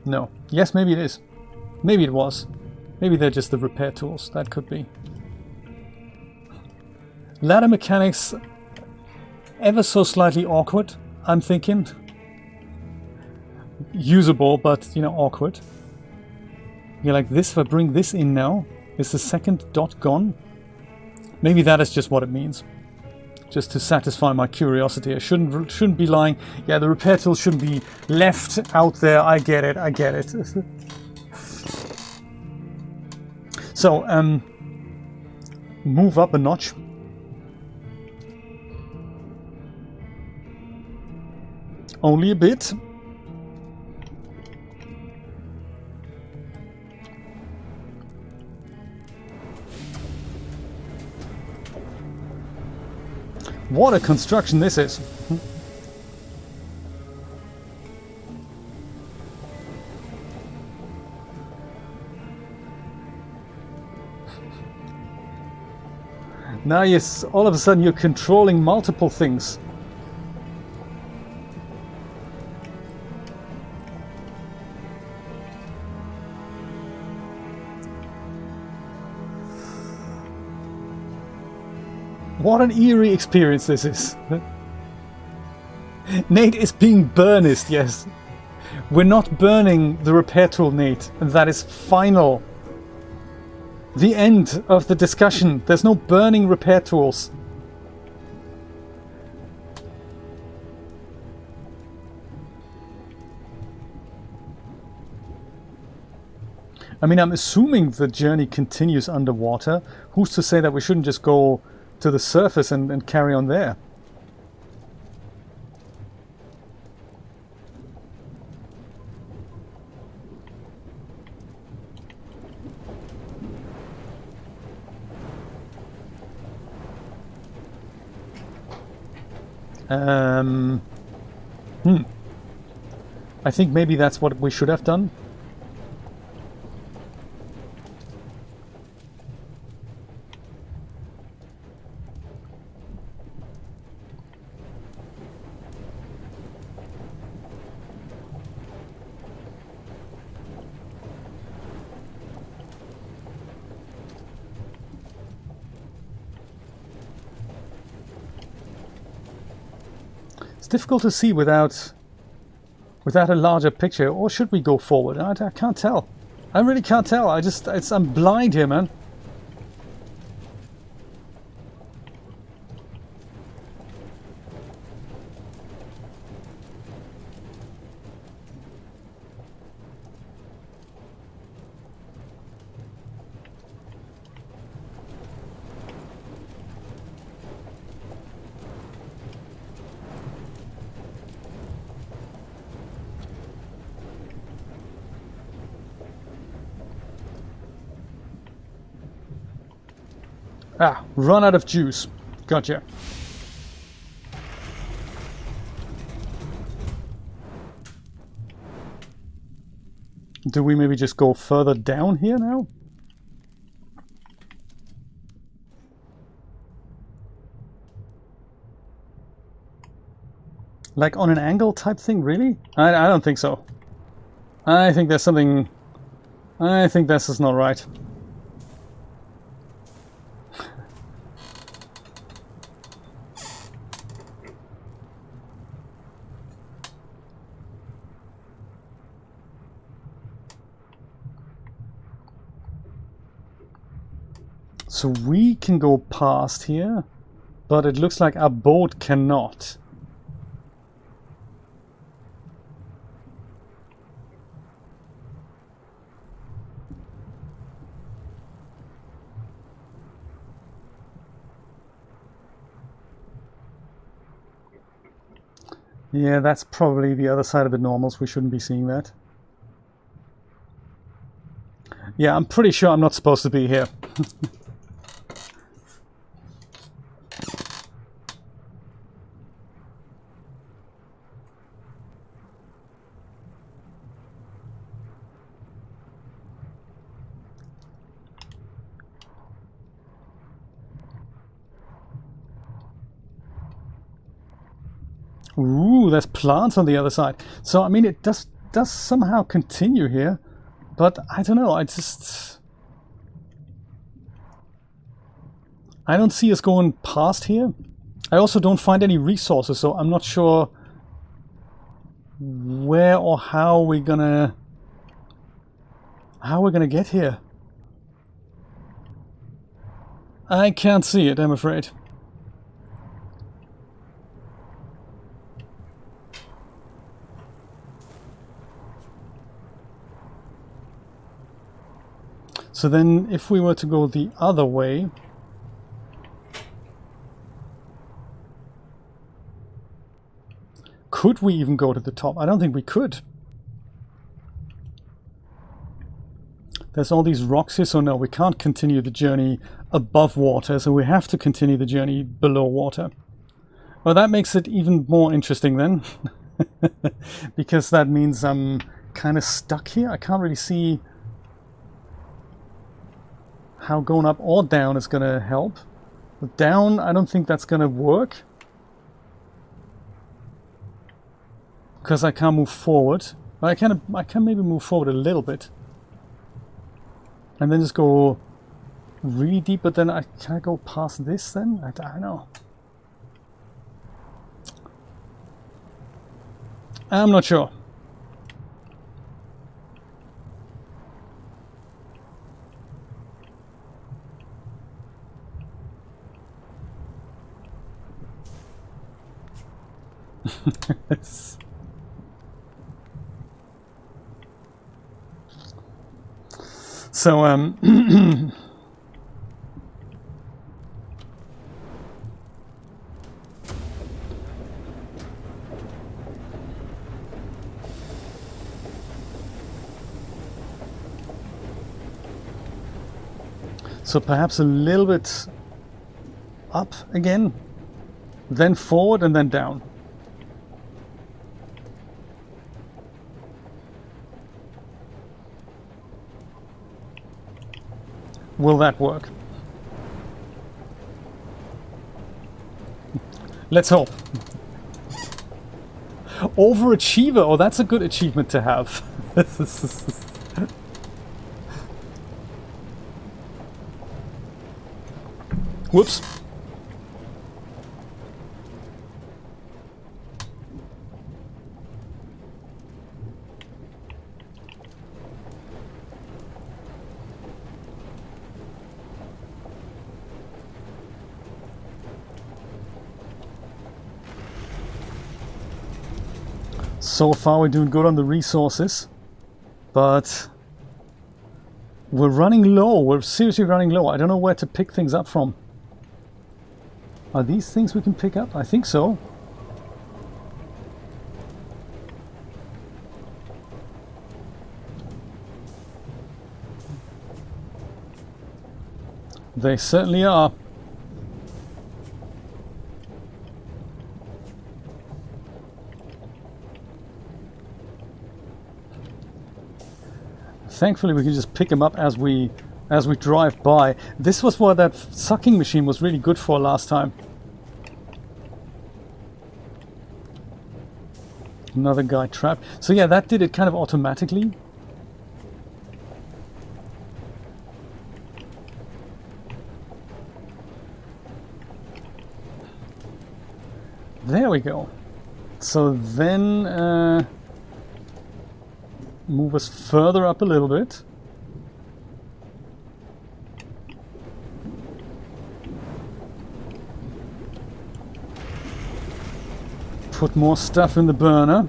No. Yes, maybe it is. Maybe it was. Maybe they're just the repair tools. That could be. Ladder mechanics, ever so slightly awkward, I'm thinking. Usable, but, you know, awkward. Yeah, like this, if I bring this in now, is the second dot gone? Maybe that is just what it means. Just to satisfy my curiosity. I shouldn't be lying. Yeah, the repair tool shouldn't be left out there. I get it, I get it. So, move up a notch. Only a bit. What a construction this is. Now yes, all of a sudden you're controlling multiple things. What an eerie experience this is. Nate is being burnist, yes. We're not burning the repair tool, Nate. And that is final. The end of the discussion. There's no burning repair tools. I mean, I'm assuming the journey continues underwater. Who's to say that we shouldn't just go to the surface and carry on there? I think maybe that's what we should have done. It's difficult to see without a larger picture. Or should we go forward? I can't tell. I really can't tell. I'm blind here, man. Ah, run out of juice. Gotcha. Do we maybe just go further down here now? Like on an angle type thing, really? I don't think so. I think there's something... I think this is not right. So we can go past here, but it looks like our boat cannot. Yeah, that's probably the other side of the normals. We shouldn't be seeing that. Yeah, I'm pretty sure I'm not supposed to be here. Ooh, there's plants on the other side. So, I mean, it does somehow continue here. But, I don't know, I don't see us going past here. I also don't find any resources, so I'm not sure where or how we're gonna get here. I can't see it, I'm afraid. So then if we were to go the other way, could we even go to the top? I don't think we could. There's all these rocks here, so no, we can't continue the journey above water, so we have to continue the journey below water. Well, that makes it even more interesting then, because that means I'm kind of stuck here. I can't really see how going up or down is going to help. But down, I don't think that's going to work, because I can't move forward. I can maybe move forward a little bit. And then just go really deep, but then can I go past this then? I don't know. I'm not sure. So, so perhaps a little bit up again, then forward and then down. Will that work? Let's hope. Overachiever. Oh, that's a good achievement to have. Whoops. So far we're doing good on the resources, but we're running low. We're seriously running low. I don't know where to pick things up from. Are these things we can pick up? I think so. They certainly are. Thankfully we can just pick them up as we drive by. This was what that sucking machine was really good for last time. Another guy trapped. So yeah, that did it kind of automatically. There we go. So then move us further up a little bit. Put more stuff in the burner.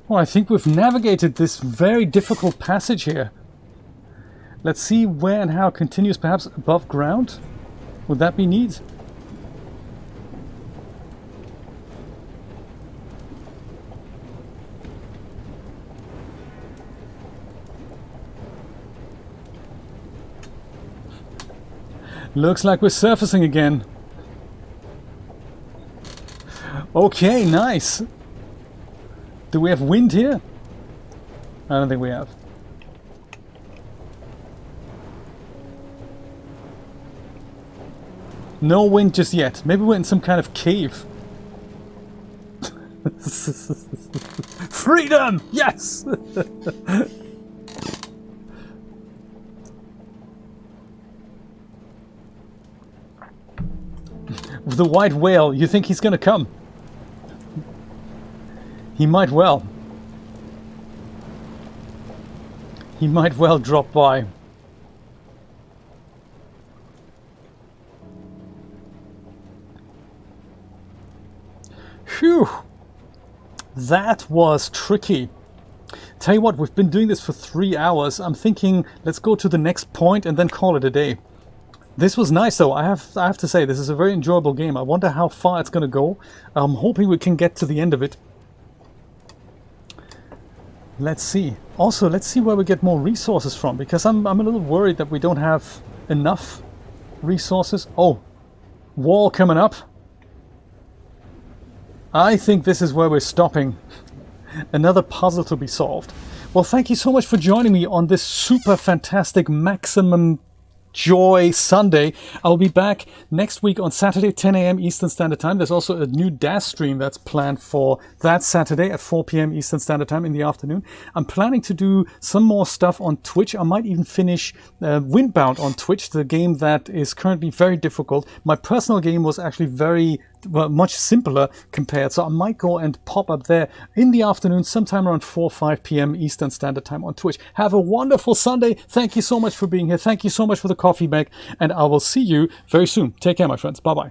Well, I think we've navigated this very difficult passage here. Let's see where and how it continues, perhaps above ground. Would that be neat? Looks like we're surfacing again. Okay, nice. Do we have wind here? I don't think we have. No wind just yet. Maybe we're in some kind of cave. Freedom! Yes! The white whale, you think he's gonna come? He might well. he might well drop by. Phew, that was tricky. Tell you what, we've been doing this for 3 hours. I'm thinking let's go to the next point and then call it a day. This was nice though. I have to say, this is a very enjoyable game. I wonder how far it's going to go. I'm hoping we can get to the end of it. Let's see. Also, let's see where we get more resources from, because I'm a little worried that we don't have enough resources. Oh, wall coming up. I think this is where we're stopping. Another puzzle to be solved. Well, thank you so much for joining me on this super fantastic Maximum Joy Sunday. I'll be back next week on Saturday, 10 a.m. Eastern Standard Time. There's also a new DAS stream that's planned for that Saturday at 4 p.m. Eastern Standard Time in the afternoon. I'm planning to do some more stuff on Twitch. I might even finish Windbound on Twitch, the game that is currently very difficult. My personal game was actually much simpler compared, so I might go and pop up there in the afternoon sometime around 4 or 5 p.m. Eastern Standard Time on Twitch. Have a wonderful Sunday. Thank you so much for being here. Thank you so much for the coffee bag, and I will see you very soon. Take care, my friends. Bye-bye.